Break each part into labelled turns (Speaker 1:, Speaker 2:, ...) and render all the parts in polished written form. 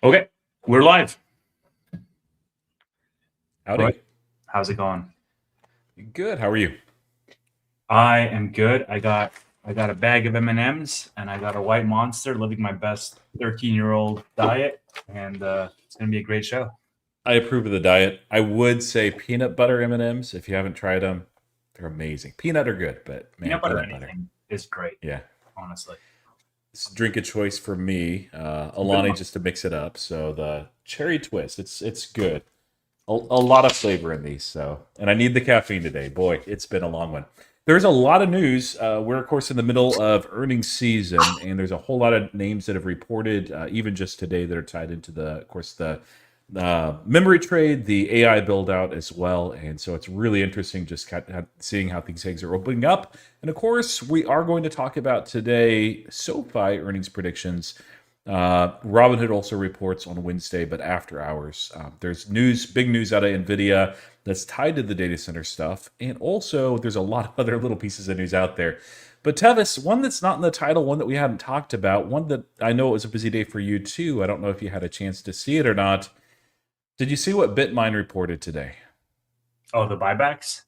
Speaker 1: Okay, we're live.
Speaker 2: Howdy.
Speaker 1: Roy, how's it going?
Speaker 2: Good. How are you?
Speaker 1: I am good. I got a bag of M&Ms and I got a white monster, living my best 13-year-old diet, and it's gonna be a great show.
Speaker 2: I approve of the diet. I would say peanut butter M&Ms. If you haven't tried them, they're amazing. Peanut are good, but man,
Speaker 1: Peanut butter
Speaker 2: peanut butter.
Speaker 1: anything is great,
Speaker 2: Yeah.
Speaker 1: honestly.
Speaker 2: It's a drink of choice for me.
Speaker 1: Good
Speaker 2: Alani
Speaker 1: one.
Speaker 2: just to mix it up. So the cherry twist, it's good. A lot of flavor in these. So, and I need the caffeine today. Boy, it's been a long one. There's a lot of news. We're of course in the middle of earnings season, and there's a whole lot of names that have reported, even just today, that are tied into of course, the memory trade, the AI build out as well. And so it's really interesting just kind of seeing how things are opening up. And of course, we are going to talk about today SoFi earnings predictions. Robinhood also reports on Wednesday, but after hours. There's big news out of NVDA that's tied to the data center stuff. And also, there's a lot of other little pieces of news out there. But Tevis, one that's not in the title, one that we hadn't talked about, one that I know it was a busy day for you too. I don't know if you had a chance to see it or not. Did you see what BitMine reported today?
Speaker 1: Oh, the buybacks?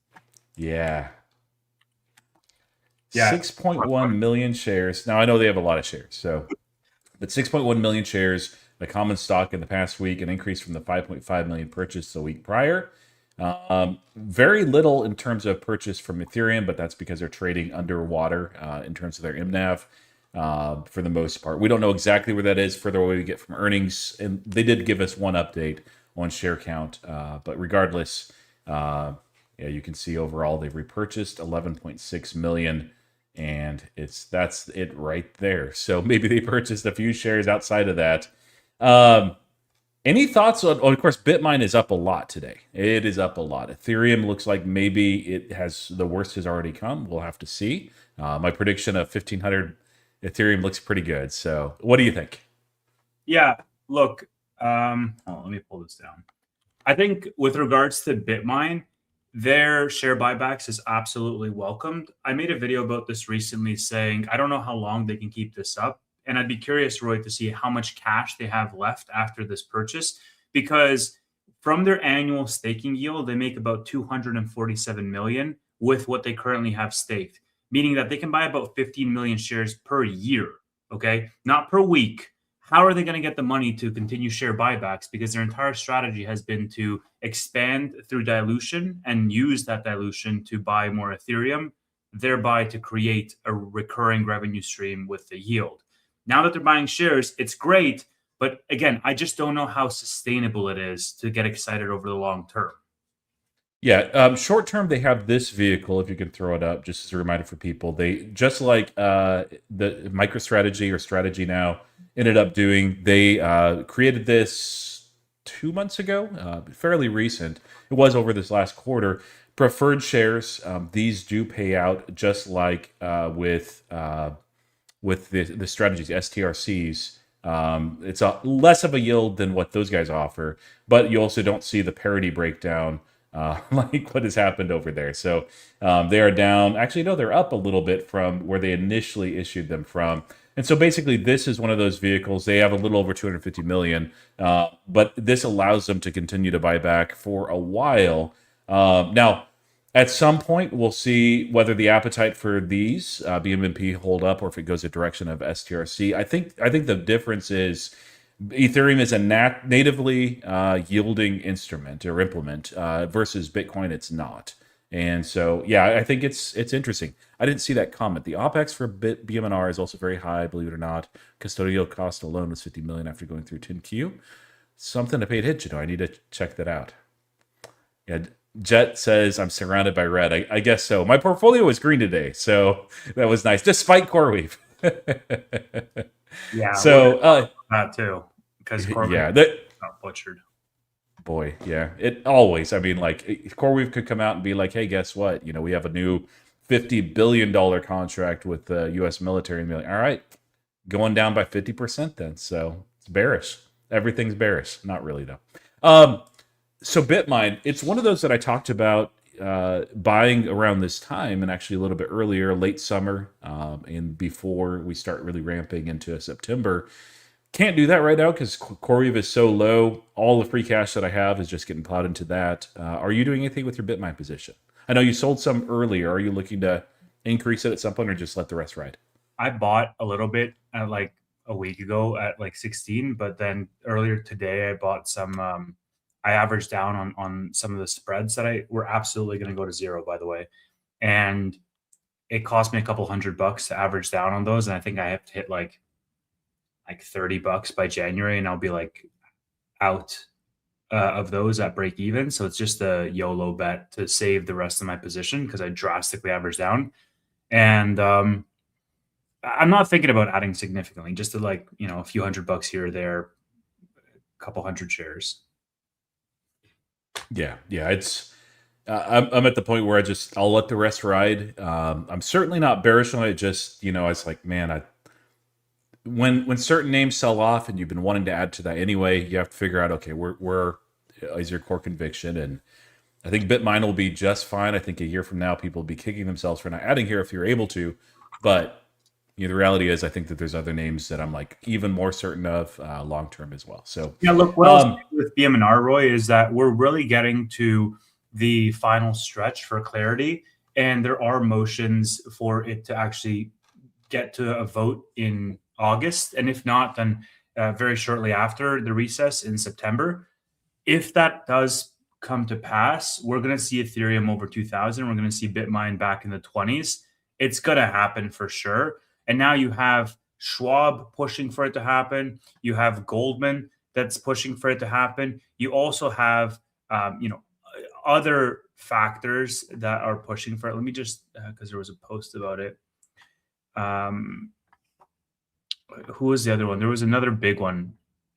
Speaker 2: Yeah.
Speaker 1: Yeah.
Speaker 2: 6.1 million shares. Now, I know they have a lot of shares, but 6.1 million shares, the common stock in the past week, an increase from the 5.5 million purchased the week prior. Very little in terms of purchase from Ethereum, but that's because they're trading underwater in terms of their MNAV for the most part. We don't know exactly where that is, further away we get from earnings. And they did give us one update on share count. But regardless, yeah, you can see overall they've repurchased 11.6 million. And that's it right there. So maybe they purchased a few shares outside of that. Any thoughts on, of course, BitMine is up a lot today. It is up a lot. Ethereum looks like maybe the worst has already come. We'll have to see. My prediction of 1,500 Ethereum looks pretty good. So what do you think?
Speaker 1: Yeah, look, let me pull this down. I think with regards to BitMine, their share buybacks is absolutely welcomed. I made a video about this recently saying, I don't know how long they can keep this up. And I'd be curious, Roy, to see how much cash they have left after this purchase, because from their annual staking yield, they make about 247 million with what they currently have staked, meaning that they can buy about 15 million shares per year. Okay. Not per week. How are they going to get the money to continue share buybacks? Because their entire strategy has been to expand through dilution and use that dilution to buy more Ethereum, thereby to create a recurring revenue stream with the yield. Now that they're buying shares, it's great. But again, I just don't know how sustainable it is to get excited over the long term.
Speaker 2: Yeah, short term they have this vehicle. If you can throw it up, just as a reminder for people, they just like the MicroStrategy or Strategy now ended up doing. They created this 2 months ago, fairly recent. It was over this last quarter. Preferred shares, these do pay out just like with the strategies, STRCs. It's a less of a yield than what those guys offer, but you also don't see the parity breakdown like what has happened over there. So they are down. Actually, no, they're up a little bit from where they initially issued them from. And so basically, this is one of those vehicles. They have a little over 250 million, but this allows them to continue to buy back for a while. Now, at some point, we'll see whether the appetite for these BMNP hold up or if it goes a direction of STRC. I think the difference is Ethereum is a natively yielding instrument or implement versus Bitcoin. It's not, and so yeah, I think it's interesting. I didn't see that comment. The OPEX for BMNR is also very high, believe it or not. Custodial cost alone was 50 million after going through 10Q. Something to pay attention to. I need to check that out. Yeah. Jet says, I'm surrounded by red. I guess so. My portfolio was green today, so that was nice, despite CoreWeave.
Speaker 1: Yeah.
Speaker 2: So,
Speaker 1: that too, because
Speaker 2: yeah,
Speaker 1: got butchered.
Speaker 2: Boy, yeah. It always, I mean, like, CoreWeave could come out and be like, hey, guess what? We have a new $50 billion contract with the U.S. military. And be like, all right, going down by 50% then. So it's bearish. Everything's bearish. Not really, though. So BitMine, it's one of those that I talked about buying around this time and actually a little bit earlier, late summer, and before we start really ramping into September. Can't do that right now because CoreWeave is so low. All the free cash that I have is just getting plowed into that. Are you doing anything with your BitMine position? I know you sold some earlier. Are you looking to increase it at some point or just let the rest ride?
Speaker 1: I bought a little bit at like a week ago at like 16, but then earlier today I bought some. I averaged down on some of the spreads that I were absolutely going to go to zero, by the way, and it cost me a couple $100 to average down on those, and I think I have to hit like $30 by January, and I'll be like out of those at break even. So it's just a YOLO bet to save the rest of my position because I drastically averaged down, and I'm not thinking about adding significantly, just to like, a few $100 here or there, a couple hundred shares.
Speaker 2: Yeah, yeah. It's I'm at the point where I'll let the rest ride. I'm certainly not bearish on it. Just it's like, man, when certain names sell off and you've been wanting to add to that anyway, you have to figure out, okay, where is your core conviction? And I think BitMine will be just fine. I think a year from now, people will be kicking themselves for not adding here if you're able to. But the reality is, I think that there's other names that I'm like even more certain of long term as well. So
Speaker 1: Yeah, look, what else with BMNR, Roy, is that we're really getting to the final stretch for clarity, and there are motions for it to actually get to a vote in August, and if not, then very shortly after the recess in September. If that does come to pass, we're going to see Ethereum over 2000. We're going to see Bitmine back in the 20s. It's going to happen for sure. And now you have Schwab pushing for it to happen. You have Goldman that's pushing for it to happen. You also have, other factors that are pushing for it. Let me just, because there was a post about it. Who was the other one? There was another big one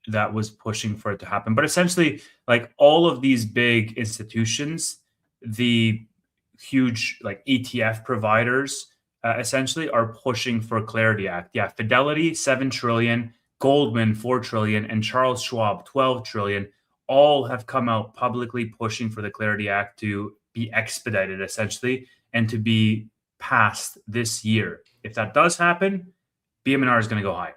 Speaker 1: that was pushing for it to happen. But essentially, like all of these big institutions, the huge like ETF providers, essentially are pushing for Clarity Act. Yeah, Fidelity 7 trillion, Goldman 4 trillion, and Charles Schwab 12 trillion. All have come out publicly pushing for the Clarity Act to be expedited, essentially, and to be passed this year. If that does happen, BMNR is going to go higher.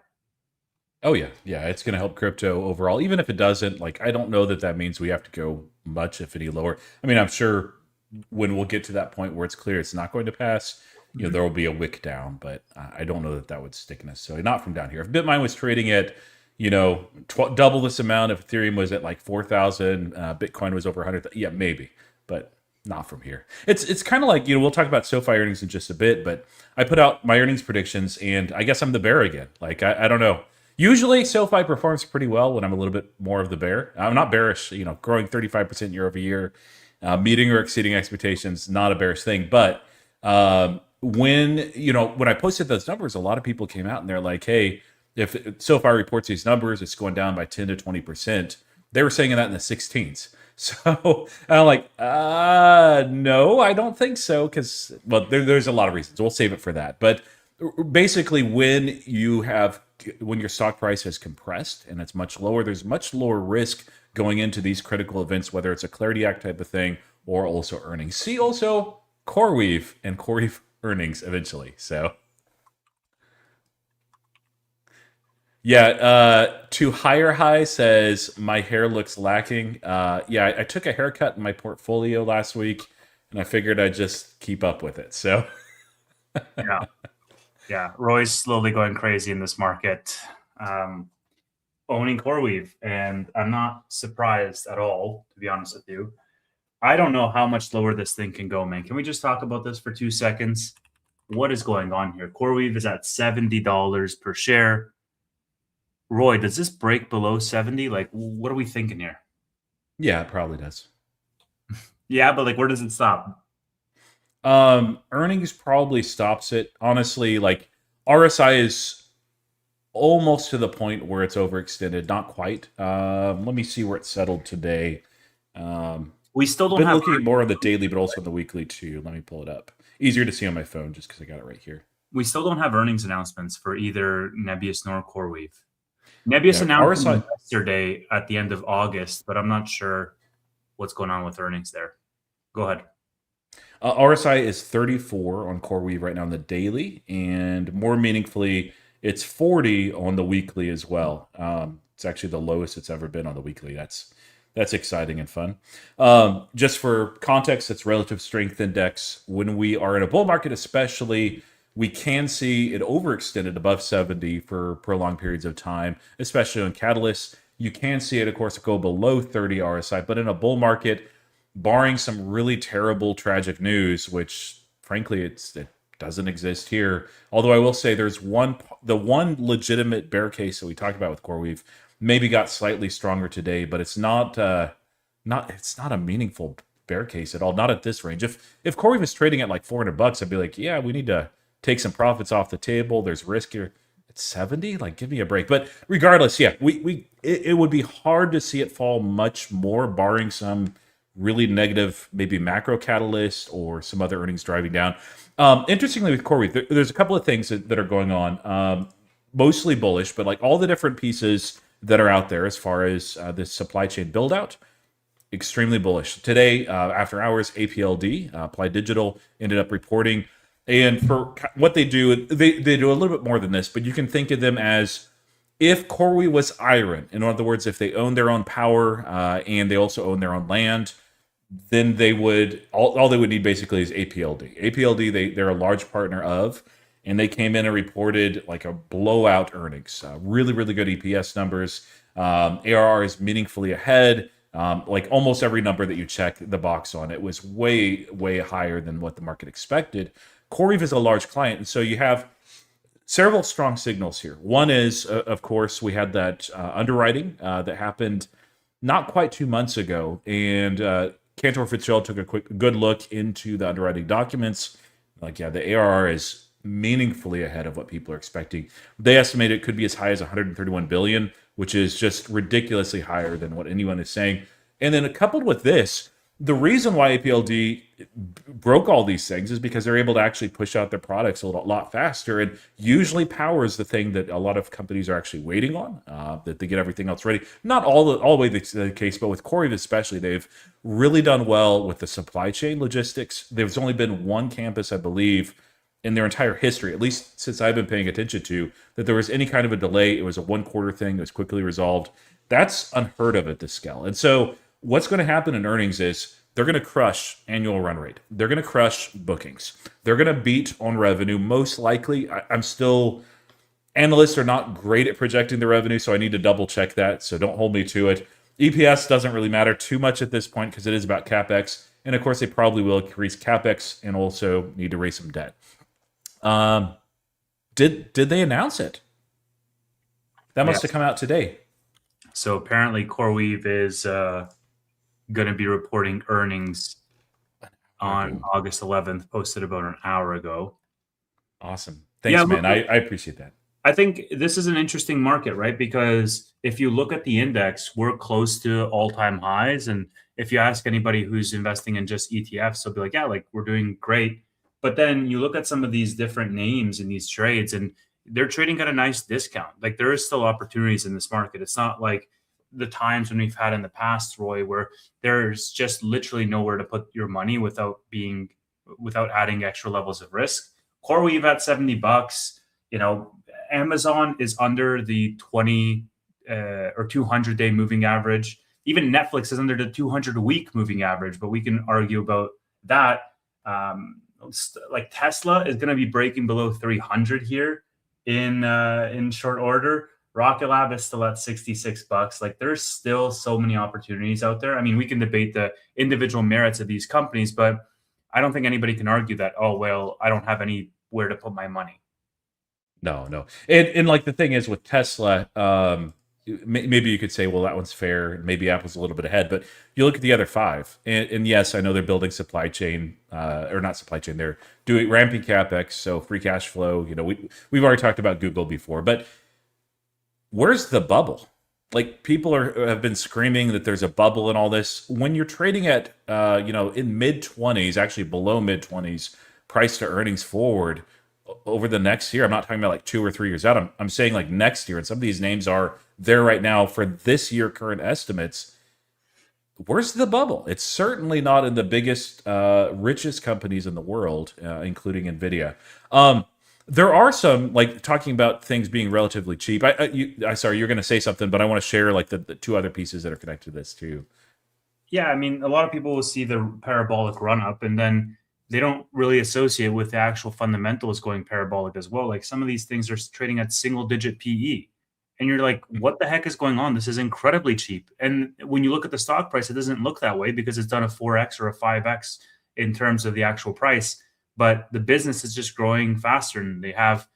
Speaker 2: Oh yeah, yeah, it's going to help crypto overall. Even if it doesn't, like I don't know that that means we have to go much, if any, lower. I mean, I'm sure when we'll get to that point where it's clear it's not going to pass, there will be a wick down, but I don't know that that would stick necessarily. Not from down here. If Bitmine was trading at, double this amount, if Ethereum was at like 4,000, Bitcoin was over 100, yeah, maybe, but not from here. It's kind of like, we'll talk about SoFi earnings in just a bit, but I put out my earnings predictions, and I guess I'm the bear again. Like I don't know. Usually, SoFi performs pretty well when I'm a little bit more of the bear. I'm not bearish, growing 35% year over year, meeting or exceeding expectations, not a bearish thing. But when I posted those numbers, a lot of people came out and they're like, "Hey, if SoFi reports these numbers, it's going down by 10 to 20%." They were saying that in the 16s. So I'm like, no, I don't think so, because there's a lot of reasons. We'll save it for that. But basically, when your stock price has compressed and it's much lower, there's much lower risk going into these critical events, whether it's a Clarity Act type of thing or also earnings. See also CoreWeave and CoreWeave earnings eventually. So yeah, to higher high says my hair looks lacking. Yeah, I took a haircut in my portfolio last week, and I figured I'd just keep up with it. So
Speaker 1: Yeah. Yeah. Roy's slowly going crazy in this market, owning CoreWeave. And I'm not surprised at all, to be honest with you. I don't know how much lower this thing can go, man. Can we just talk about this for 2 seconds? What is going on here? CoreWeave is at $70 per share. Roy, does this break below 70? Like, what are we thinking here?
Speaker 2: yeah, it probably does.
Speaker 1: Yeah, but like, where does it stop?
Speaker 2: Earnings probably stops it. Honestly, like RSI is almost to the point where it's overextended. Not quite. Let me see where it settled today.
Speaker 1: We still don't
Speaker 2: been
Speaker 1: have
Speaker 2: looking at more on the daily, but also on the weekly too. Let me pull it up. Easier to see on my phone just because I got it right here.
Speaker 1: we still don't have earnings announcements for either Nebius nor CoreWeave. Nebius announced
Speaker 2: RSI
Speaker 1: yesterday at the end of August, but I'm not sure what's going on with earnings there. Go ahead.
Speaker 2: RSI is 34 on CoreWeave right now on the daily, and more meaningfully, It's 40 on the weekly as well. It's actually the lowest it's ever been on the weekly. That's exciting and fun. Just for context, it's relative strength index. When we are in a bull market, especially, we can see it overextended above 70 for prolonged periods of time, especially on catalysts. You can see it, of course, go below 30 RSI, but in a bull market, barring some really terrible, tragic news, which frankly, it doesn't exist here. Although I will say there's the one legitimate bear case that we talked about with CoreWeave maybe got slightly stronger today, but it's not a meaningful bear case at all. Not at this range. If CoreWeave is trading at like $400, I'd be like, yeah, we need to take some profits off the table. There's risk here. At 70, like, give me a break. But regardless, yeah, it would be hard to see it fall much more, barring some really negative, maybe macro catalyst or some other earnings driving down. Interestingly, with CoreWeave, there's a couple of things that are going on. Mostly bullish, but like all the different pieces that are out there as far as this supply chain build out, extremely bullish. Today, after hours, APLD, Applied Digital, ended up reporting. And for what they do, they do a little bit more than this, but you can think of them as if CoreWeave was iron. In other words, if they own their own power and they also own their own land, then they would, all they would need basically is APLD. APLD, they're a large partner of, and they came in and reported like a blowout earnings, really, really good EPS numbers. ARR is meaningfully ahead. Like almost every number that you check the box on, it was way, way higher than what the market expected. CoreWeave is a large client, and so you have several strong signals here. One is, of course, we had that underwriting that happened not quite 2 months ago, and Cantor Fitzgerald took a good look into the underwriting documents. Like, yeah, the ARR is meaningfully ahead of what people are expecting. They estimate it could be as high as 131 billion, which is just ridiculously higher than what anyone is saying. And then coupled with this, the reason why APLD broke all these things is because they're able to actually push out their products a lot faster, and usually power is the thing that a lot of companies are actually waiting on, that they get everything else ready. Not all the way the case, but with CoreWeave especially, they've really done well with the supply chain logistics. There's only been one campus, I believe, in their entire history, at least since I've been paying attention to, that there was any kind of a delay. It was a 1 quarter thing. It was quickly resolved. That's unheard of at this scale. And so what's going to happen in earnings is they're going to crush annual run rate. They're going to crush bookings. They're going to beat on revenue, most likely. Analysts are not great at projecting the revenue, so I need to double check that. So don't hold me to it. EPS doesn't really matter too much at this point because it is about CapEx. And of course, they probably will increase CapEx and also need to raise some debt. Did they announce it? That must have come out today.
Speaker 1: So apparently CoreWeave is going to be reporting earnings on August 11th, posted about an hour ago.
Speaker 2: Awesome. Thanks, man. I appreciate that.
Speaker 1: I think this is an interesting market, right? Because if you look at the index, we're close to all-time highs. And if you ask anybody who's investing in just ETFs, they'll be like, yeah, like we're doing great. But then you look at some of these different names in these trades and they're trading at a nice discount. Like there is still opportunities in this market. It's not like the times when we've had in the past, Roy, where there's just literally nowhere to put your money without adding extra levels of risk. CoreWeave at $70, Amazon is under the 20 or 200-day moving average. Even Netflix is under the 200-week moving average, but we can argue about that. Like Tesla is going to be breaking below 300 here in short order. Rocket Lab is still at $66. Like there's still so many opportunities out there. I mean, we can debate the individual merits of these companies, but I don't think anybody can argue that, oh, well, I don't have anywhere to put my money.
Speaker 2: No. And like the thing is with Tesla, maybe you could say, well, that one's fair. Maybe Apple's a little bit ahead, but you look at the other five, and yes, I know they're building supply chain, or not supply chain. They're doing ramping capex, so free cash flow. We've already talked about Google before, but where's the bubble? Like people have been screaming that there's a bubble in all this. When you're trading at, in mid-20s, actually below mid-20s, price to earnings forward over the next year. I'm not talking about like 2 or 3 years out. I'm saying like next year. And some of these names are there right now for this year current estimates. Where's the bubble? It's certainly not in the biggest, richest companies in the world, including NVIDIA. There are some, like, talking about things being relatively cheap. I sorry, you're going to say something, but I want to share like the two other pieces that are connected to this too.
Speaker 1: Yeah, I mean, a lot of people will see the parabolic run up and then they don't really associate with the actual fundamentals going parabolic as well. Like some of these things are trading at single digit PE. And you're like, what the heck is going on? This is incredibly cheap. And when you look at the stock price, it doesn't look that way because it's done a 4x or a 5x in terms of the actual price. But the business is just growing faster and they have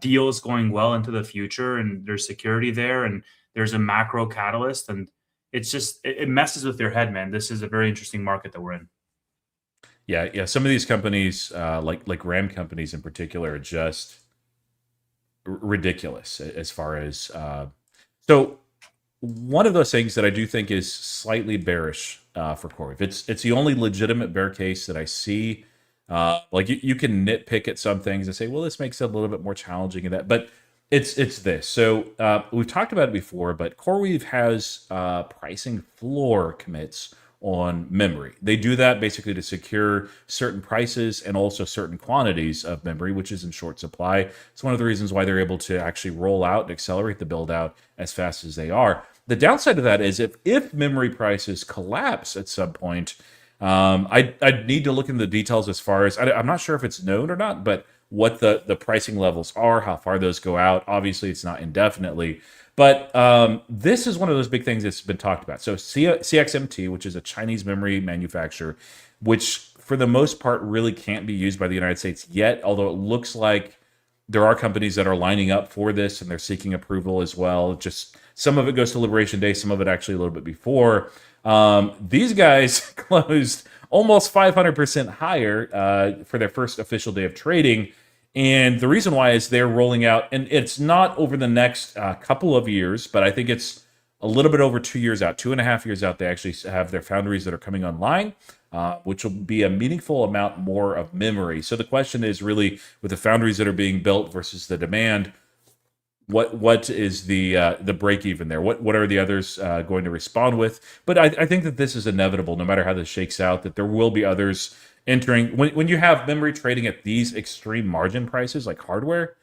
Speaker 1: deals going well into the future and there's security there and there's a macro catalyst. And it's just it messes with your head, man. This is a very interesting market that we're in.
Speaker 2: Yeah, yeah. Some of these companies, like RAM companies in particular, are just ridiculous as far as. So one of those things that I do think is slightly bearish for Corey. It's the only legitimate bear case that I see. Like you can nitpick at some things and say, well, this makes it a little bit more challenging in that, but it's this. So we've talked about it before, but CoreWeave has pricing floor commits on memory. They do that basically to secure certain prices and also certain quantities of memory, which is in short supply. It's one of the reasons why they're able to actually roll out and accelerate the build out as fast as they are. The downside of that is if memory prices collapse at some point, I'd need to look into the details as far as I'm not sure if it's known or not, but what the pricing levels are, how far those go out. Obviously, it's not indefinitely, but this is one of those big things that's been talked about. So CXMT, which is a Chinese memory manufacturer, which for the most part really can't be used by the United States yet, although it looks like there are companies that are lining up for this and they're seeking approval as well. Just some of it goes to Liberation Day, some of it actually a little bit before. These guys closed almost 500% higher for their first official day of trading. And the reason why is they're rolling out, and it's not over the next couple of years, but I think it's a little bit over 2 years out, 2.5 years out. They actually have their foundries that are coming online, which will be a meaningful amount more of memory. So the question is really with the foundries that are being built versus the demand, what is the break even there? What are the others going to respond with? But I think that this is inevitable, no matter how this shakes out, that there will be others entering. When you have memory trading at these extreme margin prices, like hardware,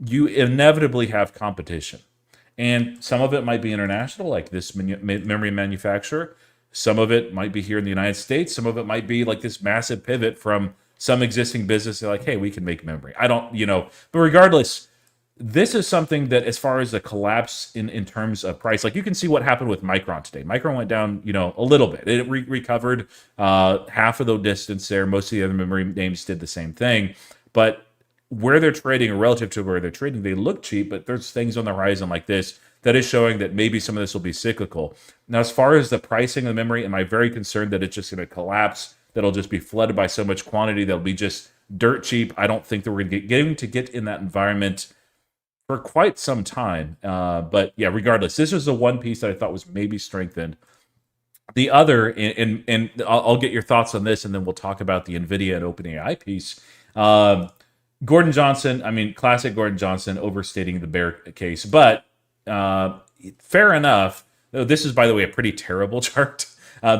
Speaker 2: you inevitably have competition. And some of it might be international, like this memory manufacturer. Some of it might be here in the United States. Some of it might be like this massive pivot from some existing business. They're like, hey, we can make memory. I don't, but regardless, this is something that, as far as the collapse in terms of price, like you can see what happened with Micron today. Micron went down, a little bit. It recovered half of the distance there. Most of the other memory names did the same thing. But where they're trading, relative to where they're trading, they look cheap, but there's things on the horizon like this that is showing that maybe some of this will be cyclical. Now, as far as the pricing of the memory, am I very concerned that it's just going to collapse, that'll just be flooded by so much quantity that'll be just dirt cheap? I don't think that we're going to get in that environment for quite some time. But yeah, regardless, this was the one piece that I thought was maybe strengthened. The other, and I'll get your thoughts on this, and then we'll talk about the NVIDIA and OpenAI piece. Gordon Johnson, I mean, classic Gordon Johnson, overstating the bear case, but fair enough. This is, by the way, a pretty terrible chart.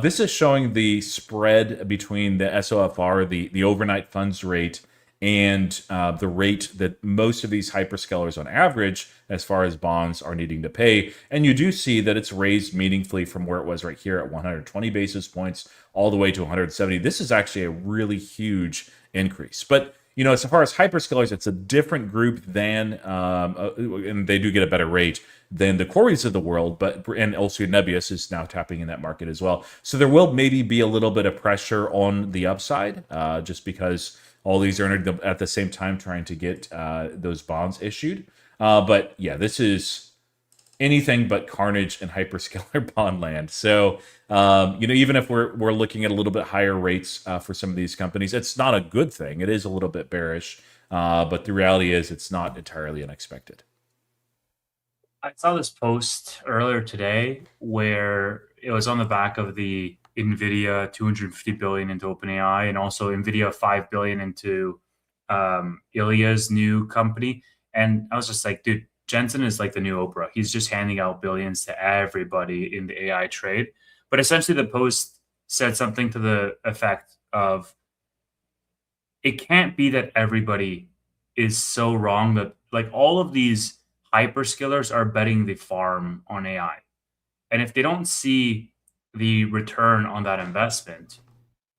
Speaker 2: This is showing the spread between the SOFR, the overnight funds rate, and the rate that most of these hyperscalers on average, as far as bonds, are needing to pay. And you do see that it's raised meaningfully from where it was right here at 120 basis points all the way to 170. This is actually a really huge increase. But as far as hyperscalers, it's a different group than, and they do get a better rate than the Corys of the world, and also Nebius is now tapping in that market as well. So there will maybe be a little bit of pressure on the upside, just because all these are at the same time trying to get those bonds issued. But yeah, this is anything but carnage in hyperscaler bond land. So, even if we're looking at a little bit higher rates for some of these companies, it's not a good thing. It is a little bit bearish, but the reality is it's not entirely unexpected.
Speaker 1: I saw this post earlier today where it was on the back of the NVIDIA 250 billion into OpenAI and also NVIDIA 5 billion into Ilya's new company. And I was just like, dude, Jensen is like the new Oprah. He's just handing out billions to everybody in the AI trade. But essentially the post said something to the effect of, it can't be that everybody is so wrong that like all of these hyperscalers are betting the farm on AI. And if they don't see the return on that investment,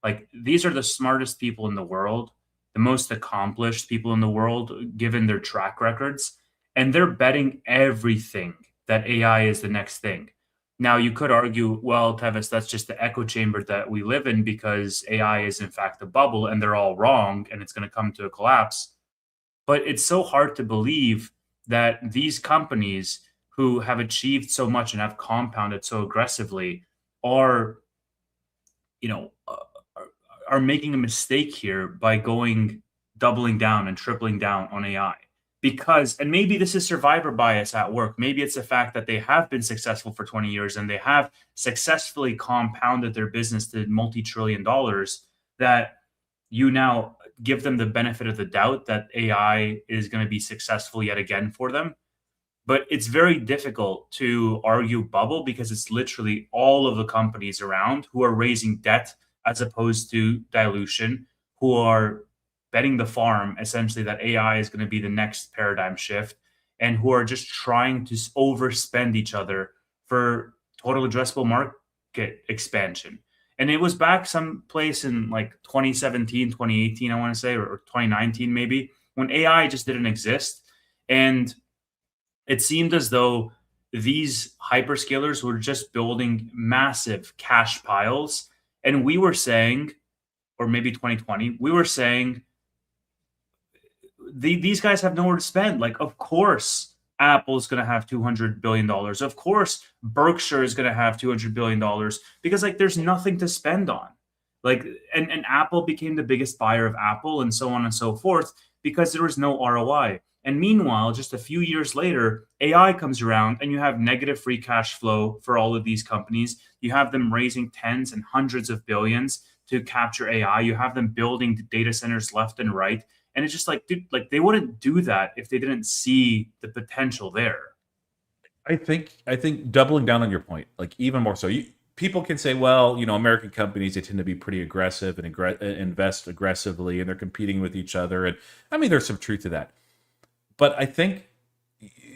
Speaker 1: like these are the smartest people in the world, the most accomplished people in the world, given their track records, and they're betting everything that AI is the next thing. Now, you could argue, well, Tevis, that's just the echo chamber that we live in because AI is in fact a bubble and they're all wrong and it's going to come to a collapse. But it's so hard to believe that these companies who have achieved so much and have compounded so aggressively are, you know, are making a mistake here by going doubling down and tripling down on AI. Because, and maybe this is survivor bias at work. Maybe it's the fact that they have been successful for 20 years and they have successfully compounded their business to multi-trillion dollars that you now give them the benefit of the doubt that AI is going to be successful yet again for them. But it's very difficult to argue bubble because it's literally all of the companies around who are raising debt as opposed to dilution, who are betting the farm essentially that AI is going to be the next paradigm shift, and who are just trying to overspend each other for total addressable market expansion. And it was back someplace in like 2017, 2018, I want to say, or 2019 maybe, when AI just didn't exist. And it seemed as though these hyperscalers were just building massive cash piles. And we were saying, or maybe 2020, we were saying, these guys have nowhere to spend. Like, of course, Apple's going to have $200 billion. Of course, Berkshire is going to have $200 billion because, like, there's nothing to spend on. Like, and Apple became the biggest buyer of Apple and so on and so forth because there was no ROI. And meanwhile, just a few years later, AI comes around and you have negative free cash flow for all of these companies. You have them raising tens and hundreds of billions to capture AI. You have them building data centers left and right. And it's just like, dude, like they wouldn't do that if they didn't see the potential there.
Speaker 2: I think doubling down on your point, like even more so, people can say, well, American companies, they tend to be pretty aggressive and invest aggressively, and they're competing with each other. And I mean, there's some truth to that. But I think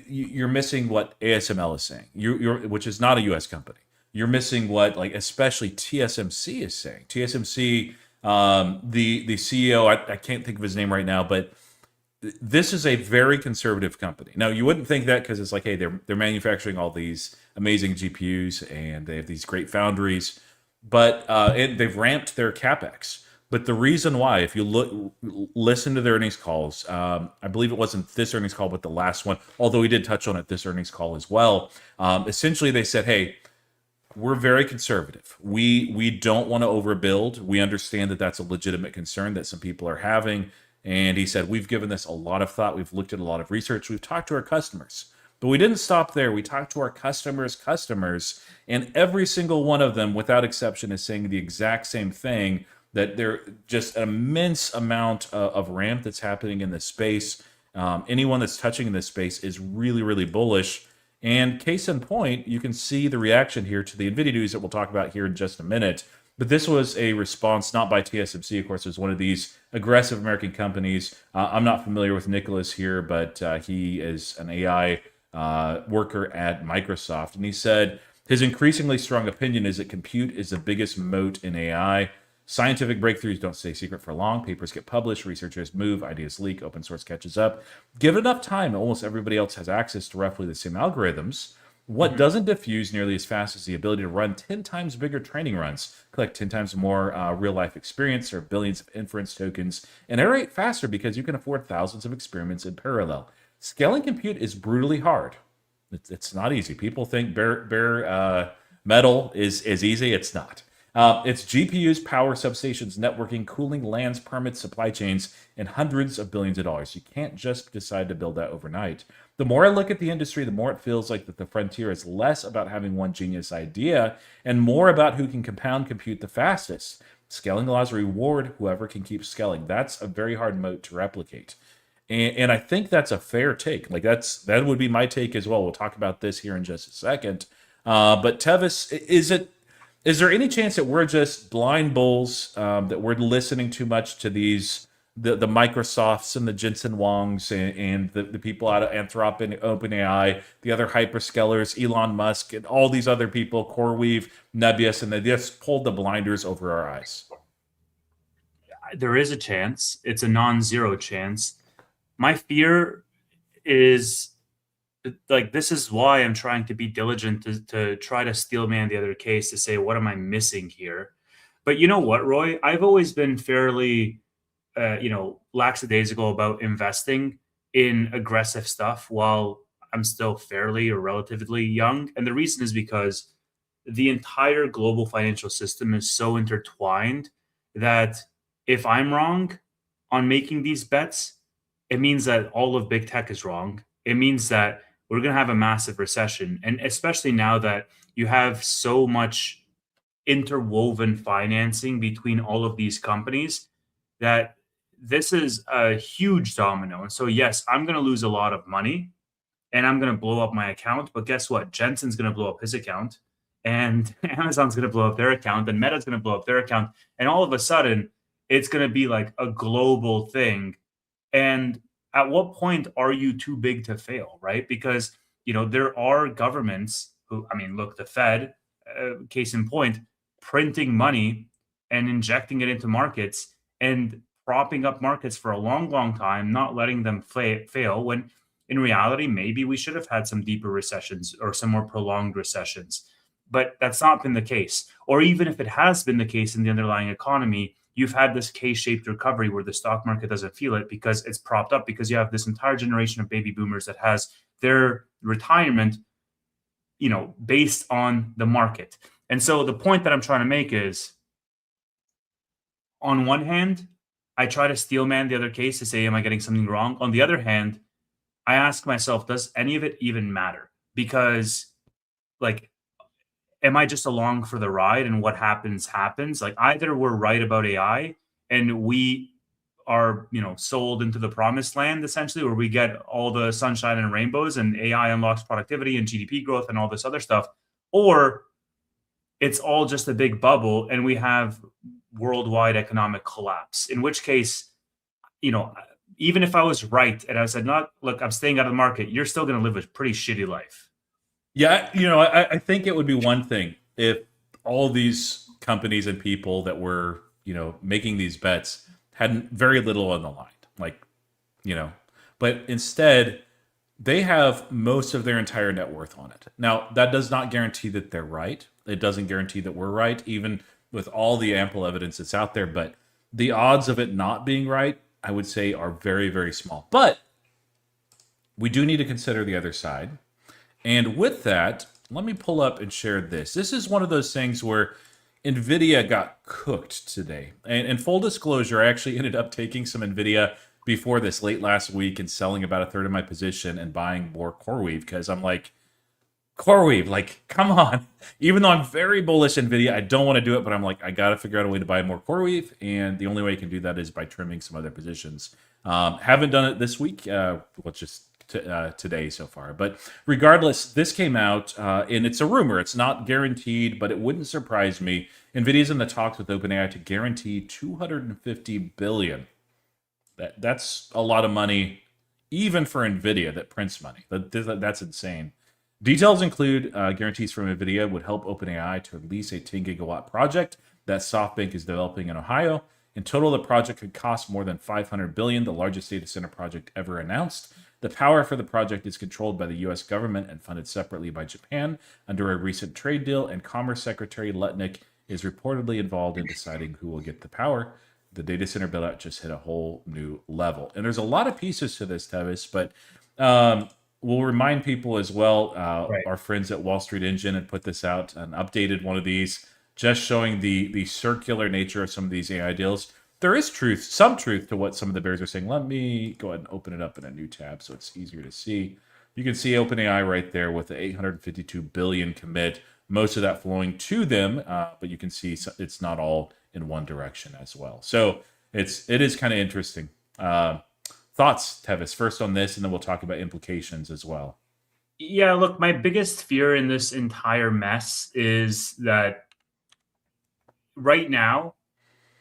Speaker 2: you're missing what ASML is saying, which is not a U.S. company. You're missing what, like, especially TSMC is saying. TSMC, the CEO, I can't think of his name right now, but this is a very conservative company. Now, you wouldn't think that because it's like, hey, they're manufacturing all these amazing GPUs and they have these great foundries, but and they've ramped their capex. But the reason why, if you listen to their earnings calls, I believe it wasn't this earnings call, but the last one, although we did touch on it this earnings call as well. Essentially, they said, hey, we're very conservative. We don't want to overbuild. We understand that that's a legitimate concern that some people are having. And he said, we've given this a lot of thought. We've looked at a lot of research. We've talked to our customers. But we didn't stop there. We talked to our customers, and every single one of them, without exception, is saying the exact same thing, that there just an immense amount of ramp that's happening in this space. Anyone that's touching in this space is really, really bullish. And case in point, you can see the reaction here to the NVIDIA news that we'll talk about here in just a minute. But this was a response not by TSMC, of course. It was one of these aggressive American companies. I'm not familiar with Nicholas here, but he is an AI worker at Microsoft. And he said his increasingly strong opinion is that compute is the biggest moat in AI. Scientific breakthroughs don't stay secret for long. Papers get published, researchers move, ideas leak, open source catches up. Given enough time, almost everybody else has access to roughly the same algorithms. What doesn't diffuse nearly as fast is the ability to run 10 times bigger training runs, collect 10 times more real-life experience, or billions of inference tokens, and iterate faster because you can afford thousands of experiments in parallel. Scaling compute is brutally hard. It's not easy. People think bare metal is easy. It's not. It's GPUs, power, substations, networking, cooling, lands, permits, supply chains, and hundreds of billions of dollars. You can't just decide to build that overnight. The more I look at the industry, the more it feels like that the frontier is less about having one genius idea and more about who can compound compute the fastest. Scaling allows reward whoever can keep scaling. That's a very hard moat to replicate. And I think that's a fair take. Like that would be my take as well. We'll talk about this here in just a second. But Tevis, is there any chance that we're just blind bulls, that we're listening too much to these the Microsofts and the Jensen Huangs and the people out of Anthropic and OpenAI, the other hyperscalers, Elon Musk, and all these other people, CoreWeave, Nebius, and they just pulled the blinders over our eyes.
Speaker 1: There is a chance. It's a non-zero chance. My fear is like, this is why I'm trying to be diligent to try to steelman the other case to say, what am I missing here? But you know what, Roy? I've always been fairly, lackadaisical about investing in aggressive stuff while I'm still fairly or relatively young. And the reason is because the entire global financial system is so intertwined that if I'm wrong on making these bets, it means that all of big tech is wrong. It means that we're going to have a massive recession. And especially now that you have so much interwoven financing between all of these companies, that this is a huge domino. And so, yes, I'm going to lose a lot of money and I'm going to blow up my account. But guess what? Jensen's going to blow up his account, and Amazon's going to blow up their account, and Meta's going to blow up their account. And all of a sudden, it's going to be like a global thing. And at what point are you too big to fail, right? Because, there are governments who, I mean, look, the Fed, case in point, printing money and injecting it into markets and propping up markets for a long, long time, not letting them fail, when in reality, maybe we should have had some deeper recessions or some more prolonged recessions. But that's not been the case. Or even if it has been the case in the underlying economy, you've had this K-shaped recovery where the stock market doesn't feel it because it's propped up, because you have this entire generation of baby boomers that has their retirement, based on the market. And so the point that I'm trying to make is, on one hand, I try to steelman the other case to say, am I getting something wrong? On the other hand, I ask myself, does any of it even matter? Because, like, am I just along for the ride and what happens? Like, either we're right about AI and we are, sold into the promised land, essentially, where we get all the sunshine and rainbows and AI unlocks productivity and GDP growth and all this other stuff, or it's all just a big bubble and we have worldwide economic collapse, in which case, even if I was right and I said, look, I'm staying out of the market, you're still going to live a pretty shitty life.
Speaker 2: Yeah, I think it would be one thing if all these companies and people that were, making these bets had very little on the line, but instead they have most of their entire net worth on it. Now, that does not guarantee that they're right. It doesn't guarantee that we're right, even with all the ample evidence that's out there. But the odds of it not being right, I would say, are very, very small. But we do need to consider the other side. And with that, let me pull up and share this. This is one of those things where NVIDIA got cooked today. And in full disclosure, I actually ended up taking some NVIDIA before this late last week and selling about a third of my position and buying more CoreWeave, because I'm like, CoreWeave, like, come on. Even though I'm very bullish NVIDIA, I don't want to do it, but I'm like, I got to figure out a way to buy more CoreWeave, and the only way I can do that is by trimming some other positions. Haven't done it this week, just today so far. But regardless, this came out, and it's a rumor. It's not guaranteed, but it wouldn't surprise me. NVIDIA's in the talks with OpenAI to guarantee $250 billion. That's a lot of money, even for NVIDIA that prints money. That's insane. Details include guarantees from NVIDIA would help OpenAI to release a 10 gigawatt project that SoftBank is developing in Ohio. In total, the project could cost more than $500 billion, the largest data center project ever announced. The power for the project is controlled by the U.S. government and funded separately by Japan under a recent trade deal, and Commerce Secretary Lutnick is reportedly involved in deciding who will get the power. The data center build-out just hit a whole new level. And there's a lot of pieces to this, Tevis, but we'll remind people as well,
Speaker 1: Right.
Speaker 2: Our friends at Wall Street Engine had put this out, an updated one of these, just showing the circular nature of some of these AI deals. There is some truth to what some of the bears are saying. Let me go ahead and open it up in a new tab so it's easier to see. You can see OpenAI right there with the $852 billion commit, most of that flowing to them, but you can see it's not all in one direction as well. So it is kind of interesting. Thoughts, Tevis, first on this, and then we'll talk about implications as well.
Speaker 1: Yeah, look, my biggest fear in this entire mess is that right now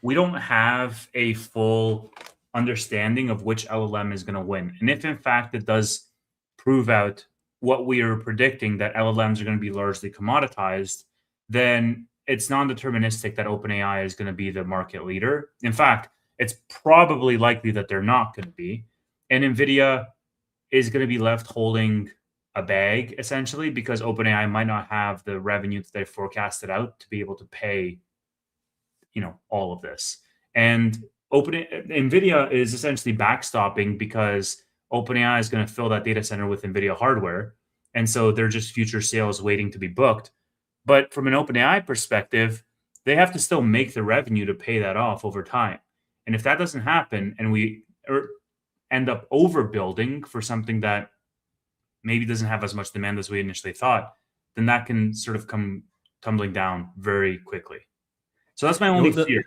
Speaker 1: we don't have a full understanding of which LLM is going to win. And if in fact it does prove out what we are predicting, that LLMs are going to be largely commoditized, then it's non-deterministic that OpenAI is going to be the market leader. In fact, it's probably likely that they're not going to be. And NVIDIA is going to be left holding a bag, essentially, because OpenAI might not have the revenue that they forecasted out to be able to pay, all of this. And NVIDIA is essentially backstopping because OpenAI is going to fill that data center with NVIDIA hardware. And so they're just future sales waiting to be booked. But from an OpenAI perspective, they have to still make the revenue to pay that off over time. And if that doesn't happen and we end up overbuilding for something that maybe doesn't have as much demand as we initially thought, then that can sort of come tumbling down very quickly. So that's my only fear.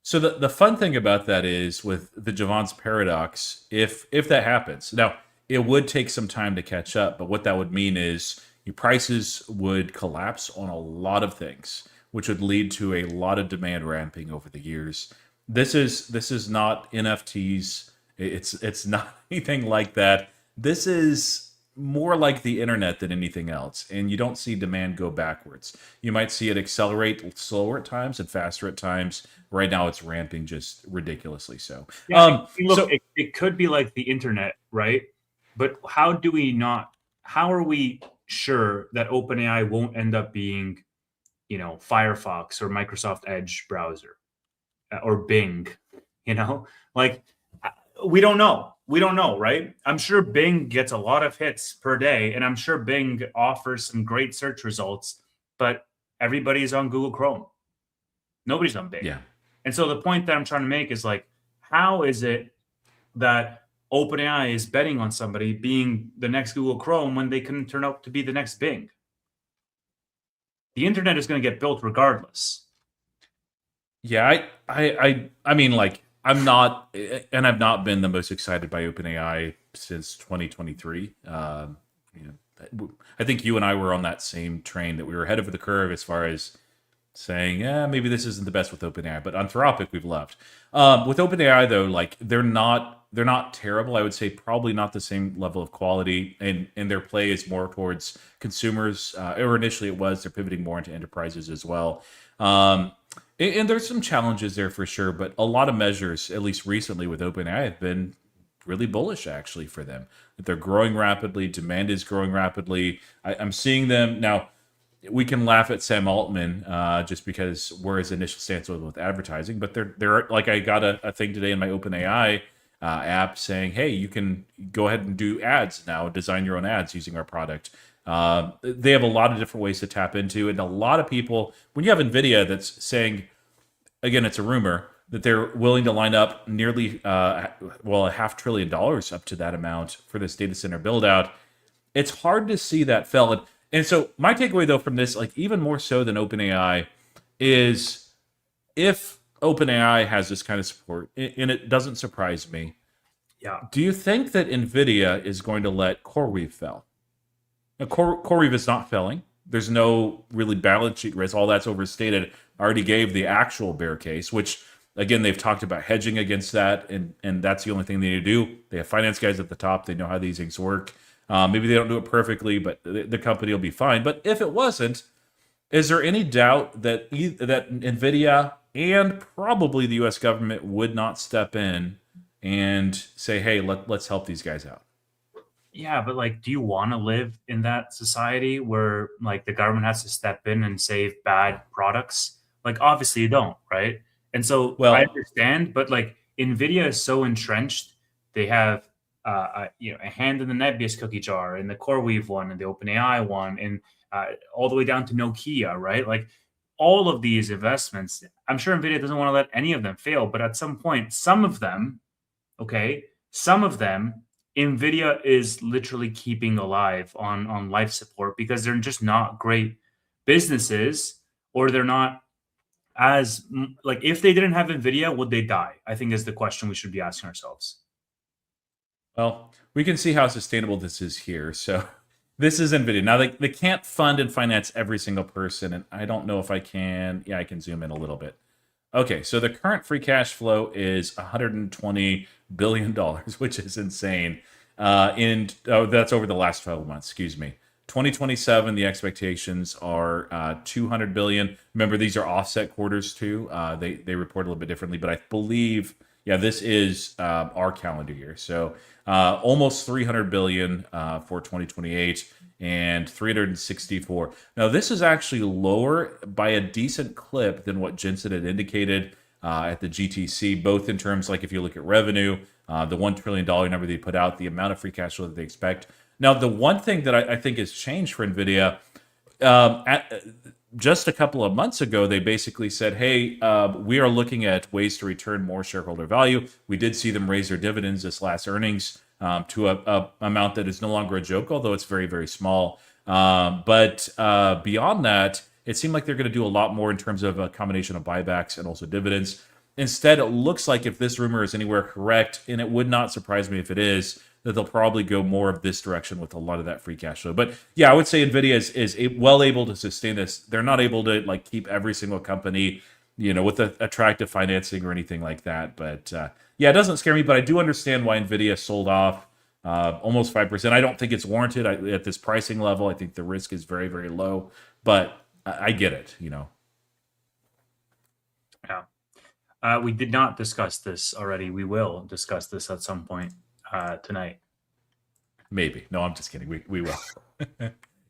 Speaker 2: So the fun thing about that is with the Javon's paradox, if that happens, now it would take some time to catch up, but what that would mean is your prices would collapse on a lot of things, which would lead to a lot of demand ramping over the years. This is not NFTs. It's not anything like that. This is more like the internet than anything else, and you don't see demand go backwards. You might see it accelerate slower at times and faster at times. Right now, it's ramping just ridiculously so.
Speaker 1: Yeah, look, it could be like the internet, right? But how are we sure that OpenAI won't end up being, Firefox or Microsoft Edge browser or Bing? We don't know. We don't know, right? I'm sure Bing gets a lot of hits per day, and I'm sure Bing offers some great search results, but everybody's on Google Chrome. Nobody's on Bing.
Speaker 2: Yeah.
Speaker 1: And so the point that I'm trying to make is how is it that OpenAI is betting on somebody being the next Google Chrome when they can turn out to be the next Bing? The internet is going to get built regardless.
Speaker 2: Yeah, I mean, I'm not, and I've not been the most excited by OpenAI since 2023. I think you and I were on that same train, that we were ahead of the curve as far as saying, maybe this isn't the best with OpenAI, but Anthropic we've loved. With OpenAI though, they're not terrible. I would say probably not the same level of quality, and their play is more towards consumers. Or initially it was. They're pivoting more into enterprises as well. And there's some challenges there for sure, but a lot of measures, at least recently with OpenAI, have been really bullish actually for them. They're growing rapidly. Demand is growing rapidly. I'm seeing them now. We can laugh at Sam Altman just because where his initial stance was with advertising, but they're like, I got a thing today in my OpenAI app saying, hey, you can go ahead and do ads now, design your own ads using our product. They have a lot of different ways to tap into, and a lot of people, when you have NVIDIA that's saying, again, it's a rumor, that they're willing to line up nearly, $500 billion up to that amount for this data center build out, it's hard to see that fell. And so my takeaway though from this, even more so than OpenAI, is if OpenAI has this kind of support, and it doesn't surprise me, do you think that NVIDIA is going to let CoreWeave fail? Now, CoreWeave is not failing. There's no really balance sheet risk. All that's overstated. I already gave the actual bear case, which, again, they've talked about hedging against that, and that's the only thing they need to do. They have finance guys at the top. They know how these things work. Maybe they don't do it perfectly, but the company will be fine. But if it wasn't, is there any doubt that NVIDIA and probably the U.S. government would not step in and say, hey, let's help these guys out?
Speaker 1: Yeah, but do you want to live in that society where the government has to step in and save bad products? Obviously you don't, right? And so I understand, but NVIDIA is so entrenched. They have a hand in the Nebius cookie jar, and the CoreWeave one, and the OpenAI one, and all the way down to Nokia, right? All of these investments, I'm sure NVIDIA doesn't want to let any of them fail, but at some point, some of them, NVIDIA is literally keeping alive on life support because they're just not great businesses, or they're not as if they didn't have NVIDIA, would they die? I think is the question we should be asking ourselves.
Speaker 2: Well, we can see how sustainable this is here. So this is NVIDIA. Now, they can't fund and finance every single person, and I don't know if I can. Yeah, I can zoom in a little bit. Okay, so the current free cash flow is $120 billion, which is insane. That's over the last 12 months, excuse me. 2027, the expectations are 200 billion. Remember, these are offset quarters too. They report a little bit differently, but I believe, yeah, this is our calendar year. So almost 300 billion for 2028 and 364. Now, this is actually lower by a decent clip than what Jensen had indicated at the GTC, both in terms, like if you look at revenue, the $1 trillion number they put out, the amount of free cash flow that they expect. Now, the one thing that I think has changed for NVIDIA, just a couple of months ago, they basically said, hey, we are looking at ways to return more shareholder value. We did see them raise their dividends this last earnings to a amount that is no longer a joke, although it's very, very small. But beyond that, it seemed like they're going to do a lot more in terms of a combination of buybacks and also dividends. Instead, it looks like if this rumor is anywhere correct, and it would not surprise me if it is, that they'll probably go more of this direction with a lot of that free cash flow. But yeah, I would say NVIDIA is well able to sustain this. They're not able to like keep every single company, with attractive financing or anything like that. But yeah, it doesn't scare me, but I do understand why NVIDIA sold off almost 5%. I don't think it's warranted at this pricing level. I think the risk is very, very low, but I get it,
Speaker 1: Yeah. We did not discuss this already. We will discuss this at some point tonight.
Speaker 2: Maybe. No, I'm just kidding. We will.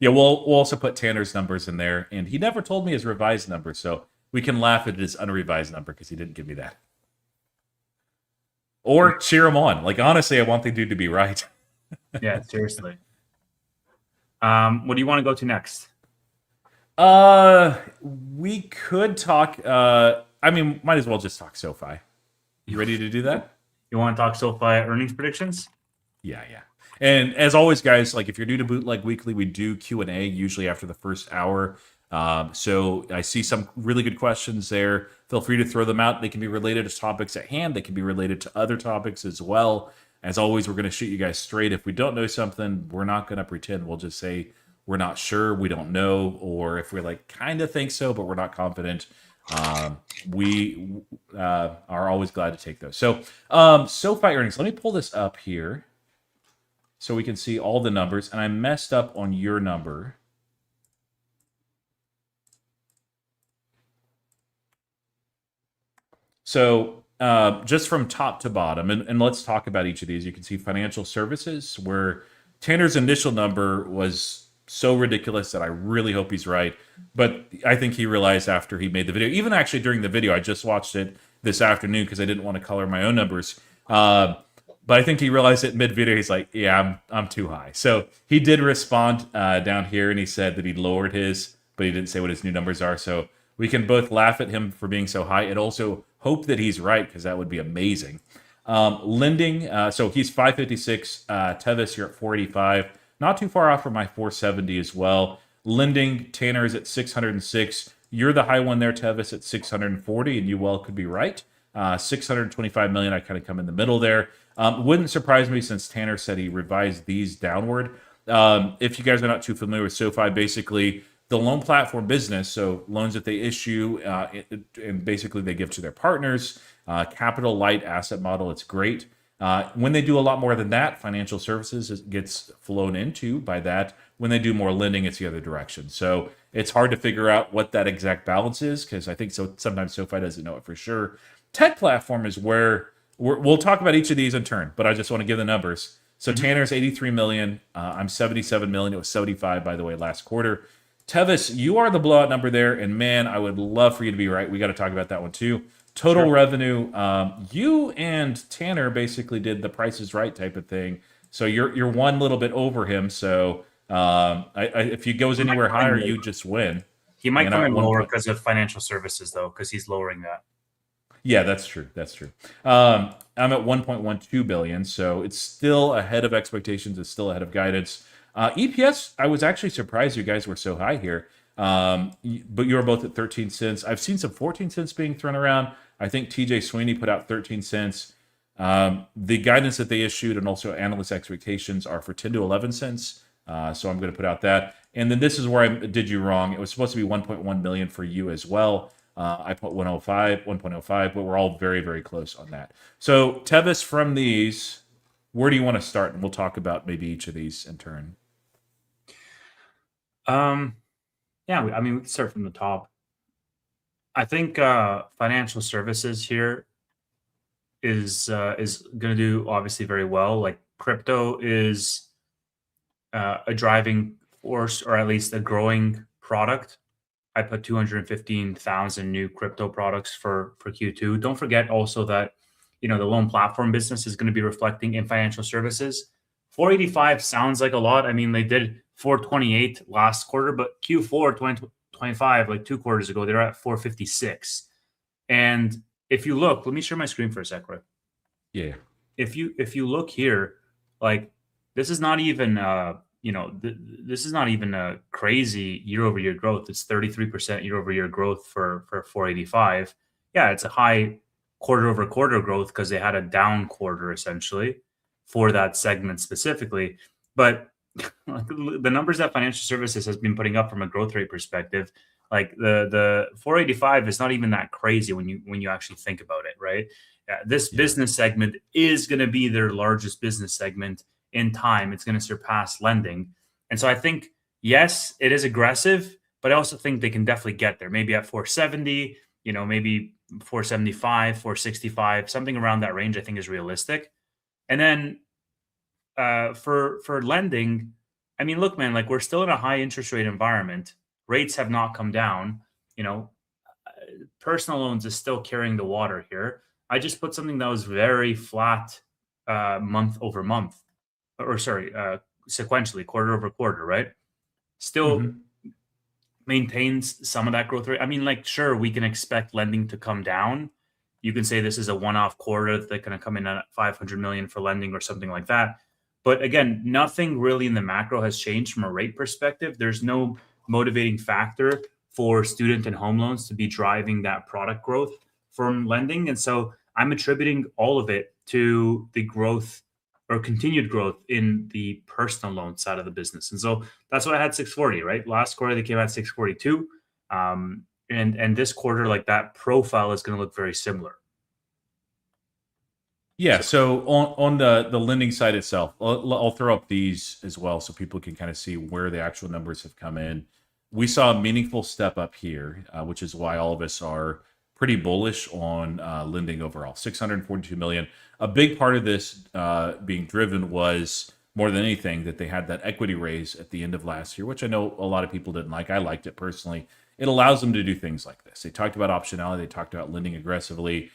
Speaker 2: Yeah, we'll also put Tanner's numbers in there, and he never told me his revised number, so we can laugh at his unrevised number because he didn't give me that. Or cheer him on. Like, honestly, I want the dude to be right.
Speaker 1: Yeah, seriously. What do you want to go to next?
Speaker 2: We could talk. Might as well just talk SoFi. You ready to do that?
Speaker 1: You want to talk SoFi earnings predictions?
Speaker 2: Yeah. And as always, guys, like if you're new to Bootleg Weekly, we do Q&A usually after the first hour. So I see some really good questions there. Feel free to throw them out. They can be related to topics at hand. They can be related to other topics as well. As always, we're going to shoot you guys straight. If we don't know something, we're not going to pretend. We'll just say we're not sure, we don't know, or if we're like kind of think so, but we're not confident. We are always glad to take those. So SoFi earnings. Let me pull this up here so we can see all the numbers. And I messed up on your number. So just from top to bottom, and let's talk about each of these. You can see financial services, where Tanner's initial number was so ridiculous that I really hope he's right. But I think he realized after he made the video, even actually during the video, I just watched it this afternoon because I didn't want to color my own numbers. But I think he realized it mid-video. He's like, yeah, I'm too high. So he did respond down here, and he said that he lowered his, but he didn't say what his new numbers are. So we can both laugh at him for being so high and also hope that he's right, because that would be amazing. Lending, so he's 556. Tevis, you're at 485. Not too far off from my 470 as well. Lending, Tanner is at 606. You're the high one there, Tevis, at 640, and you well could be right. 625 million, I kind of come in the middle there. Wouldn't surprise me since Tanner said he revised these downward. If you guys are not too familiar with SoFi, basically the loan platform business, so loans that they issue and basically they give to their partners, capital light asset model, it's great. When they do a lot more than that, financial services gets flown into by that. When they do more lending, it's the other direction. So it's hard to figure out what that exact balance is, because I think sometimes SoFi doesn't know it for sure. Tech platform is where we'll talk about each of these in turn, but I just want to give the numbers. So Tanner's 83 million. I'm 77 million. It was 75, by the way, last quarter. Tevis, you are the blowout number there, and man, I would love for you to be right. We got to talk about that one too. Total revenue, you and Tanner basically did the Price is Right type of thing. So you're one little bit over him. So if he goes anywhere higher, you just win.
Speaker 1: He might come in lower because of financial services, though, because he's lowering that.
Speaker 2: Yeah, that's true. I'm at 1.12 billion, so it's still ahead of expectations. It's still ahead of guidance. EPS, I was actually surprised you guys were so high here. But you were both at 13 cents. I've seen some 14 cents being thrown around. I think TJ Sweeney put out 13 cents. The guidance that they issued and also analyst expectations are for 10 to 11 cents. So I'm going to put out that. And then this is where I did you wrong. It was supposed to be 1.1 million for you as well. I put 105, 1.05, but we're all very, very close on that. So, Tevis, from these, where do you want to start? And we'll talk about maybe each of these in turn.
Speaker 1: Yeah, I mean, we can start from the top. I think financial services here is going to do obviously very well. Like crypto is a driving force, or at least a growing product. I put 215,000 new crypto products for Q2. Don't forget also that the loan platform business is going to be reflecting in financial services. 485 sounds like a lot. I mean, they did 428 last quarter, but Q4 2025, like 2 quarters ago, they're at 456. And if you look, let me share my screen for a sec, Roy.
Speaker 2: Yeah.
Speaker 1: If you look here, like this is not even this is not even a crazy year-over-year growth. It's 33% year-over-year growth for 485. Yeah, it's a high quarter-over-quarter growth because they had a down quarter essentially for that segment specifically. But the numbers that financial services has been putting up from a growth rate perspective, like the 485 is not even that crazy when you actually think about it, right? This business segment is going to be their largest business segment in time. It's going to surpass lending. And so I think, yes, it is aggressive, but I also think they can definitely get there. Maybe at 470, maybe 475, 465, something around that range, I think is realistic. And then for lending, I mean, look, man, like we're still in a high interest rate environment. Rates have not come down. Personal loans is still carrying the water here. I just put something that was very flat month over month, or sorry, sequentially, quarter over quarter, right? Still maintains some of that growth rate. I mean, like, sure, we can expect lending to come down. You can say this is a one-off quarter that's going to come in at 500 million for lending or something like that. But again, nothing really in the macro has changed from a rate perspective. There's no motivating factor for student and home loans to be driving that product growth from lending. And so I'm attributing all of it to the growth or continued growth in the personal loan side of the business. And so that's why I had 640, right? Last quarter, they came at 642. And this quarter, like that profile is going to look very similar.
Speaker 2: Yeah, so on the lending side itself, I'll throw up these as well so people can kind of see where the actual numbers have come in. We saw a meaningful step up here, which is why all of us are pretty bullish on lending overall. 642 million. A big part of this being driven was more than anything that they had that equity raise at the end of last year, which I know a lot of people didn't like. I liked it personally. It allows them to do things like this. They talked about optionality. They talked about lending aggressively.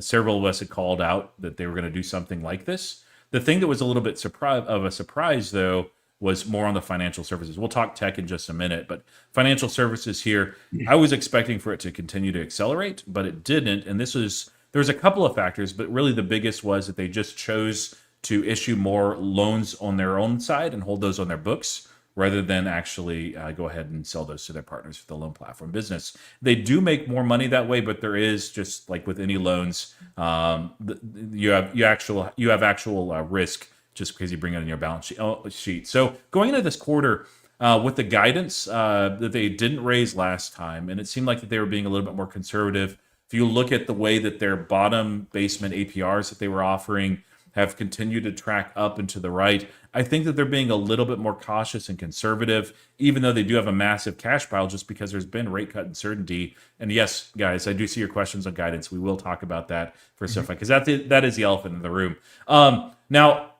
Speaker 2: Several of us had called out that they were going to do something like this. The thing that was a little bit of a surprise, though, was more on the financial services. We'll talk tech in just a minute, but financial services here, I was expecting for it to continue to accelerate, but it didn't. And there's a couple of factors, but really the biggest was that they just chose to issue more loans on their own side and hold those on their books, rather than actually go ahead and sell those to their partners for the loan platform business. They do make more money that way, but there is, just like with any loans, you have actual risk just because you bring it in your balance sheet. So going into this quarter with the guidance that they didn't raise last time, and it seemed like that they were being a little bit more conservative. If you look at the way that their bottom basement APRs that they were offering have continued to track up and to the right, I think that they're being a little bit more cautious and conservative, even though they do have a massive cash pile, just because there's been rate cut uncertainty. And yes, guys, I do see your questions on guidance. We will talk about that for SoFi, because that is the elephant in the room. Now,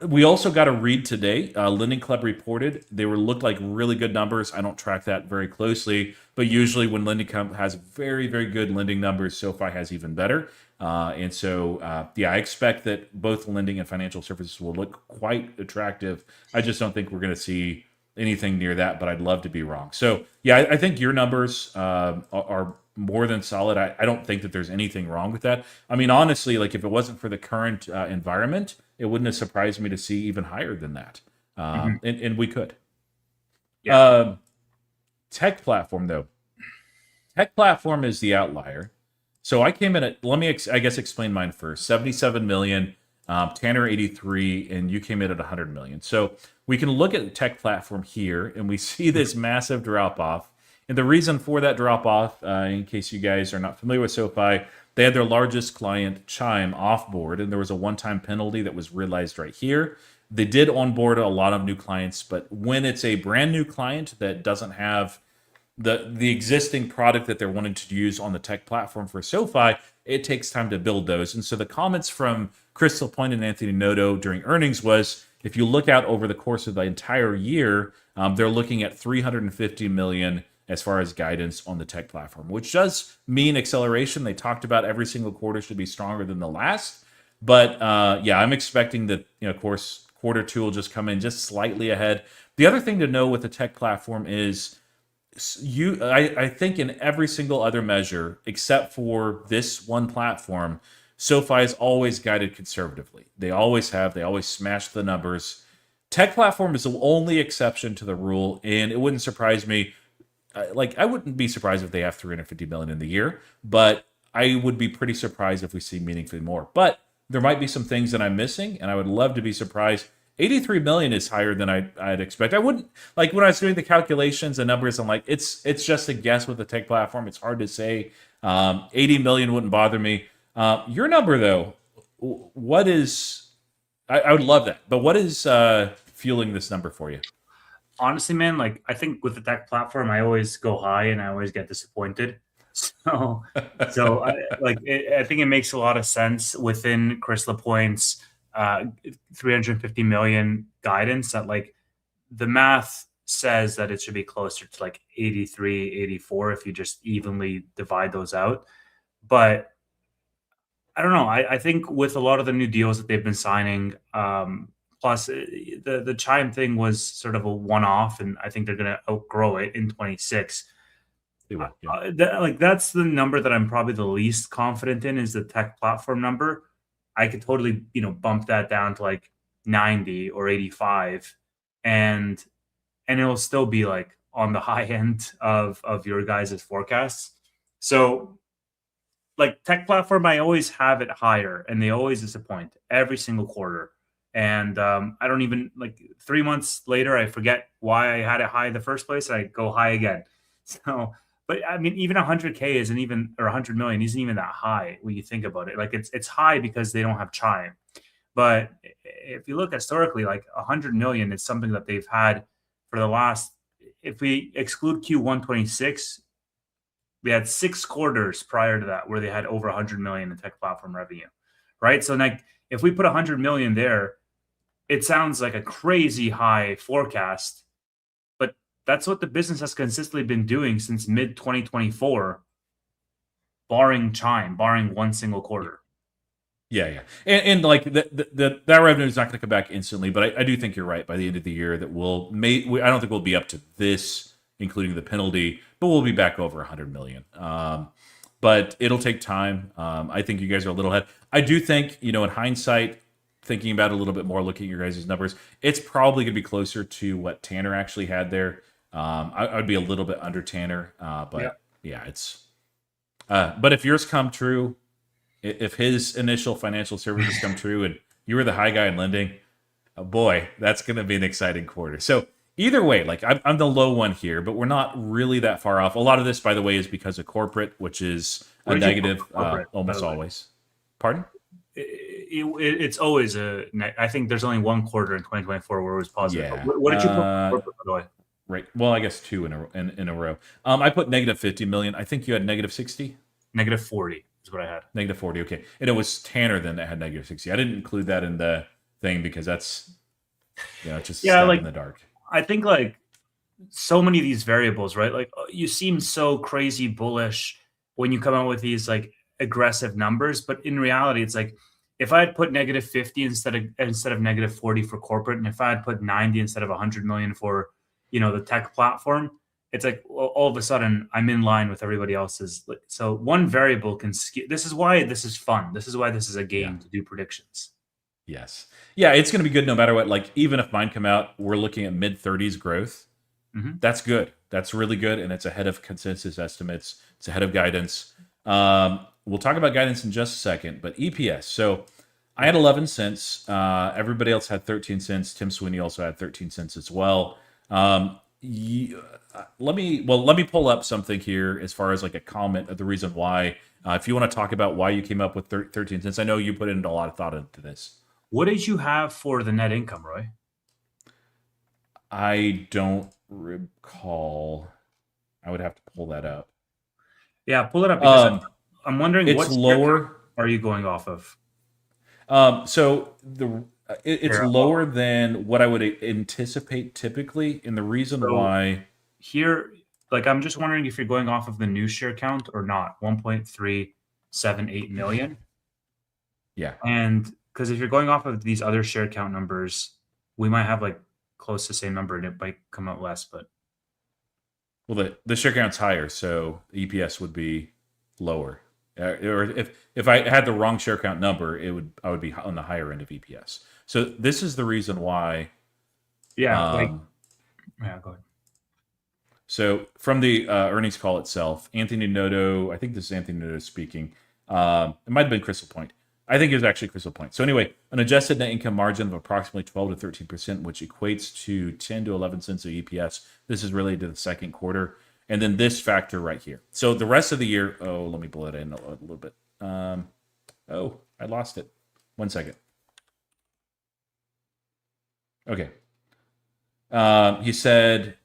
Speaker 2: we also got a read today. Lending Club reported they looked like really good numbers. I don't track that very closely, but usually when Lending Club has very, very good lending numbers, SoFi has even better. And so, I expect that both lending and financial services will look quite attractive. I just don't think we're going to see anything near that, but I'd love to be wrong. So, I think your numbers are more than solid. I don't think that there's anything wrong with that. I mean, honestly, like if it wasn't for the current environment, it wouldn't have surprised me to see even higher than that. And we could. Yeah. Tech platform, though. Tech platform is the outlier. So I came in at, let me, explain mine first. 77 million, Tanner 83, and you came in at 100 million. So we can look at the tech platform here, and we see this massive drop off. And the reason for that drop off, in case you guys are not familiar with SoFi, they had their largest client, Chime, off board, and there was a one-time penalty that was realized right here. They did onboard a lot of new clients, but when it's a brand new client that doesn't have the existing product that they're wanting to use on the tech platform for SoFi, it takes time to build those. And so the comments from Crystal Point and Anthony Noto during earnings was, if you look out over the course of the entire year, they're looking at 350 million as far as guidance on the tech platform, which does mean acceleration. They talked about every single quarter should be stronger than the last. But yeah, I'm expecting that, of course, quarter two will just come in just slightly ahead. The other thing to know with the tech platform is I think in every single other measure, except for this one platform, SoFi is always guided conservatively. They always have. They always smash the numbers. Tech platform is the only exception to the rule, and it wouldn't surprise me. I wouldn't be surprised if they have 350 million in the year, but I would be pretty surprised if we see meaningfully more. But there might be some things that I'm missing, and I would love to be surprised. 83 million is higher than I'd expect. I wouldn't, like, when I was doing the calculations and numbers, I'm like, it's just a guess with the tech platform. It's hard to say. 80 million wouldn't bother me. Your number, though, what is, I would love that, but what is fueling this number for you?
Speaker 1: Honestly, man, like, I think with the tech platform, I always go high and I always get disappointed. So I think it makes a lot of sense within Chris Lapointe's 350 million guidance that, like, the math says that it should be closer to like 83, 84 if you just evenly divide those out. But I don't know. I think with a lot of the new deals that they've been signing, plus the Chime thing was sort of a one-off, and I think they're going to outgrow it in 26.
Speaker 2: Yeah.
Speaker 1: That's the number that I'm probably the least confident in, is the tech platform number. I could totally, bump that down to like 90 or 85, and it'll still be like on the high end of your guys' forecasts. So, like, tech platform, I always have it higher, and they always disappoint every single quarter. And I don't even, like, 3 months later, I forget why I had it high in the first place. And I go high again. So, but I mean, even 100K isn't even, or 100 million isn't even that high when you think about it. Like, it's high because they don't have Chime. But if you look historically, like 100 million is something that they've had for the last, if we exclude Q126, we had 6 quarters prior to that where they had over 100 million in tech platform revenue, right? So, like, if we put 100 million there, it sounds like a crazy high forecast, but that's what the business has consistently been doing since mid 2024, barring Chime, barring one single quarter.
Speaker 2: Yeah. And like that revenue is not going to come back instantly, but I do think you're right. By the end of the year, that I don't think we'll be up to this, including the penalty, but we'll be back over 100 million. But it'll take time. I think you guys are a little ahead. I do think, in hindsight, thinking about it a little bit more, looking at your guys' numbers, it's probably going to be closer to what Tanner actually had there. I would be a little bit under Tanner, but yeah, it's. But if yours come true, if his initial financial services come true, and you were the high guy in lending, oh boy, that's going to be an exciting quarter. So either way, like, I'm the low one here, but we're not really that far off. A lot of this, by the way, is because of corporate, which is a negative almost always. Pardon?
Speaker 1: It's always I think there's only one quarter in 2024 where it was positive.
Speaker 2: Yeah.
Speaker 1: What did you put corporate, by the way?
Speaker 2: Right. Well, I guess 2 in a row. I put negative 50 million. I think you had negative 60.
Speaker 1: Negative 40 is what I had.
Speaker 2: Negative 40. Okay. And it was Tanner then that had negative 60. I didn't include that in the thing because that's, it's just like in the dark.
Speaker 1: I think, like, so many of these variables, right? Like, you seem so crazy bullish when you come out with these, like, aggressive numbers, but in reality, it's like, if I had put negative 50 instead of negative 40 for corporate, and if I had put 90 instead of 100 million for, the tech platform, it's like, all of a sudden I'm in line with everybody else's. So one variable can skew. This is why this is fun. This is why this is a game to do predictions.
Speaker 2: Yes. Yeah, it's going to be good no matter what. Like, even if mine come out, we're looking at mid-30s growth. Mm-hmm. That's good. That's really good, and it's ahead of consensus estimates. It's ahead of guidance. We'll talk about guidance in just a second, but EPS. So I had 11 cents. Everybody else had 13 cents. Tim Sweeney also had 13 cents as well. Let me pull up something here as far as like a comment of the reason why. If you want to talk about why you came up with 13 cents, I know you put in a lot of thought into this.
Speaker 1: What did you have for the net income, Roy?
Speaker 2: I don't recall. I would have to pull that up.
Speaker 1: Yeah, pull it up because
Speaker 2: Um,
Speaker 1: I'm wondering
Speaker 2: it's
Speaker 1: what share count
Speaker 2: lower.
Speaker 1: are you going off of?
Speaker 2: So it's
Speaker 1: Here,
Speaker 2: lower than what I would anticipate typically, and the reason
Speaker 1: so
Speaker 2: why.
Speaker 1: here, like I'm just wondering if you're going off of the new share count or not, 1.378 million.
Speaker 2: Yeah.
Speaker 1: And because if you're going off of these other share count numbers, we might have like close to the same number and it might come out less, but
Speaker 2: Well, the share count's higher, so the EPS would be lower. Or if I had the wrong share count number, I would be on the higher end of EPS. So this is the reason why.
Speaker 1: yeah, yeah, go ahead.
Speaker 2: So from the earnings call itself, Anthony Noto, I think this is Anthony Noto speaking. It might have been Crystal Point. I think it was actually Crystal Point. So anyway, an adjusted net income margin of approximately 12 to 13%, which equates to 10 to 11 cents of EPS. This is related to the second quarter. And then this factor right here. So the rest of the year, let me blow it in a little bit. I lost it. 1 second. Okay. He said,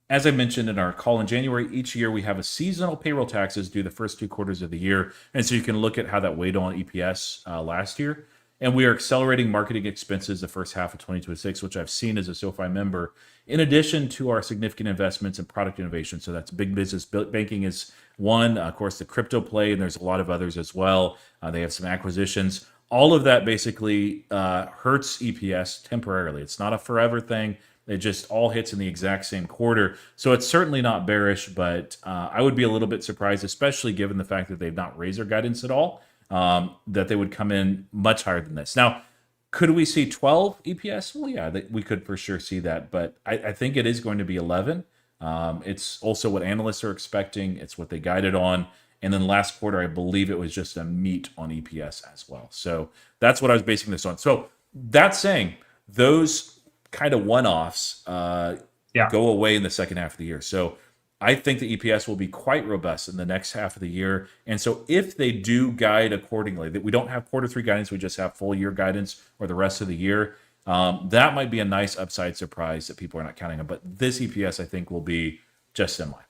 Speaker 2: as I mentioned in our call in January, each year we have a seasonal payroll taxes due the first 2 quarters of the year. And so you can look at how that weighed on EPS last year. And we are accelerating marketing expenses the first half of 2026, which I've seen as a SoFi member, in addition to our significant investments in product innovation. So that's big business. Banking is one, of course, the crypto play, and there's a lot of others as well. They have some acquisitions. All of that basically hurts EPS temporarily. It's not a forever thing. It just all hits in the exact same quarter. So it's certainly not bearish, but I would be a little bit surprised, especially given the fact that they've not raised their guidance at all, that they would come in much higher than this. Now, could we see 12 EPS? Well, yeah, we could for sure see that, but I think it is going to be 11. It's also what analysts are expecting. It's what they guided on. And then last quarter, I believe it was just a meet on EPS as well. So that's what I was basing this on. So that's saying those kind of one-offs go away in the second half of the year. So I think the EPS will be quite robust in the next half of the year. And so if they do guide accordingly, that we don't have quarter 3 guidance, we just have full year guidance or the rest of the year, that might be a nice upside surprise that people are not counting on. But this EPS, I think, will be just in line.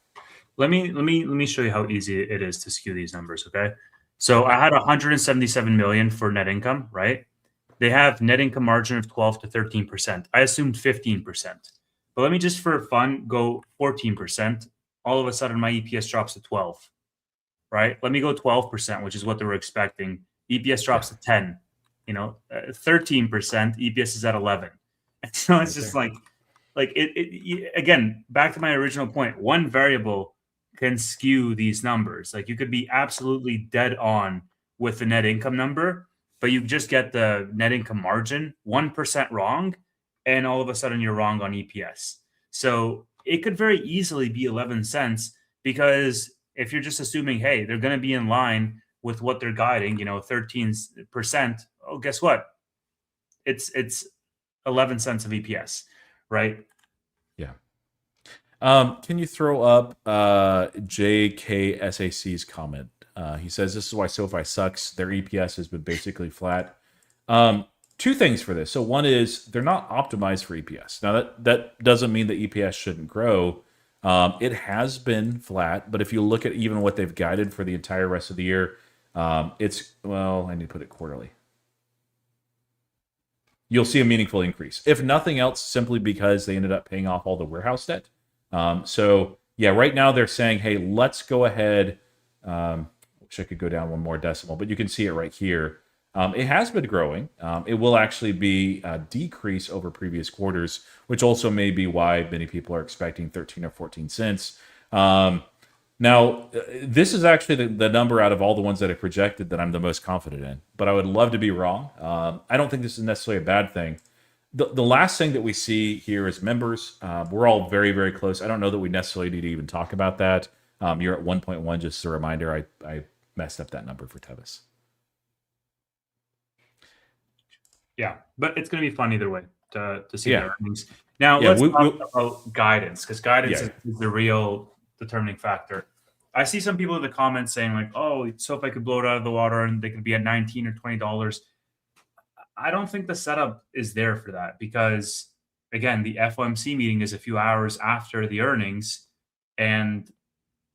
Speaker 1: Let me show you how easy it is to skew these numbers, okay? So I had 177 million for net income, right? They have net income margin of 12 to 13%. I assumed 15%. But let me just for fun go 14%. All of a sudden my EPS drops to 12. Right? Let me go 12%, which is what they were expecting. EPS drops to 10. 13%, EPS is at 11. And so it's just like again, back to my original point, one variable can skew these numbers. Like you could be absolutely dead on with the net income number, but you just get the net income margin 1% wrong, and all of a sudden you're wrong on EPS. So it could very easily be 11 cents because if you're just assuming, hey, they're going to be in line with what they're guiding, 13%. Oh, guess what? It's 11 cents of EPS, right?
Speaker 2: Yeah. Can you throw up JKSAC's comment? He says, this is why SoFi sucks. Their EPS has been basically flat. 2 things for this. So one is they're not optimized for EPS. Now, that doesn't mean that EPS shouldn't grow. It has been flat, but if you look at even what they've guided for the entire rest of the year, I need to put it quarterly. You'll see a meaningful increase. If nothing else, simply because they ended up paying off all the warehouse debt. So yeah, right now they're saying, hey, let's go ahead. Wish I could go down one more decimal, but you can see it right here. It has been growing. It will actually be a decrease over previous quarters, which also may be why many people are expecting 13 or 14 cents. Now, this is actually the number out of all the ones that I projected that I'm the most confident in, but I would love to be wrong. I don't think this is necessarily a bad thing. The last thing that we see here is members. We're all very, very close. I don't know that we necessarily need to even talk about that. You're at 1.1, just as a reminder. I messed up that number for Tevis.
Speaker 1: Yeah, but it's going to be fun either way. to see
Speaker 2: Yeah.
Speaker 1: their earnings. Now
Speaker 2: Yeah,
Speaker 1: let's talk about guidance, because guidance
Speaker 2: Yeah.
Speaker 1: is the real determining factor. I see some people in the comments saying like, "Oh, SoFi could blow it out of the water and they could be at $19 or $20." I don't think the setup is there for that because, again, the FOMC meeting is a few hours after the earnings, and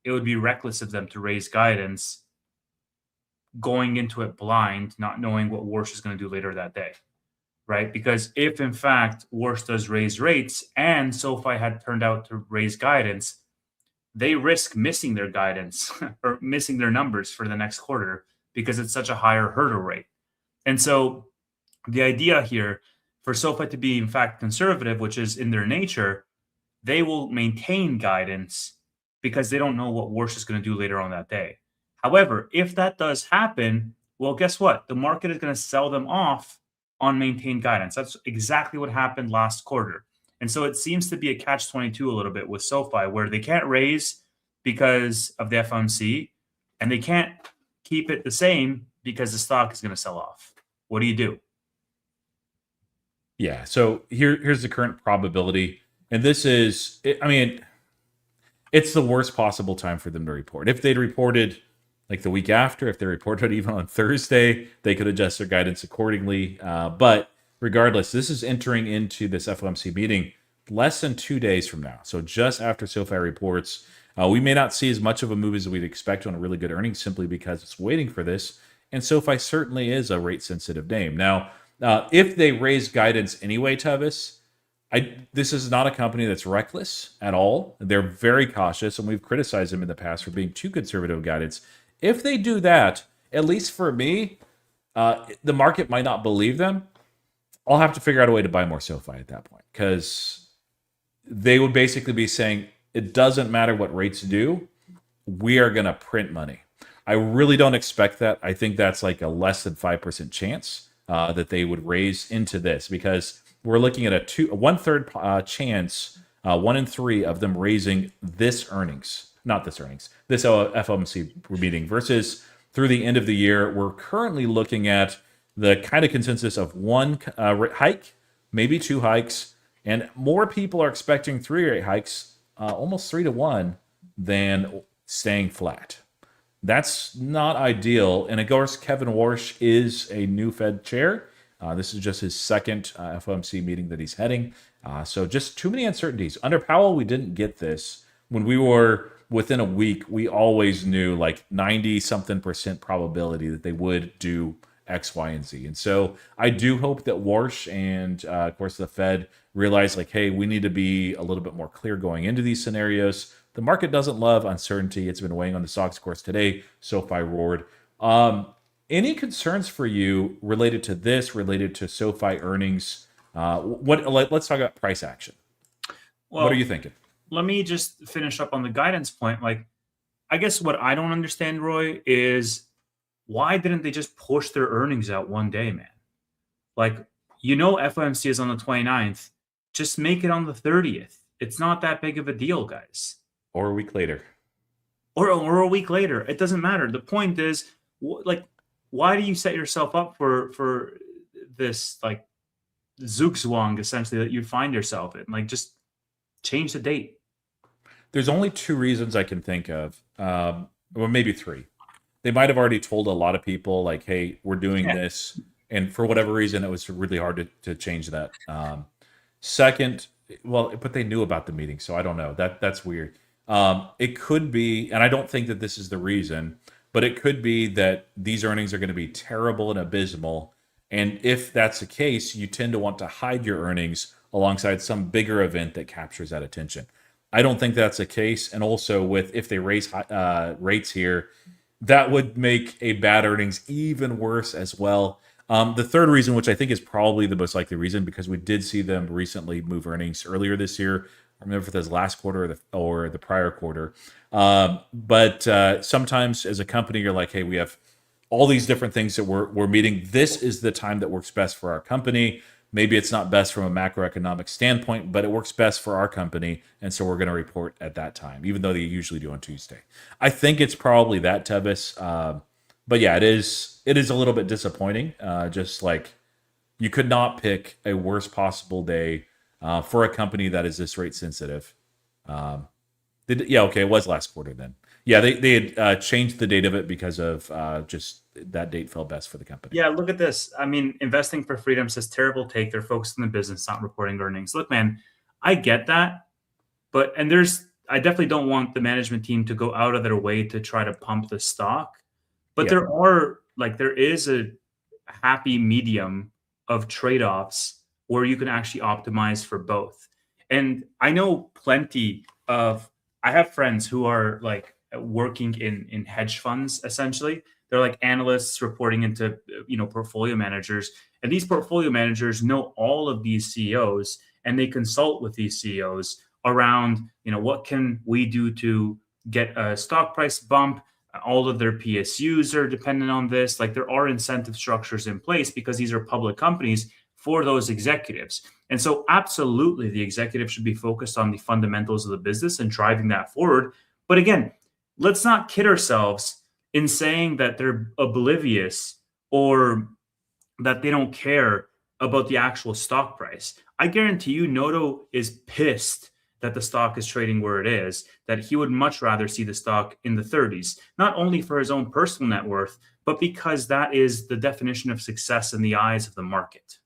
Speaker 1: it would be reckless of them to raise guidance going into it blind, not knowing what Warsh is going to do later that day, right? Because if in fact Warsh does raise rates and SoFi had turned out to raise guidance, they risk missing their guidance or missing their numbers for the next quarter because it's such a higher hurdle rate. And so the idea here for SoFi to be, in fact, conservative, which is in their nature, they will maintain guidance because they don't know what Warsh is going to do later on that day. However, if that does happen, well, guess what? The market is going to sell them off on maintained guidance. That's exactly what happened last quarter. And so it seems to be a catch-22 a little bit with SoFi, where they can't raise because of the FOMC, and they can't keep it the same because the stock is going to sell off. What do you do?
Speaker 2: Yeah. So here's the current probability. And this is, I mean, it's the worst possible time for them to report. If they'd reported like the week after, if they reported even on Thursday, they could adjust their guidance accordingly. But regardless, this is entering into this FOMC meeting less than 2 days from now. So just after SoFi reports, we may not see as much of a move as we'd expect on a really good earnings simply because it's waiting for this. And SoFi certainly is a rate sensitive name. Now, if they raise guidance anyway, Tavis, this is not a company that's reckless at all. They're very cautious, and we've criticized them in the past for being too conservative guidance. If they do that, at least for me, the market might not believe them. I'll have to figure out a way to buy more SoFi at that point because they would basically be saying it doesn't matter what rates do, we are going to print money. I really don't expect that. I think that's like a less than 5% chance that they would raise into this because we're looking at a 1/3 chance, 1 in 3 of them raising this FOMC meeting versus through the end of the year. We're currently looking at the kind of consensus of one hike, maybe 2 hikes, and more people are expecting 3 rate hikes, almost 3 to 1, than staying flat. That's not ideal. And of course, Kevin Warsh is a new Fed chair. This is just his second FOMC meeting that he's heading. So just too many uncertainties. Under Powell, we didn't get this. When we were within a week, we always knew like 90-something% probability that they would do X, Y, and Z. And so I do hope that Warsh and, of course, the Fed realize like, hey, we need to be a little bit more clear going into these scenarios. The market doesn't love uncertainty. It's been weighing on the stocks. Of course, today, SoFi roared. Any concerns for you related to this, related to SoFi earnings? Let's talk about price action. Well, what are you thinking?
Speaker 1: Let me just finish up on the guidance point. Like, I guess what I don't understand, Roy, is why didn't they just push their earnings out one day, man? Like, FOMC is on the 29th. Just make it on the 30th. It's not that big of a deal, guys.
Speaker 2: Or a week later.
Speaker 1: Or a week later. It doesn't matter. The point is, like, why do you set yourself up for this like zugzwang essentially that you find yourself in? Like, just change the date.
Speaker 2: There's only 2 reasons I can think of, or maybe 3. They might have already told a lot of people like, "Hey, we're doing this," and for whatever reason, it was really hard to change that. Second, but they knew about the meeting, so I don't know. That's weird. It could be, and I don't think that this is the reason. But it could be that these earnings are going to be terrible and abysmal. And if that's the case, you tend to want to hide your earnings alongside some bigger event that captures that attention. I don't think that's the case. And also, if they raise rates here, that would make a bad earnings even worse as well. The third reason, which I think is probably the most likely reason, because we did see them recently move earnings earlier this year. I remember if it was last quarter or the prior quarter. But sometimes as a company, you're like, hey, we have all these different things that we're meeting. This is the time that works best for our company. Maybe it's not best from a macroeconomic standpoint, but it works best for our company. And so we're going to report at that time, even though they usually do on Tuesday. I think it's probably that, Tevis. But yeah, it is a little bit disappointing. Just like You could not pick a worse possible day for a company that is this rate sensitive. Yeah, okay, it was last quarter then. Yeah, they had changed the date of it because of just that date fell best for the company.
Speaker 1: Yeah, look at this. I mean, Investing for Freedom says terrible take. They're focused on the business, not reporting earnings. Look, man, I get that, but I definitely don't want the management team to go out of their way to try to pump the stock. But
Speaker 2: Yeah.
Speaker 1: there is a happy medium of trade-offs where you can actually optimize for both. And I know I have friends who are like working in hedge funds essentially. They're like analysts reporting into portfolio managers, and these portfolio managers know all of these CEOs, and they consult with these CEOs around what can we do to get a stock price bump. All of their PSUs are dependent on this. Like, there are incentive structures in place because these are public companies for those executives. And so absolutely the executive should be focused on the fundamentals of the business and driving that forward. But again, let's not kid ourselves in saying that they're oblivious or that they don't care about the actual stock price. I guarantee you Noto is pissed that the stock is trading where it is, that he would much rather see the stock in the 30s, not only for his own personal net worth, but because that is the definition of success in the eyes of the market.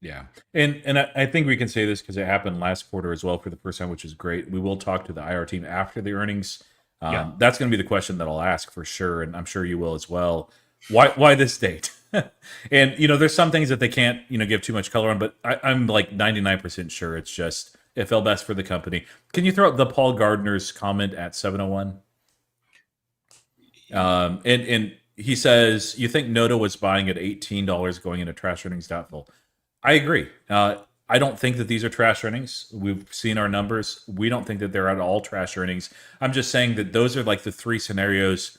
Speaker 2: Yeah. And I think we can say this because it happened last quarter as well for the first time, which is great. We will talk to the IR team after the earnings. That's going to be the question that I'll ask for sure, and I'm sure you will as well. Why this date? And there's some things that they can't give too much color on, but I'm like 99% sure it's just it fell best for the company. Can you throw out the Paul Gardner's comment at 7:01? And he says, you think Noto was buying at $18 going into trash earnings doubtful? I agree. I don't think that these are trash earnings. We've seen our numbers. We don't think that they're at all trash earnings. I'm just saying that those are like the three scenarios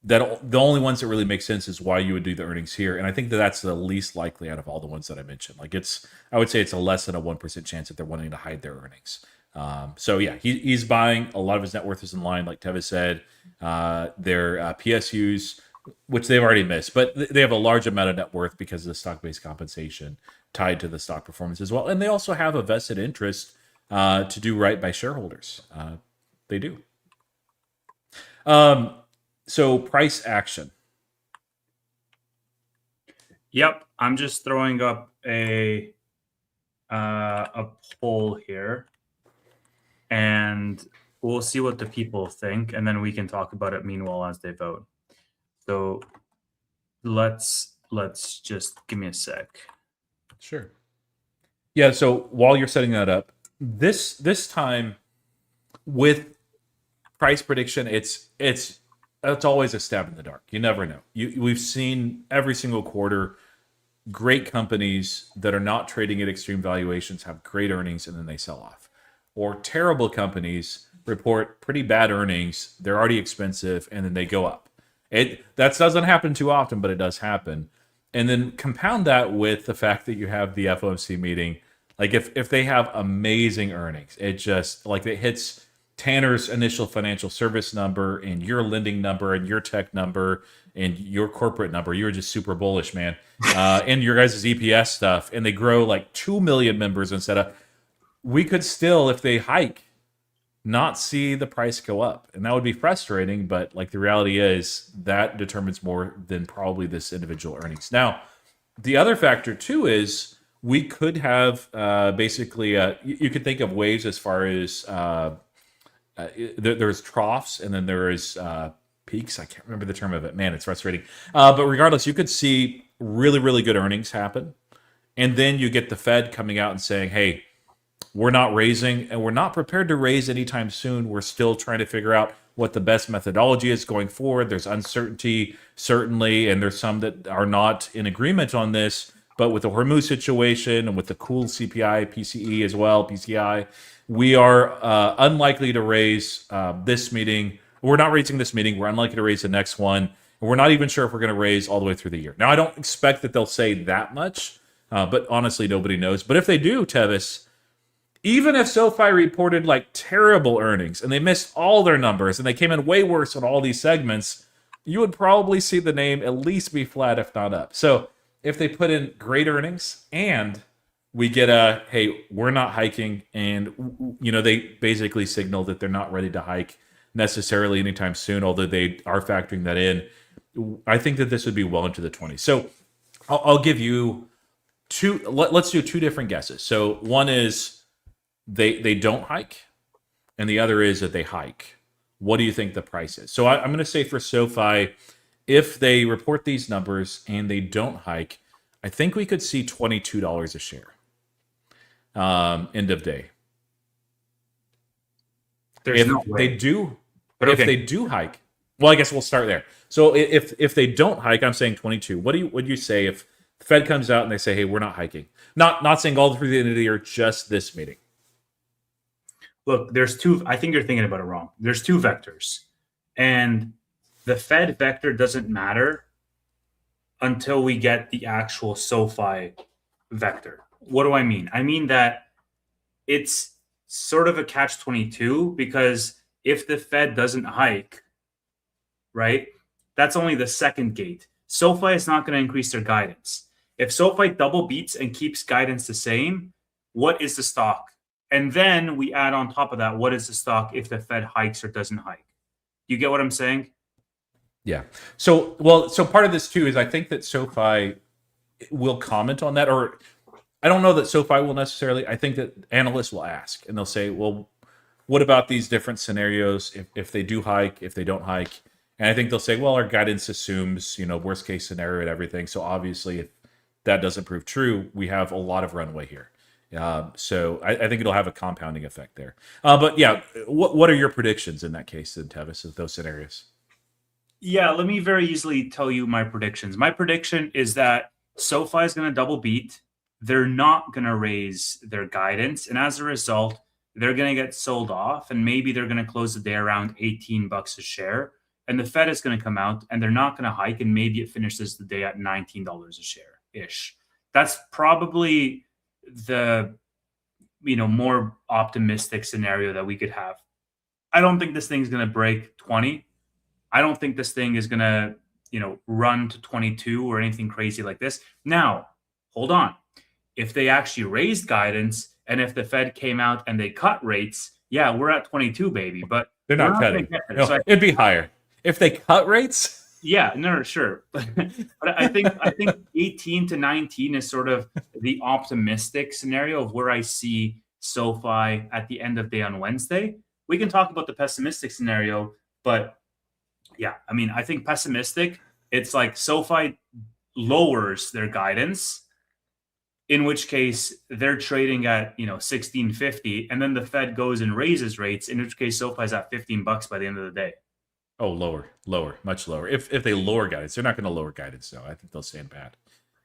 Speaker 2: that the only ones that really make sense is why you would do the earnings here. And I think that that's the least likely out of all the ones that I mentioned. Like I would say it's a less than a 1% chance that they're wanting to hide their earnings. So yeah, he's buying. A lot of his net worth is in line, like Tevis said. Their PSUs, which they've already missed, but they have a large amount of net worth because of the stock-based compensation tied to the stock performance as well. And they also have a vested interest to do right by shareholders. They do. So price action.
Speaker 1: Yep, I'm just throwing up a poll here, and we'll see what the people think, and then we can talk about it meanwhile as they vote. So let's just give me a sec.
Speaker 2: Sure. Yeah. So while you're setting that up, this time with price prediction, it's always a stab in the dark. You never know. We've seen every single quarter great companies that are not trading at extreme valuations have great earnings and then they sell off, or terrible companies report pretty bad earnings. They're already expensive and then they go up. That doesn't happen too often, but it does happen. And then compound that with the fact that you have the FOMC meeting. Like if they have amazing earnings, it just like it hits Tanner's initial financial service number and your lending number and your tech number and your corporate number. You're just super bullish, man. And your guys' EPS stuff. And they grow like 2 million members instead of, we could still, if they hike, not see the price go up. And that would be frustrating, but like the reality is that determines more than probably this individual earnings. Now, the other factor too is we could have basically, you could think of waves as far as there's troughs and then there is peaks. I can't remember the term of it. Man, it's frustrating. But regardless, you could see really, really good earnings happen. And then you get the Fed coming out and saying, hey, we're not raising and we're not prepared to raise anytime soon. We're still trying to figure out what the best methodology is going forward. There's uncertainty, certainly, and there's some that are not in agreement on this. But with the Hormuz situation and with the cool CPI, PCE as well, PCI, we are unlikely to raise this meeting. We're not raising this meeting. We're unlikely to raise the next one. And we're not even sure if we're going to raise all the way through the year. Now, I don't expect that they'll say that much, but honestly, nobody knows. But if they do, Tevis, even if SoFi reported like terrible earnings and they missed all their numbers and they came in way worse on all these segments, you would probably see the name at least be flat, if not up. So if they put in great earnings and we get a, hey, we're not hiking, and they basically signal that they're not ready to hike necessarily anytime soon, although they are factoring that in. I think that this would be well into the 20s. So I'll give you two. Let's do two different guesses. So one is they don't hike, and the other is that they hike. What do you think the price is? So I'm going to say for SoFi, if they report these numbers and they don't hike, I think we could see $22 a share. End of day.
Speaker 1: There's no way.
Speaker 2: They do,
Speaker 1: But
Speaker 2: if
Speaker 1: okay.
Speaker 2: they do hike, well, I guess we'll start there. So if they don't hike, I'm saying 22. What would you say if the Fed comes out and they say, hey, we're not hiking? Not saying all through the end of the year, just this meeting.
Speaker 1: Look, there's two. I think you're thinking about it wrong. There's two vectors, and the Fed vector doesn't matter until we get the actual SoFi vector. What do I mean? I mean that it's sort of a catch-22 because if the Fed doesn't hike, right, that's only the second gate. SoFi is not going to increase their guidance. If SoFi double beats and keeps guidance the same, what is the stock? And then we add on top of that, what is the stock if the Fed hikes or doesn't hike? You get what I'm saying?
Speaker 2: Yeah. So part of this too is I think that SoFi will comment on that, or I don't know that SoFi will necessarily. I think that analysts will ask and they'll say, well, what about these different scenarios if they do hike, if they don't hike? And I think they'll say, well, our guidance assumes, worst case scenario and everything. So obviously if that doesn't prove true, we have a lot of runway here. So I think it'll have a compounding effect there. But yeah, what are your predictions in that case, then, Tevis, of those scenarios?
Speaker 1: Yeah, let me very easily tell you my predictions. My prediction is that SoFi is going to double beat. They're not going to raise their guidance. And as a result, they're going to get sold off. And maybe they're going to close the day around $18 a share. And the Fed is going to come out and they're not going to hike. And maybe it finishes the day at $19 a share-ish. That's probably the more optimistic scenario that we could have. I don't think this thing's going to break 20. I don't think this thing is going to run to 22 or anything crazy like this. Now, hold on. If they actually raised guidance and if the Fed came out and they cut rates, yeah, we're at 22, baby. But
Speaker 2: they're not cutting. No, so it'd be higher if they cut rates.
Speaker 1: Yeah, no, sure. But I think 18 to 19 is sort of the optimistic scenario of where I see SoFi at the end of day on Wednesday. We can talk about the pessimistic scenario, but yeah, I mean, I think pessimistic, it's like SoFi lowers their guidance, in which case they're trading at 16.50, and then the Fed goes and raises rates, in which case SoFi is at $15 by the end of the day.
Speaker 2: Oh, lower, much lower. If they lower guidance, they're not going to lower guidance, though. I think they'll stand pat.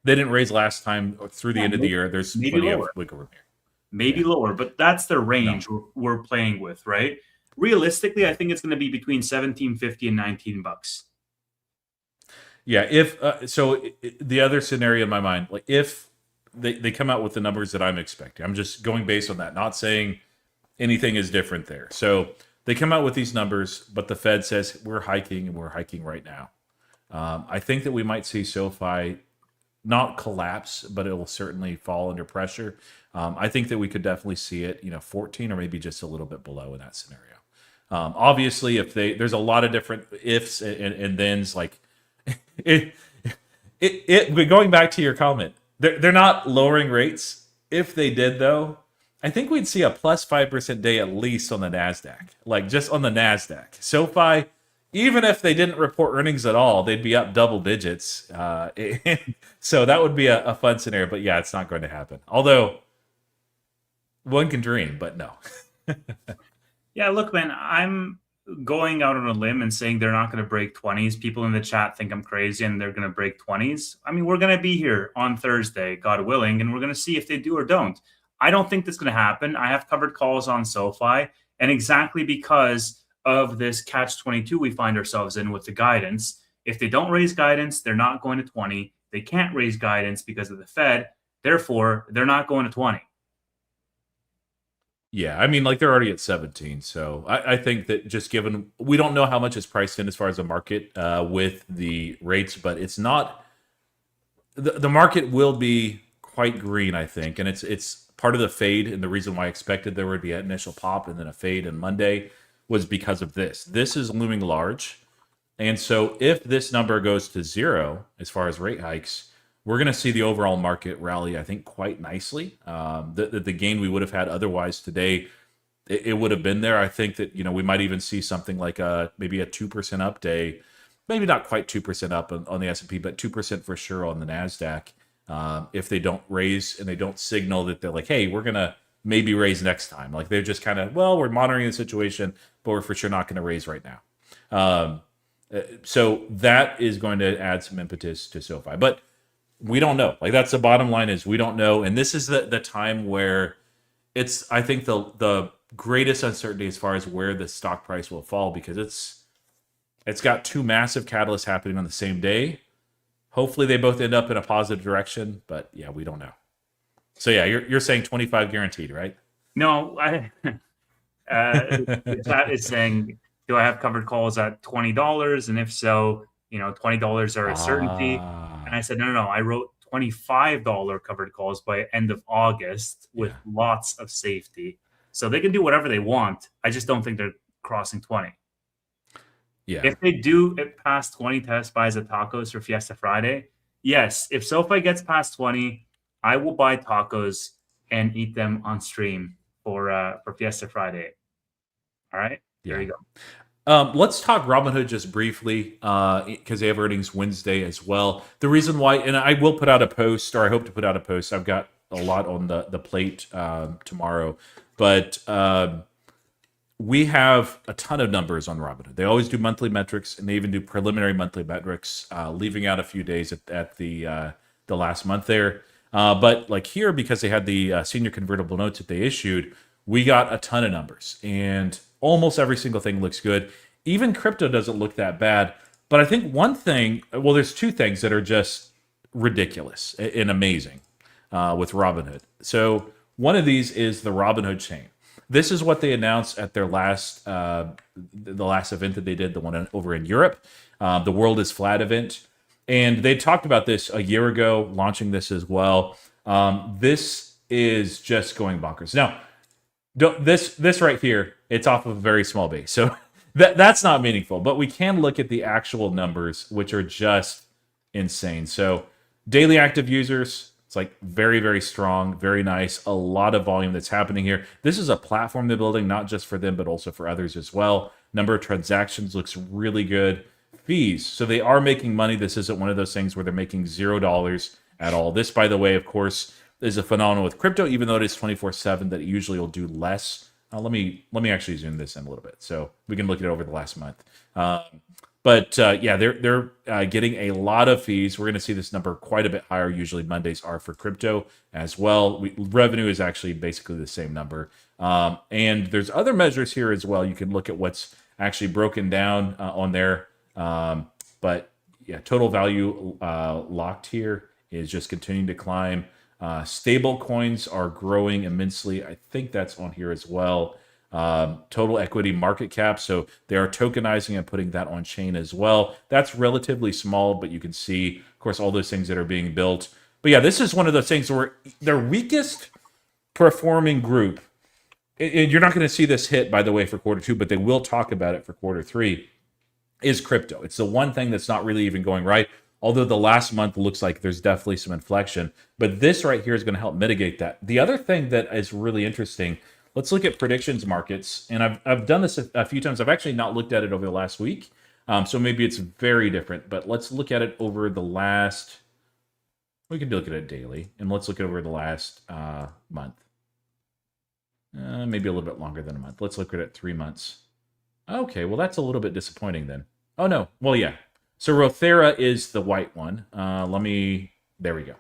Speaker 2: They didn't raise last time through the end of the year. There's plenty of wiggle room here.
Speaker 1: Maybe lower, but that's the range we're playing with, right? Realistically, I think it's going to be between $17.50 and $19.
Speaker 2: Yeah, the other scenario in my mind, like if they come out with the numbers that I'm expecting, I'm just going based on that, not saying anything is different there. So they come out with these numbers, but the Fed says we're hiking and we're hiking right now. I think that we might see SoFi not collapse, but it will certainly fall under pressure. I think that we could definitely see it, 14 or maybe just a little bit below in that scenario. Obviously, if there's a lot of different ifs and thens, like going back to your comment, they're not lowering rates. If they did, though, I think we'd see a plus 5% day at least on the NASDAQ, like just on the NASDAQ. SoFi, even if they didn't report earnings at all, they'd be up double digits. So that would be a fun scenario. But yeah, it's not going to happen. Although one can dream, but no.
Speaker 1: Yeah, look, man, I'm going out on a limb and saying they're not going to break 20s. People in the chat think I'm crazy and they're going to break 20s. I mean, we're going to be here on Thursday, God willing, and we're going to see if they do or don't. I don't think that's going to happen. I have covered calls on SoFi, and exactly because of this catch-22 we find ourselves in with the guidance. If they don't raise guidance, they're not going to 20. They can't raise guidance because of the Fed. Therefore, they're not going to 20.
Speaker 2: Yeah, I mean, like they're already at 17. So I think that just given, we don't know how much is priced in as far as the market with the rates, but it's not, the market will be quite green, I think, and it's part of the fade. And the reason why I expected there would be an initial pop and then a fade on Monday was because of this. This is looming large, and so if this number goes to zero as far as rate hikes, we're going to see the overall market rally, I think, quite nicely. The gain we would have had otherwise today, it would have been there. I think that we might even see something like maybe a 2% up day, maybe not quite 2% up on the S&P, but 2% for sure on the Nasdaq. If they don't raise and they don't signal that they're like, hey, we're gonna maybe raise next time. Like they're just kind of, well, we're monitoring the situation, but we're for sure not going to raise right now. So that is going to add some impetus to SoFi, but we don't know. Like that's the bottom line, is we don't know. And this is the time where it's, I think, the greatest uncertainty as far as where the stock price will fall, because it's got two massive catalysts happening on the same day. Hopefully they both end up in a positive direction, but yeah, we don't know. So yeah, you're saying 25 guaranteed, right?
Speaker 1: No, the chat is saying, do I have covered calls at $20? And if so, $20 are a certainty. And I said, no. I wrote $25 covered calls by end of August with lots of safety. So they can do whatever they want. I just don't think they're crossing 20.
Speaker 2: Yeah.
Speaker 1: If they do it past 20 test buys of tacos for Fiesta Friday, yes. If SoFi gets past 20, I will buy tacos and eat them on stream for Fiesta Friday. All right? There you go.
Speaker 2: Let's talk Robinhood just briefly, because they have earnings Wednesday as well. The reason why, and I will put out a post, or I hope to put out a post. I've got a lot on the plate tomorrow, but we have a ton of numbers on Robinhood. They always do monthly metrics, and they even do preliminary monthly metrics, leaving out a few days at the last month there. But like here, because they had the senior convertible notes that they issued, we got a ton of numbers, and almost every single thing looks good. Even crypto doesn't look that bad. But I think one thing, well, there's two things that are just ridiculous and amazing with Robinhood. So one of these is the Robinhood chain. This is what they announced at their last the last event that they did, the one over in Europe, the World is Flat event. And they talked about this a year ago, launching this as well. This is just going bonkers. Now, this right here, it's off of a very small base. So that's not meaningful. But we can look at the actual numbers, which are just insane. So daily active users, it's like very, very strong, very nice. A lot of volume that's happening here. This is a platform they're building, not just for them, but also for others as well. Number of transactions looks really good. Fees. So they are making money. This isn't one of those things where they're making $0 at all. This, by the way, of course, is a phenomenon with crypto, even though it is 24/7, that it usually will do less. Let me actually zoom this in a little bit so we can look at it over the last month. But they're getting a lot of fees. We're going to see this number quite a bit higher. Usually Mondays are for crypto as well. Revenue is actually basically the same number. And there's other measures here as well. You can look at what's actually broken down on there. But yeah, total value locked here is just continuing to climb. Stable coins are growing immensely. I think that's on here as well. Total equity market cap. So they are tokenizing and putting that on chain as well. That's relatively small, but you can see, of course, all those things that are being built. But yeah, this is one of those things where their weakest performing group, and you're not going to see this hit, by the way, for quarter two, but they will talk about it for quarter three, is crypto. It's the one thing that's not really even going right. Although the last month looks like there's definitely some inflection. But this right here is going to help mitigate that. The other thing that is really interesting, let's look at predictions markets. And I've done this a few times. I've actually not looked at it over the last week. So maybe it's very different. But let's look at it over the last... We can look at it daily. And let's look at it over the last month. Maybe a little bit longer than a month. Let's look at it 3 months. Okay, well, that's a little bit disappointing then. Oh, no. Well, yeah. So Rothera is the white one. There we go.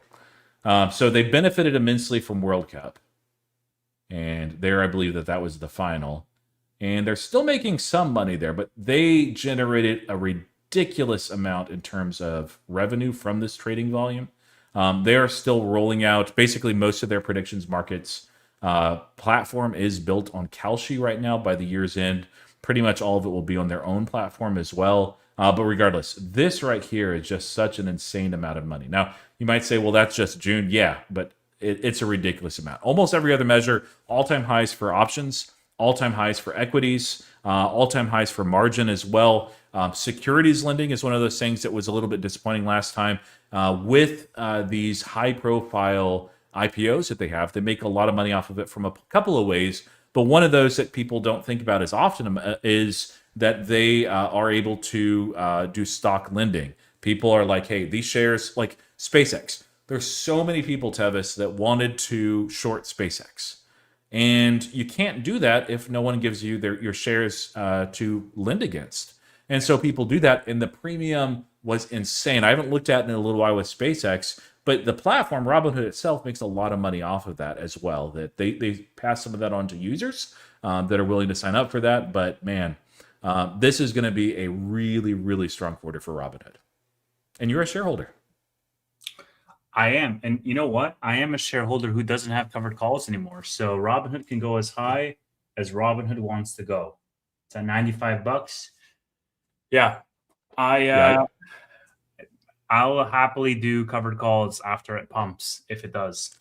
Speaker 2: So they benefited immensely from World Cup. And there I believe that was the final. And they're still making some money there, but they generated a ridiculous amount in terms of revenue from this trading volume. They are still rolling out, basically most of their predictions markets platform is built on Kalshi right now. By the year's end, pretty much all of it will be on their own platform as well. But regardless, this right here is just such an insane amount of money. Now, you might say, well, that's just June. Yeah, but it's a ridiculous amount. Almost every other measure, all-time highs for options, all-time highs for equities, all-time highs for margin as well. Securities lending is one of those things that was a little bit disappointing last time. With these high-profile IPOs that they have, they make a lot of money off of it from a couple of ways. But one of those that people don't think about as often is that they are able to do stock lending. People are like, hey, these shares, like SpaceX, there's so many people, Tevis, that wanted to short SpaceX. And you can't do that if no one gives you your shares to lend against. And so people do that, and the premium was insane. I haven't looked at it in a little while with SpaceX, but the platform, Robinhood itself, makes a lot of money off of that as well. That they pass some of that on to users that are willing to sign up for that. But man, this is going to be a really, really strong quarter for Robinhood. And you're a shareholder.
Speaker 1: I am. And you know what? I am a shareholder who doesn't have covered calls anymore. So Robinhood can go as high as Robinhood wants to go. It's at $95. Yeah. I'll happily do covered calls after it pumps if it does.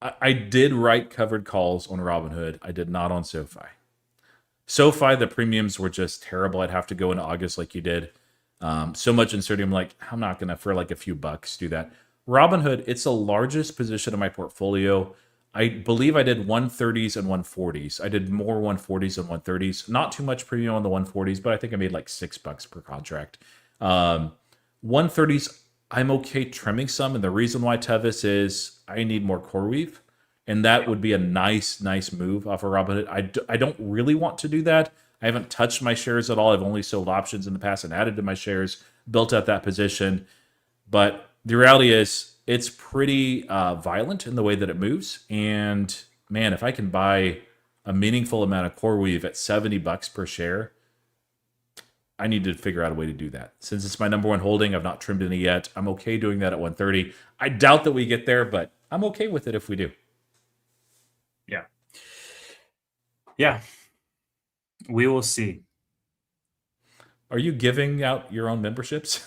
Speaker 2: I did write covered calls on Robinhood. I did not on SoFi. SoFi, the premiums were just terrible. I'd have to go in August like you did. So much uncertainty. I'm like, I'm not going to, for like a few bucks, do that. Robinhood, it's the largest position in my portfolio. I believe I did 130s and 140s. I did more 140s than 130s. Not too much premium on the 140s, but I think I made like $6 per contract. 130s, I'm okay trimming some. And the reason why, Tevis, is I need more CoreWeave. And that would be a nice move off of Robinhood. I don't really want to do that. I haven't touched my shares at all. I've only sold options in the past and added to my shares, built out that position. But the reality is it's pretty violent in the way that it moves. And man, if I can buy a meaningful amount of CoreWeave at $70 per share, I need to figure out a way to do that. Since it's my number one holding, I've not trimmed any yet. I'm okay doing that at 130. I doubt that we get there, but I'm okay with it if we do.
Speaker 1: Yeah. We will see.
Speaker 2: Are you giving out your own memberships?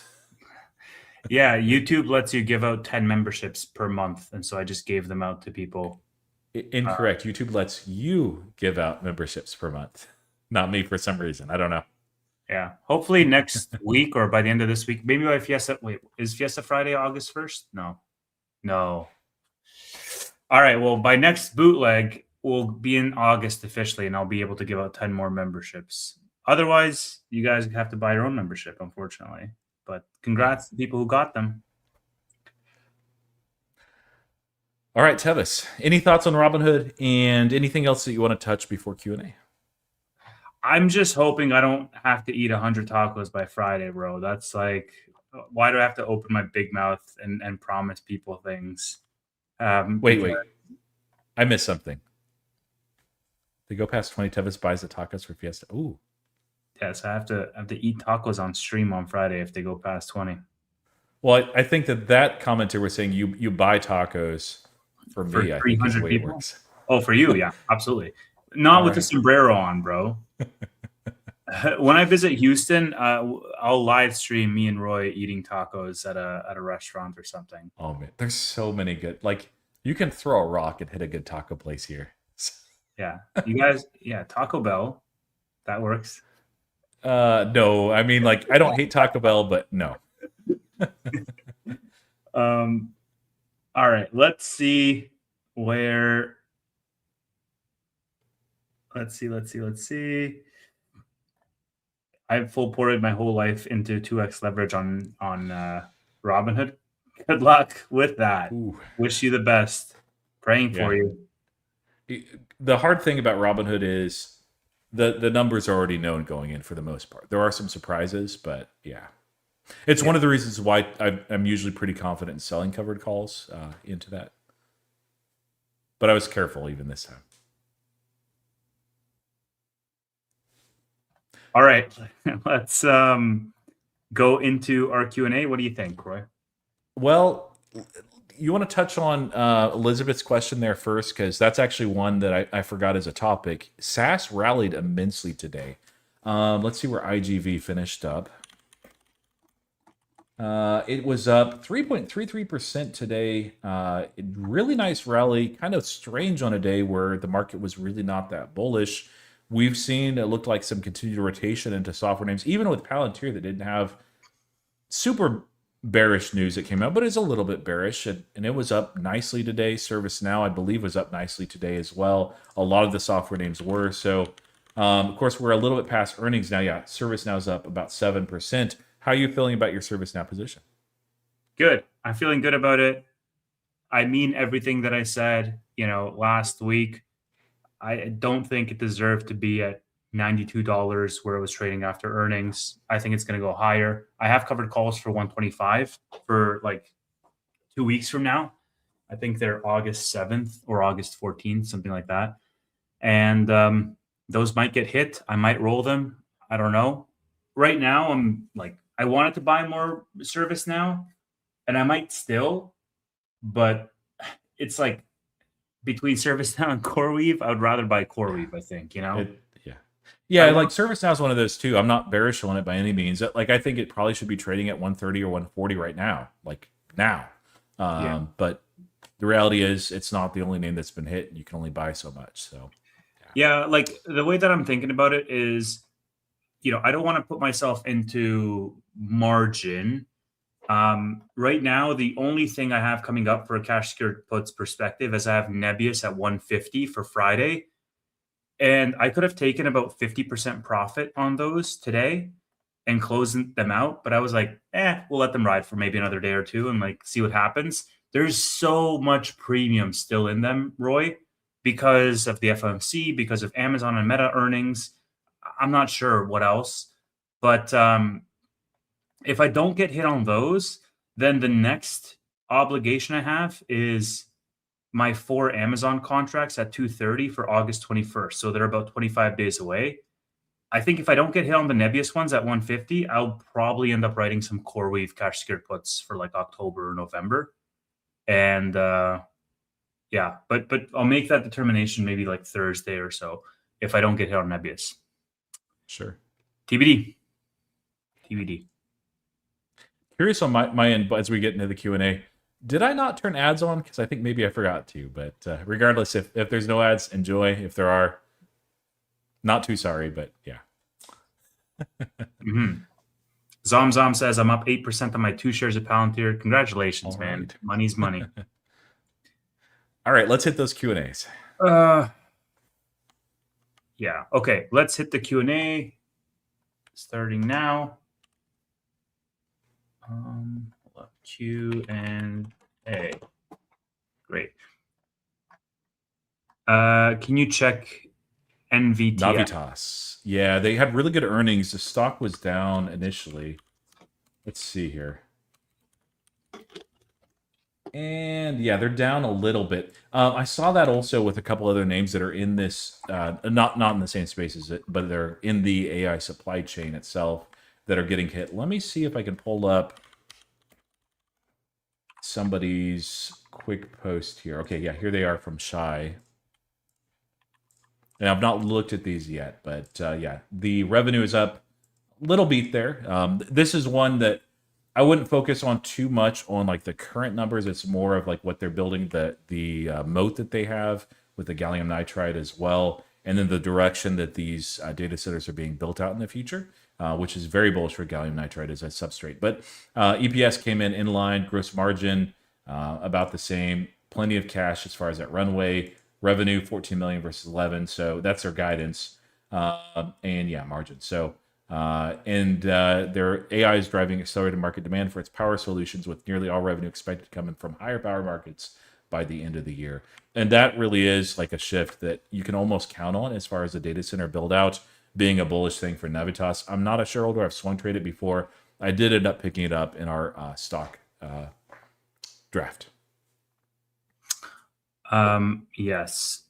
Speaker 1: Yeah, YouTube lets you give out 10 memberships per month. And so I just gave them out to people.
Speaker 2: Incorrect. YouTube lets you give out memberships per month. Not me for some reason. I don't know.
Speaker 1: Yeah. Hopefully next week or by the end of this week. Maybe by Fiesta. Wait, is Fiesta Friday August 1st? No. All right. Well, by next bootleg, we'll be in August officially, and I'll be able to give out 10 more memberships. Otherwise, you guys have to buy your own membership, unfortunately. But congrats to people who got them.
Speaker 2: All right, Tevis, any thoughts on Robinhood and anything else that you want to touch before Q&A?
Speaker 1: I'm just hoping I don't have to eat 100 tacos by Friday, bro. That's like, why do I have to open my big mouth and promise people things?
Speaker 2: Wait. I missed something. They go past 20, Tevis buys the tacos for Fiesta. Ooh.
Speaker 1: Yes, I have to eat tacos on stream on Friday if they go past 20.
Speaker 2: Well, I think that commenter was saying you buy tacos for me. I think is the way
Speaker 1: people?
Speaker 2: It works.
Speaker 1: Oh, for you, yeah, absolutely. Not with the sombrero on, bro. When I visit Houston, I'll live stream me and Roy eating tacos at a restaurant or something.
Speaker 2: Oh man, there's so many good. Like you can throw a rock and hit a good taco place here.
Speaker 1: Yeah, you guys. Yeah, Taco Bell, that works.
Speaker 2: No, I mean like I don't hate Taco Bell, but no.
Speaker 1: All right, let's see where. Let's see. I've full ported my whole life into 2x leverage on Robinhood. Good luck with that. Ooh. Wish you the best. Praying for you.
Speaker 2: The hard thing about Robinhood is the numbers are already known going in for the most part. There are some surprises, but yeah. It's one of the reasons why I'm usually pretty confident in selling covered calls into that. But I was careful even this time.
Speaker 1: All right, let's go into our Q&A. What do you think, Roy?
Speaker 2: Well, you want to touch on Elizabeth's question there first, because that's actually one that I forgot as a topic. SAS rallied immensely today. Let's see where IGV finished up. It was up 3.33% today. Really nice rally, kind of strange on a day where the market was really not that bullish. We've seen it looked like some continued rotation into software names, even with Palantir that didn't have super bearish news that came out, but it's a little bit bearish, and it was up nicely today. ServiceNow, I believe, was up nicely today as well. A lot of the software names were. So, of course, we're a little bit past earnings now. Yeah, ServiceNow's up about 7%. How are you feeling about your ServiceNow position?
Speaker 1: Good. I'm feeling good about it. I mean everything that I said, last week. I don't think it deserved to be at $92 where it was trading after earnings. I think it's going to go higher. I have covered calls for 125 for like 2 weeks from now. I think they're August 7th or August 14th, something like that. And those might get hit. I might roll them. I don't know. Right now, I'm like, I wanted to buy more service now, and I might still, but it's like between ServiceNow and CoreWeave, I would rather buy CoreWeave, I think,
Speaker 2: Yeah.
Speaker 1: I
Speaker 2: Like
Speaker 1: want,
Speaker 2: ServiceNow is one of those too. I'm not bearish on it by any means. Like I think it probably should be trading at 130 or 140 right now, like now.
Speaker 1: yeah.
Speaker 2: But the reality is it's not the only name that's been hit. You can only buy so much. So
Speaker 1: Yeah, like the way that I'm thinking about it is, I don't want to put myself into margin. Right now, the only thing I have coming up for a cash secured puts perspective is I have Nebius at 150 for Friday. And I could have taken about 50% profit on those today and closing them out. But I was like, we'll let them ride for maybe another day or two and like see what happens. There's so much premium still in them, Roy, because of the FOMC, because of Amazon and Meta earnings. I'm not sure what else. But if I don't get hit on those, then the next obligation I have is my 4 Amazon contracts at 230 for August 21st. So they're about 25 days away. I think if I don't get hit on the Nebius ones at 150, I'll probably end up writing some CoreWeave cash secured puts for like October or November. And yeah, but I'll make that determination maybe like Thursday or so if I don't get hit on Nebius.
Speaker 2: sure.
Speaker 1: TBD. TBD.
Speaker 2: Curious on my end, but as we get into the Q&A, did I not turn ads on? Because I think maybe I forgot to. But regardless, if there's no ads, enjoy. If there are, not too sorry, but yeah.
Speaker 1: Mm-hmm. Zom says, I'm up 8% on my 2 shares of Palantir. Congratulations, man.
Speaker 2: Right.
Speaker 1: Money's money.
Speaker 2: All right, let's hit those Q&As.
Speaker 1: Yeah. Okay, let's hit the Q&A. Starting now. Q&A. Great. Can you check NVDA?
Speaker 2: Navitas. Yeah, they had really good earnings. The stock was down initially. Let's see here. And yeah, they're down a little bit. I saw that also with a couple other names that are in this, not in the same space as it, but they're in the AI supply chain itself that are getting hit. Let me see if I can pull up somebody's quick post here. Okay, yeah, here they are from Shy. And I've not looked at these yet, but yeah, the revenue is up. Little beat there. This is one that I wouldn't focus on too much on like the current numbers. It's more of like what they're building, the moat that they have with the gallium nitride as well, and then the direction that these data centers are being built out in the future, which is very bullish for gallium nitride as a substrate. But EPS came in line, gross margin about the same, plenty of cash as far as that runway. Revenue 14 million versus 11, so that's their guidance, and yeah, margin. So. Their AI is driving accelerated market demand for its power solutions, with nearly all revenue expected coming from higher power markets by the end of the year. And that really is like a shift that you can almost count on as far as the data center build out being a bullish thing for Navitas. I'm not a shareholder. I've swung traded before. I did end up picking it up in our stock draft.
Speaker 1: Yes.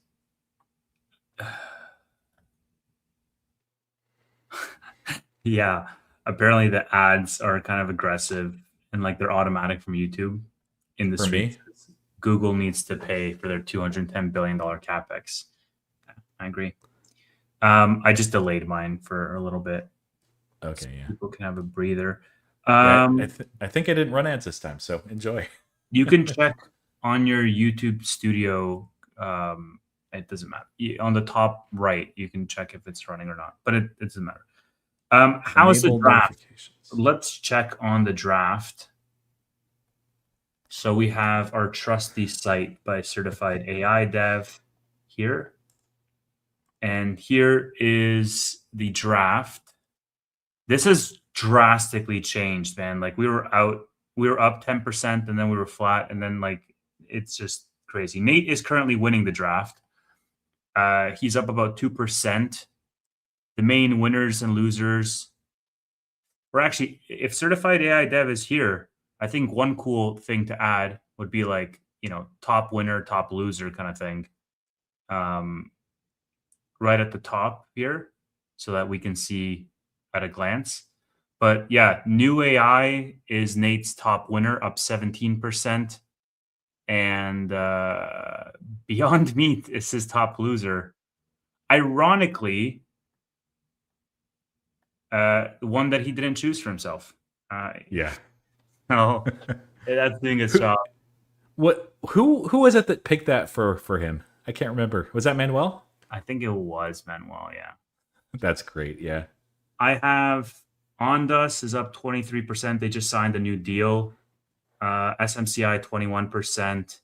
Speaker 1: Yeah, apparently the ads are kind of aggressive and like they're automatic from YouTube in the
Speaker 2: For me?
Speaker 1: streets. Google needs to pay for their $210 billion capex. I agree. I just delayed mine for a little bit.
Speaker 2: Okay,
Speaker 1: So
Speaker 2: yeah.
Speaker 1: people can have a breather.
Speaker 2: Yeah,
Speaker 1: Um,
Speaker 2: I think I didn't run ads this time, so enjoy.
Speaker 1: you can check on your YouTube Studio. It doesn't matter. On the top right, you can check if it's running or not, but it doesn't matter. How is the
Speaker 2: Enable
Speaker 1: draft?
Speaker 2: notifications.
Speaker 1: Let's check on the draft. So we have our trusty site by certified AI dev here. And here is the draft. This has drastically changed, man. Like we were up 10% and then we were flat. And then like, it's just crazy. Nate is currently winning the draft. He's up about 2%. The main winners and losers were actually, if certified AI dev is here, I think one cool thing to add would be like, top winner, top loser kind of thing. Right at the top here so that we can see at a glance. But yeah, new AI is Nate's top winner, up 17%. And Beyond Meat is his top loser. Ironically, one that he didn't choose for himself.
Speaker 2: Yeah.
Speaker 1: No, that's doing his job.
Speaker 2: Who was it that picked that for him? I can't remember. Was that Manuel?
Speaker 1: I think it was Manuel, yeah.
Speaker 2: That's great, yeah.
Speaker 1: I have Ondas is up 23%. They just signed a new deal. SMCI 21%.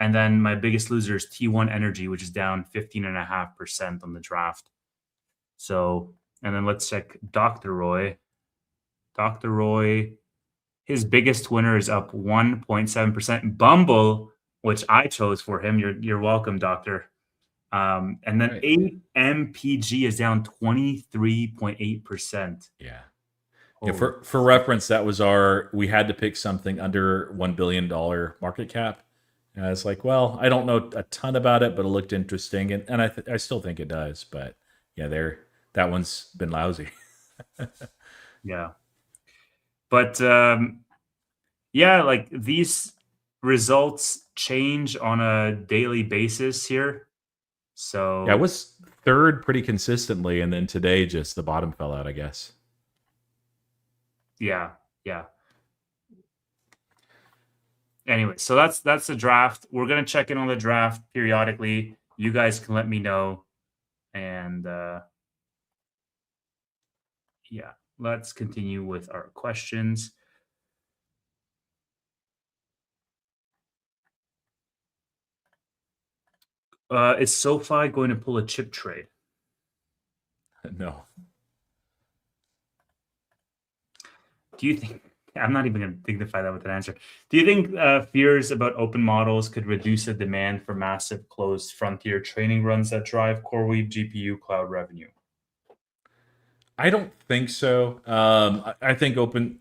Speaker 1: And then my biggest loser is T1 Energy, which is down 15.5% on the draft. So, and then let's check Dr. Roy. Dr. Roy, his biggest winner is up 1.7%. Bumble, which I chose for him. You're welcome, Doctor. And then
Speaker 2: Right.
Speaker 1: AMPG is down 23.8%.
Speaker 2: Yeah.
Speaker 1: Oh.
Speaker 2: Yeah, for reference, that was we had to pick something under $1 billion market cap. And I was like, well, I don't know a ton about it, but it looked interesting. And I still think it does. But yeah, that one's been lousy.
Speaker 1: Yeah. But yeah, like these results change on a daily basis here. So
Speaker 2: yeah, I was third pretty consistently. And then today, just the bottom fell out, I guess.
Speaker 1: Yeah. Anyway, so that's the draft. We're gonna check in on the draft periodically. You guys can let me know. And yeah, let's continue with our questions. Is SoFi going to pull a chip trade?
Speaker 2: No.
Speaker 1: Do you think? I'm not even going to dignify that with an answer. Do you think fears about open models could reduce the demand for massive closed frontier training runs that drive CoreWeave GPU cloud revenue?
Speaker 2: I don't think so. I think open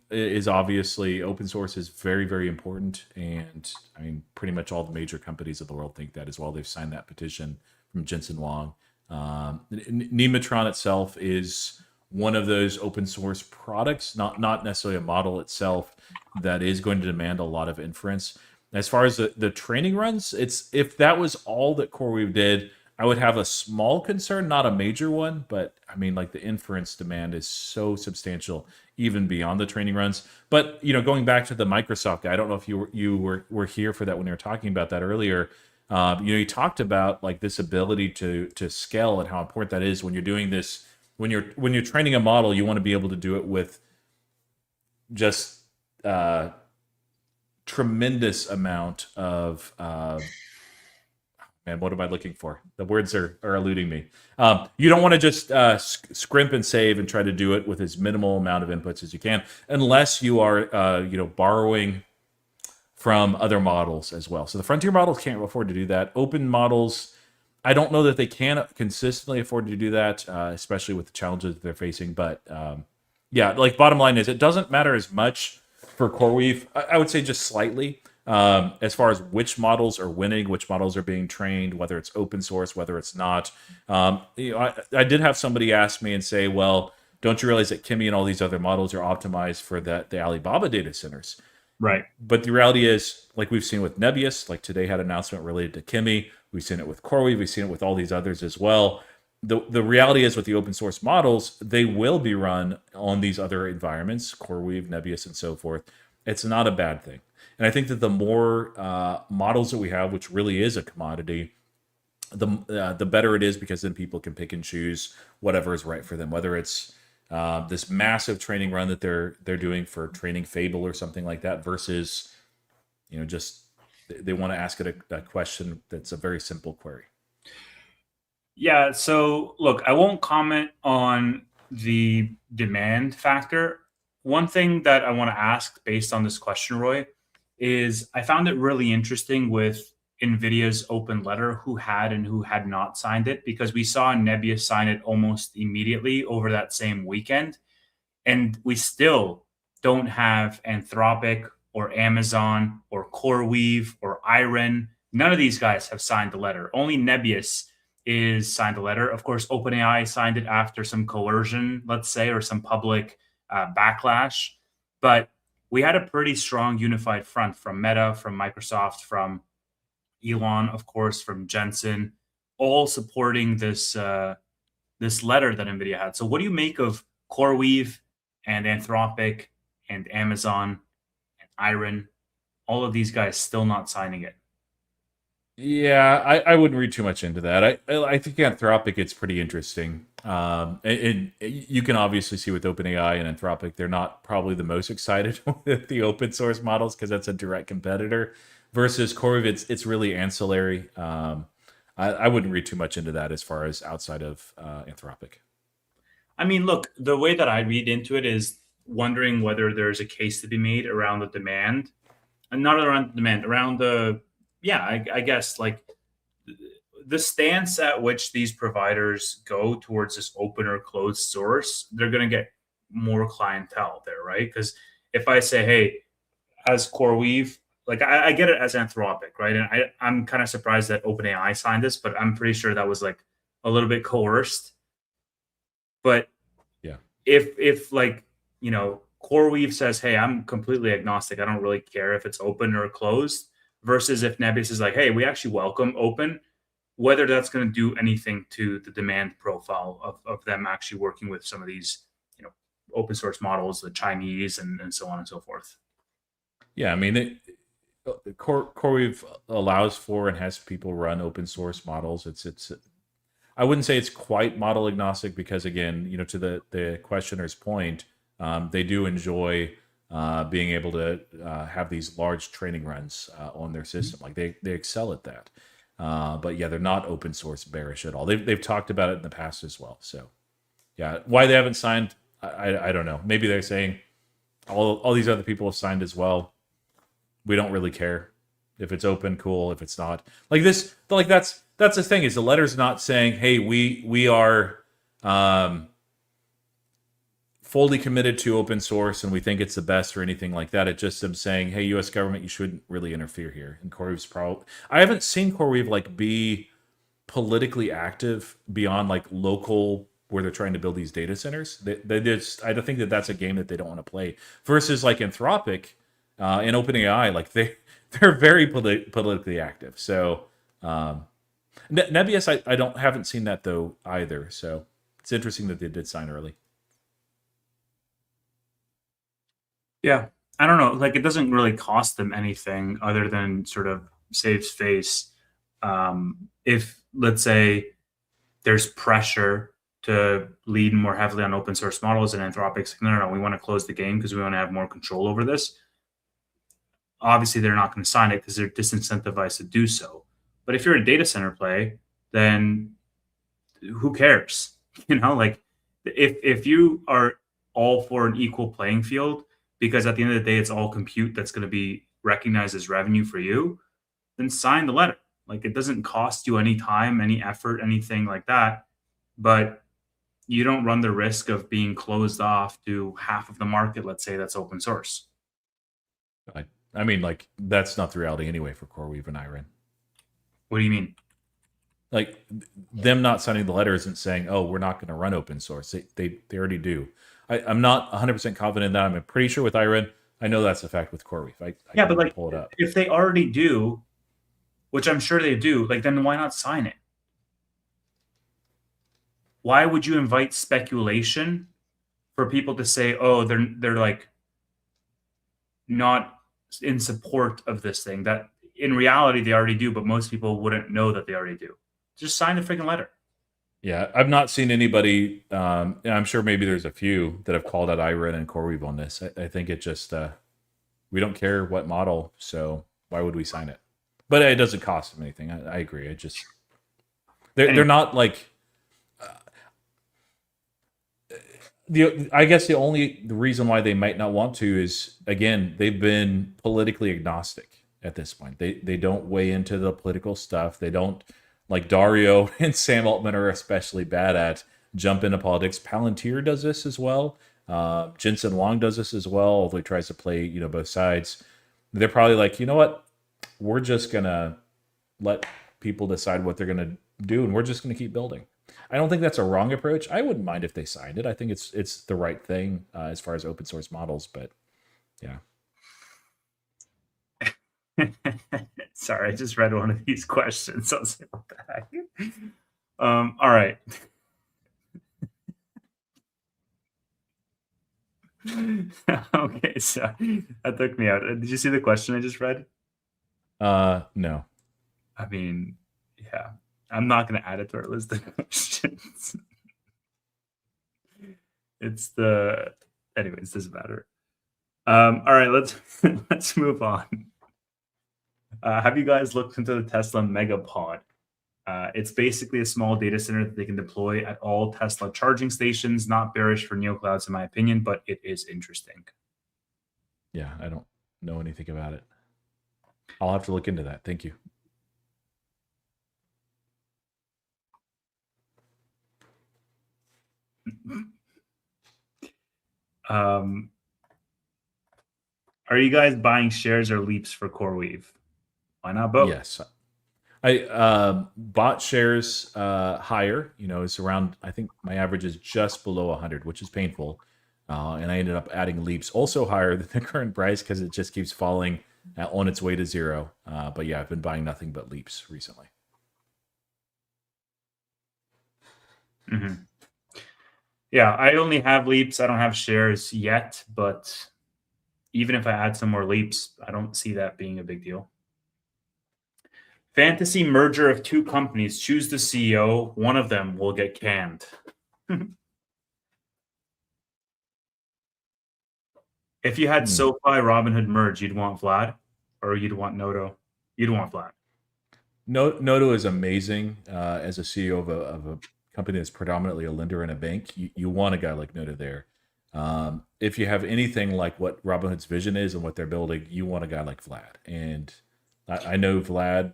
Speaker 2: source is very, very important. And I mean, pretty much all the major companies of the world think that as well. They've signed that petition from Jensen Huang. Nematron itself is one of those open source products, not necessarily a model itself, that is going to demand a lot of inference. As far as the training runs, if that was all that CoreWeave did, I would have a small concern, not a major one, but I mean, like the inference demand is so substantial, even beyond the training runs. But going back to the Microsoft guy, I don't know if you were here for that when you were talking about that earlier. You talked about like this ability to scale and how important that is when you're doing this. When you're training a model, you want to be able to do it with just tremendous amount of man, what am I looking for? The words are eluding me. You don't want to just scrimp and save and try to do it with as minimal amount of inputs as you can, unless you are borrowing from other models as well. So the frontier models can't afford to do that. Open models, I don't know that they can consistently afford to do that, especially with the challenges that they're facing. But yeah, like bottom line is, it doesn't matter as much for CoreWeave. I would say just slightly. As far as which models are winning, which models are being trained, whether it's open source, whether it's not. I did have somebody ask me and say, well, don't you realize that Kimi and all these other models are optimized for the Alibaba data centers?
Speaker 1: Right.
Speaker 2: But the reality is, like we've seen with Nebius, like today had an announcement related to Kimi. We've seen it with CoreWeave. We've seen it with all these others as well. the reality is with the open source models, they will be run on these other environments, CoreWeave, Nebius, and so forth. It's not a bad thing. And I think that the more models that we have, which really is a commodity, the better it is, because then people can pick and choose whatever is right for them, whether it's this massive training run that they're doing for training Fable or something like that, versus just they want to ask it a question that's a very simple query.
Speaker 1: Yeah, so look, I won't comment on the demand factor. One thing that I want to ask based on this question, Roy, is I found it really interesting with NVIDIA's open letter who had and who had not signed it, because we saw Nebius sign it almost immediately over that same weekend. And we still don't have Anthropic or Amazon or CoreWeave or Iron. None of these guys have signed the letter. Only Nebius is signed the letter. Of course, OpenAI signed it after some coercion, let's say, or some public backlash. But we had a pretty strong unified front from Meta, from Microsoft, from Elon, of course, from Jensen, all supporting this this letter that NVIDIA had. So what do you make of CoreWeave and Anthropic and Amazon and Iron, all of these guys still not signing it?
Speaker 2: Yeah, I wouldn't read too much into that. I think Anthropic, it's pretty interesting. And you can obviously see with OpenAI and Anthropic, they're not probably the most excited with the open source models, because that's a direct competitor. Versus CoreWeave, it's really ancillary. I wouldn't read too much into that as far as outside of Anthropic.
Speaker 1: I mean, look, the way that I read into it is wondering whether there's a case to be made around the demand, and not around the demand, around the, yeah, I guess like the stance at which these providers go towards this open or closed source, they're going to get more clientele there, right? Because if I say, hey, as CoreWeave, like I get it as Anthropic, right? And I'm kind of surprised that OpenAI signed this, but I'm pretty sure that was like a little bit coerced. But
Speaker 2: Yeah.
Speaker 1: if like, CoreWeave says, hey, I'm completely agnostic, I don't really care if it's open or closed, versus if Nebius is like, hey, we actually welcome open, whether that's going to do anything to the demand profile of them actually working with some of these, open source models, the Chinese and so on and so forth.
Speaker 2: Yeah, I mean, CoreWeave allows for and has people run open source models. It's I wouldn't say it's quite model agnostic, because again, to the questioner's point, they do enjoy being able to have these large training runs on their system. Like they excel at that. But yeah, they're not open source bearish at all. They've talked about it in the past as well. So yeah, why they haven't signed, I don't know. Maybe they're saying all these other people have signed as well. We don't really care if it's open, cool. If it's not, like this, like that's the thing, is the letter's not saying, hey, we are fully committed to open source and we think it's the best or anything like that. It's just them saying, hey, U.S. government, you shouldn't really interfere here. And CoreWeave's probably, I haven't seen CoreWeave like be politically active beyond like local, where they're trying to build these data centers. They just, I don't think that that's a game that they don't want to play. Versus like Anthropic and OpenAI, like they're very politically active. So Nebius, I haven't seen that though either. So it's interesting that they did sign early.
Speaker 1: Yeah. I don't know. Like, it doesn't really cost them anything other than sort of saves face. If, let's say, there's pressure to lead more heavily on open source models, and Anthropic's like, no, we want to close the game because we want to have more control over this. Obviously, they're not going to sign it because they're disincentivized to do so. But if you're a data center play, then who cares? Like if you are all for an equal playing field, because at the end of the day, it's all compute that's going to be recognized as revenue for you, then sign the letter. Like, it doesn't cost you any time, any effort, anything like that. But you don't run the risk of being closed off to half of the market, let's say, that's open source.
Speaker 2: I mean, like, that's not the reality anyway for CoreWeave and Iron.
Speaker 1: What do you mean?
Speaker 2: Like, them not signing the letter isn't saying, oh, we're not going to run open source. They already do. I'm not 100% confident in that. I'm pretty sure with Iron, I know that's a fact with CoreWeave.
Speaker 1: Yeah, but like,
Speaker 2: pull it up.
Speaker 1: If they already do, which I'm sure they do, like, then why not sign it? why would you invite speculation for people to say, oh, they're like not in support of this thing that in reality they already do, but most people wouldn't know that they already do. Just sign the freaking letter.
Speaker 2: Yeah, I've not seen anybody. And I'm sure maybe there's a few that have called out IREN and CoreWeave on this. I think it just we don't care what model, so why would we sign it? But it doesn't cost them anything. I agree. I just they're not like I guess the reason why they might not want to is, again, they've been politically agnostic at this point. They don't weigh into the political stuff. They don't, like Dario and Sam Altman are especially bad at, jump into politics. Palantir does this as well. Jensen Huang does this as well, although he tries to play both sides. They're probably like, you know what? We're just gonna let people decide what they're gonna do, and we're just gonna keep building. I don't think that's a wrong approach. I wouldn't mind if they signed it. I think it's the right thing as far as open source models. But yeah.
Speaker 1: Sorry, I just read one of these questions. I was like, what the heck? All right. Okay, so that took me out. Did you see the question I just read?
Speaker 2: No.
Speaker 1: I mean, yeah. I'm not going to add it to our list of questions. It's the... Anyways, doesn't matter. All right, let's move on. Have you guys looked into the Tesla Megapod? It's basically a small data center that they can deploy at all Tesla charging stations. Not bearish for neoclouds, in my opinion, but it is interesting.
Speaker 2: Yeah, I don't know anything about it. I'll have to look into that. Thank you.
Speaker 1: Are you guys buying shares or leaps for CoreWeave? Why not both?
Speaker 2: Yes. I bought shares higher. It's around, I think my average is just below 100, which is painful. And I ended up adding leaps also higher than the current price because it just keeps falling on its way to zero. But yeah, I've been buying nothing but leaps recently.
Speaker 1: Mm-hmm. Yeah, I only have leaps. I don't have shares yet, but even if I add some more leaps, I don't see that being a big deal. Fantasy merger of two companies. Choose the CEO. One of them will get canned. If you had SoFi Robinhood merge, you'd want Vlad, or you'd want Noto? You'd want Vlad.
Speaker 2: Noto is amazing as a CEO of a company that's predominantly a lender and a bank. You want a guy like Noto there. If you have anything like what Robinhood's vision is and what they're building, you want a guy like Vlad. And I know Vlad,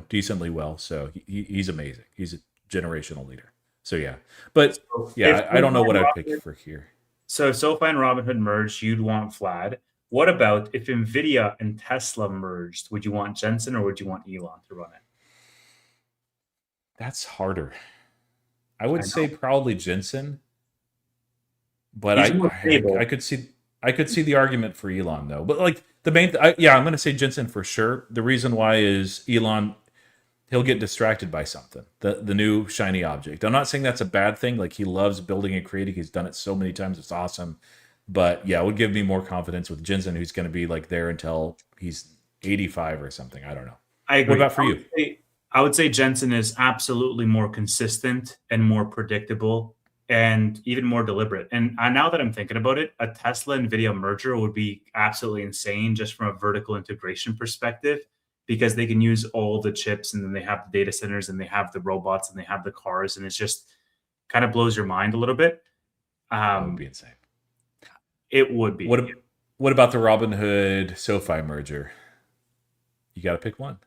Speaker 2: decently well. So he's amazing. He's a generational leader. So yeah, but yeah, I don't know what I'd pick for here.
Speaker 1: So SoFi and Robinhood merged, you'd want Vlad. What about if NVIDIA and Tesla merged? Would you want Jensen or would you want Elon to run it?
Speaker 2: That's harder. I would say probably Jensen, but I could see the argument for Elon though. But like the main, I'm going to say Jensen for sure. The reason why is Elon, he'll get distracted by something, the new shiny object. I'm not saying that's a bad thing. Like he loves building and creating. He's done it so many times. It's awesome. But yeah, it would give me more confidence with Jensen, who's going to be like there until he's 85 or something. I don't know.
Speaker 1: I agree.
Speaker 2: What about for you?
Speaker 1: I would say Jensen is absolutely more consistent and more predictable and even more deliberate. And now that I'm thinking about it, a Tesla NVIDIA merger would be absolutely insane just from a vertical integration perspective, because they can use all the chips and then they have the data centers and they have the robots and they have the cars. And it's just kind of blows your mind a little bit.
Speaker 2: That would be insane.
Speaker 1: It would be.
Speaker 2: What about the Robinhood SoFi merger? You got to pick one.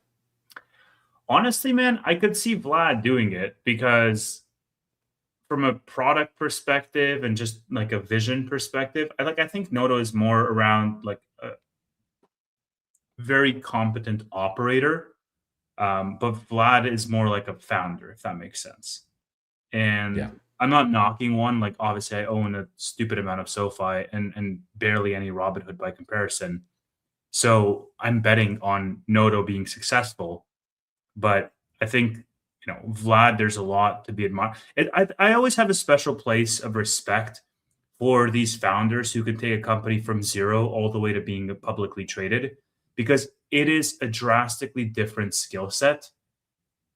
Speaker 1: Honestly, man, I could see Vlad doing it because from a product perspective and just like a vision perspective, I think Noto is more around like a very competent operator. But Vlad is more like a founder, if that makes sense. And yeah. I'm not knocking one. Like obviously I own a stupid amount of SoFi and barely any Robinhood by comparison. So I'm betting on Noto being successful. But I think, Vlad, there's a lot to be admired. I always have a special place of respect for these founders who can take a company from zero all the way to being publicly traded, because it is a drastically different skill set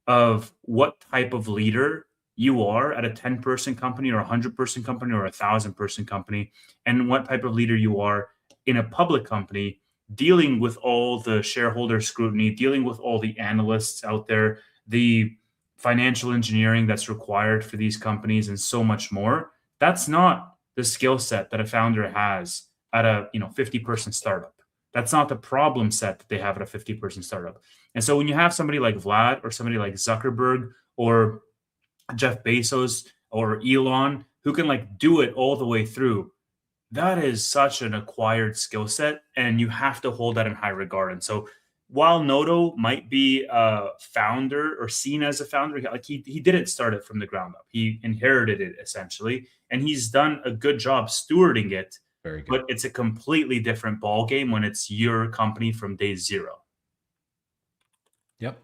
Speaker 1: of what type of leader you are at a 10-person company or a 100-person company or a 1,000-person company, and what type of leader you are in a public company, dealing with all the shareholder scrutiny, dealing with all the analysts out there, the financial engineering that's required for these companies, and so much more. That's not the skill set that a founder has at a 50-person startup. That's not the problem set that they have at a 50-person startup. And so when you have somebody like Vlad or somebody like Zuckerberg or Jeff Bezos or Elon who can do it all the way through, that is such an acquired skill set, and you have to hold that in high regard. And so while Noto might be a founder or seen as a founder, he didn't start it from the ground up. He inherited it essentially, and he's done a good job stewarding it.
Speaker 2: Very good.
Speaker 1: But it's a completely different ball game when it's your company from day zero.
Speaker 2: Yep.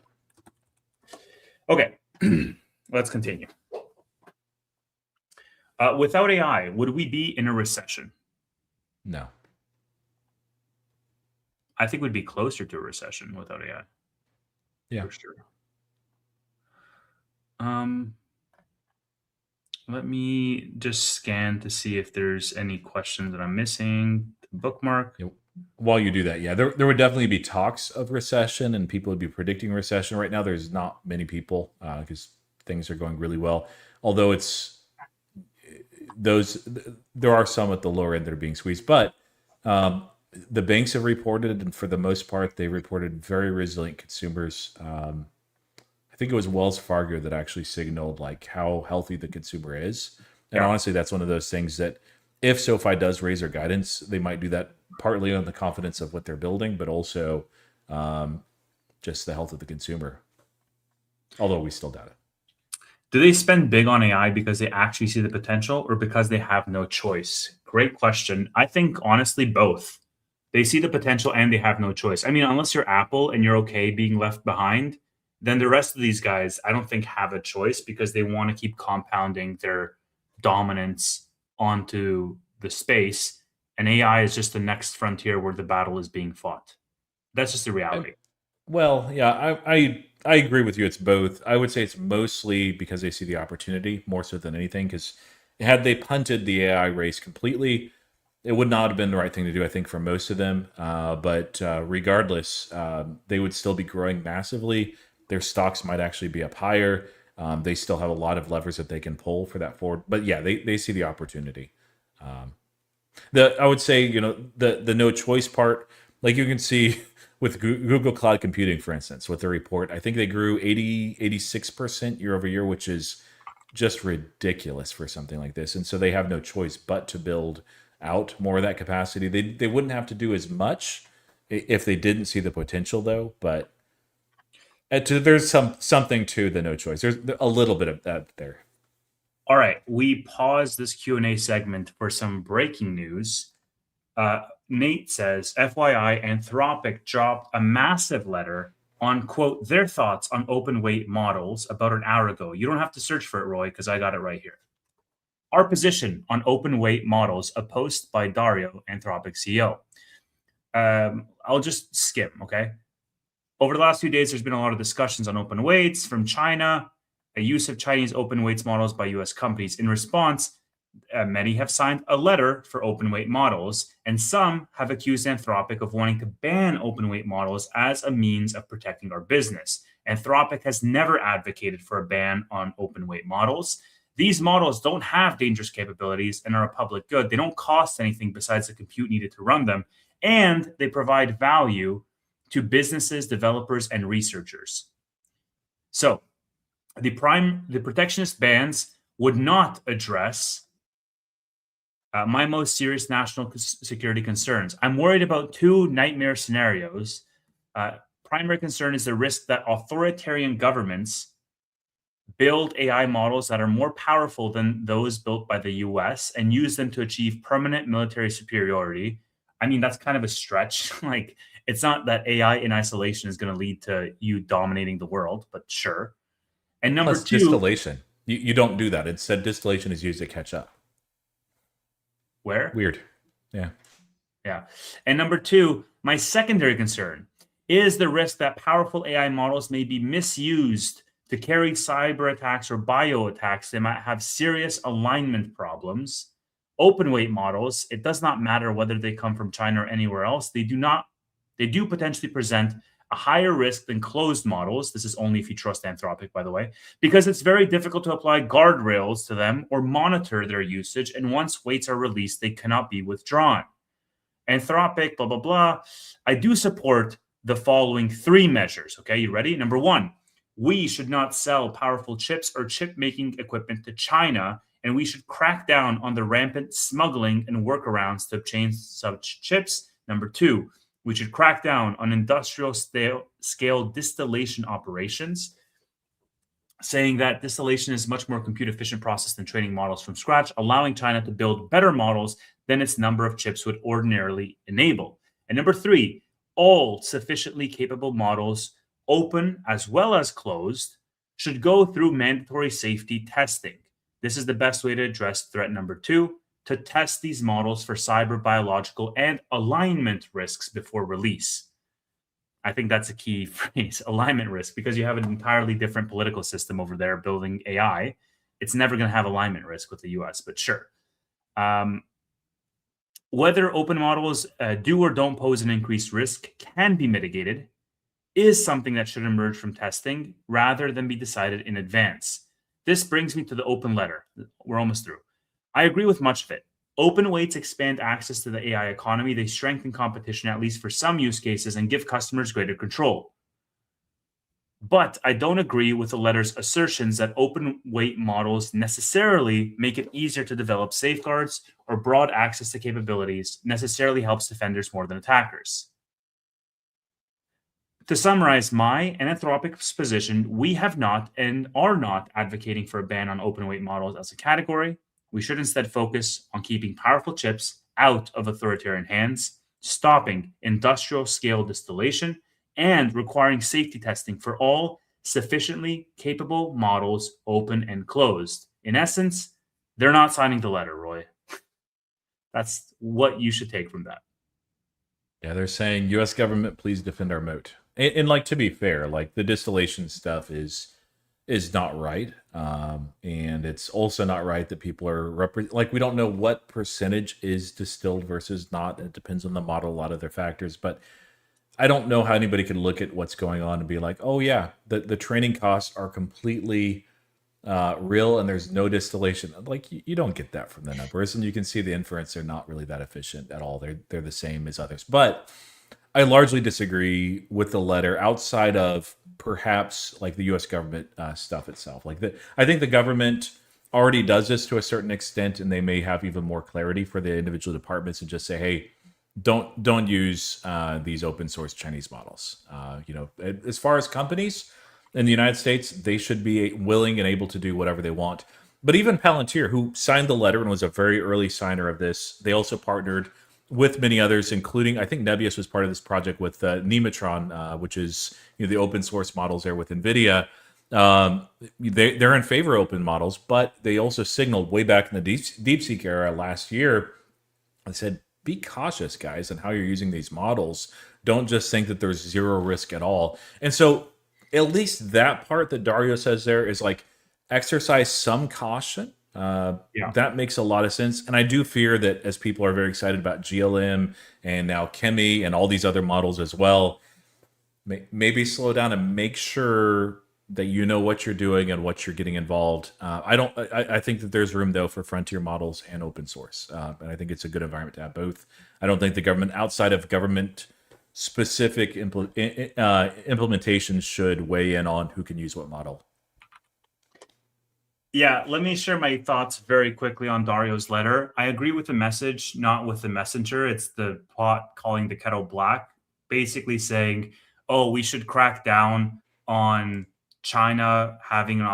Speaker 1: Okay, let's continue. Without AI, would we be in a recession?
Speaker 2: No.
Speaker 1: I think we'd be closer to a recession without AI.
Speaker 2: Yeah.
Speaker 1: For sure. Let me just scan to see if there's any questions that I'm missing. Bookmark.
Speaker 2: Yep. While you do that, yeah, there would definitely be talks of recession, and people would be predicting recession. Right now, there's not many people because things are going really well. Although there are some at the lower end that are being squeezed, but the banks have reported, and for the most part, they reported very resilient consumers. I think it was Wells Fargo that actually signaled how healthy the consumer is. And honestly, that's one of those things that if SoFi does raise their guidance, they might do that partly on the confidence of what they're building, but also just the health of the consumer. Although we still doubt it.
Speaker 1: Do they spend big on AI because they actually see the potential, or because they have no choice? Great question. I think honestly, both. They see the potential and they have no choice. I mean, unless you're Apple and you're okay being left behind, then the rest of these guys, I don't think have a choice, because they want to keep compounding their dominance onto the space. And AI is just the next frontier where the battle is being fought. That's just the reality.
Speaker 2: Well, yeah, I agree with you. It's both. I would say it's mostly because they see the opportunity more so than anything, because had they punted the AI race completely, it would not have been the right thing to do, I think, for most of them. But regardless, they would still be growing massively. Their stocks might actually be up higher. They still have a lot of levers that they can pull for that forward. But yeah, they see the opportunity. I would say, the no choice part, like you can see with Google Cloud Computing, for instance, with the report, I think they grew 86% year over year, which is just ridiculous for something like this. And so they have no choice but to build out more of that capacity. They wouldn't have to do as much if they didn't see the potential, though. But there's something to the no choice. There's a little bit of that there.
Speaker 1: All right, we pause this Q&A segment for some breaking news. Nate says, FYI, Anthropic dropped a massive letter on, quote, their thoughts on open weight models about an hour ago. You don't have to search for it, Roy, because I got it right here. Our position on open weight models, a post by Dario, Anthropic CEO. I'll just skim, okay? Over the last few days, there's been a lot of discussions on open weights from China, a use of Chinese open weights models by U.S. companies. In response, many have signed a letter for open weight models, and some have accused Anthropic of wanting to ban open weight models as a means of protecting our business. Anthropic has never advocated for a ban on open weight models. These models don't have dangerous capabilities and are a public good. They don't cost anything besides the compute needed to run them, and they provide value to businesses, developers, and researchers. So the protectionist bans would not address my most serious national security concerns. I'm worried about two nightmare scenarios. Primary concern is the risk that authoritarian governments build AI models that are more powerful than those built by the US and use them to achieve permanent military superiority. I mean, that's kind of a stretch. It's not that AI in isolation is going to lead to you dominating the world, but sure. And number
Speaker 2: Plus
Speaker 1: two,
Speaker 2: distillation. You don't do that. Instead, distillation is used to catch up.
Speaker 1: where?
Speaker 2: Weird. Yeah.
Speaker 1: Yeah. And number two, my secondary concern is the risk that powerful AI models may be misused to carry cyber attacks or bio attacks. They might have serious alignment problems. Open weight models, it does not matter whether they come from China or anywhere else. They do potentially present a higher risk than closed models. This is only if you trust Anthropic, by the way, because it's very difficult to apply guardrails to them or monitor their usage. And once weights are released, they cannot be withdrawn. Anthropic, blah, blah, blah. I do support the following three measures. Okay, you ready? Number one, we should not sell powerful chips or chip making equipment to China, and we should crack down on the rampant smuggling and workarounds to obtain such chips. Number two, we should crack down on industrial scale distillation operations, saying that distillation is a much more compute efficient process than training models from scratch, allowing China to build better models than its number of chips would ordinarily enable. And number three, all sufficiently capable models, open as well as closed, should go through mandatory safety testing. This is the best way to address threat number two, to test these models for cyber, biological, and alignment risks before release. I think that's a key phrase, alignment risk, because you have an entirely different political system over there building AI. It's never going to have alignment risk with the US, but sure. Whether open models do or don't pose an increased risk can be mitigated is something that should emerge from testing rather than be decided in advance. This brings me to the open letter. We're almost through. I agree with much of it. Open weights expand access to the AI economy. They strengthen competition, at least for some use cases, and give customers greater control. But I don't agree with the letter's assertions that open weight models necessarily make it easier to develop safeguards or broad access to capabilities necessarily helps defenders more than attackers. To summarize my and Anthropic's position, we have not and are not advocating for a ban on open weight models as a category. We should instead focus on keeping powerful chips out of authoritarian hands, stopping industrial scale distillation, and requiring safety testing for all sufficiently capable models, open and closed. In essence, they're not signing the letter, Roy. That's what you should take from that.
Speaker 2: Yeah, they're saying, U.S. government, please defend our moat. And like, to be fair, like the distillation stuff is not right. And it's also not right that people are like, we don't know what percentage is distilled versus not. It depends on the model, a lot of their factors, but I don't know how anybody could look at what's going on and be like, oh yeah, the training costs are completely real and there's no distillation. Like you don't get that from the numbers, and you can see the inference, they're not really that efficient at all. They're the same as others. But I largely disagree with the letter outside of perhaps like the U.S. government stuff itself. I think the government already does this to a certain extent, and they may have even more clarity for the individual departments and just say, hey, don't use these open source Chinese models. As far as companies in the United States, they should be willing and able to do whatever they want. But even Palantir, who signed the letter and was a very early signer of this, they also partnered with many others, including, I think Nebius was part of this project with Nematron, which is the open source models there with NVIDIA. They're in favor of open models, but they also signaled way back in the DeepSeek era last year, they said, be cautious, guys, on how you're using these models. Don't just think that there's zero risk at all. And so at least that part that Dario says there is like, exercise some caution. That makes a lot of sense. And I do fear that as people are very excited about GLM and now Chemi and all these other models as well, maybe slow down and make sure that you know what you're doing and what you're getting involved. I think that there's room though for frontier models and open source. And I think it's a good environment to have both. I don't think the government, outside of government specific implementation, should weigh in on who can use what model.
Speaker 1: Yeah, let me share my thoughts very quickly on Dario's letter. I agree with the message, not with the messenger. It's the pot calling the kettle black, basically saying, oh, we should crack down on China having an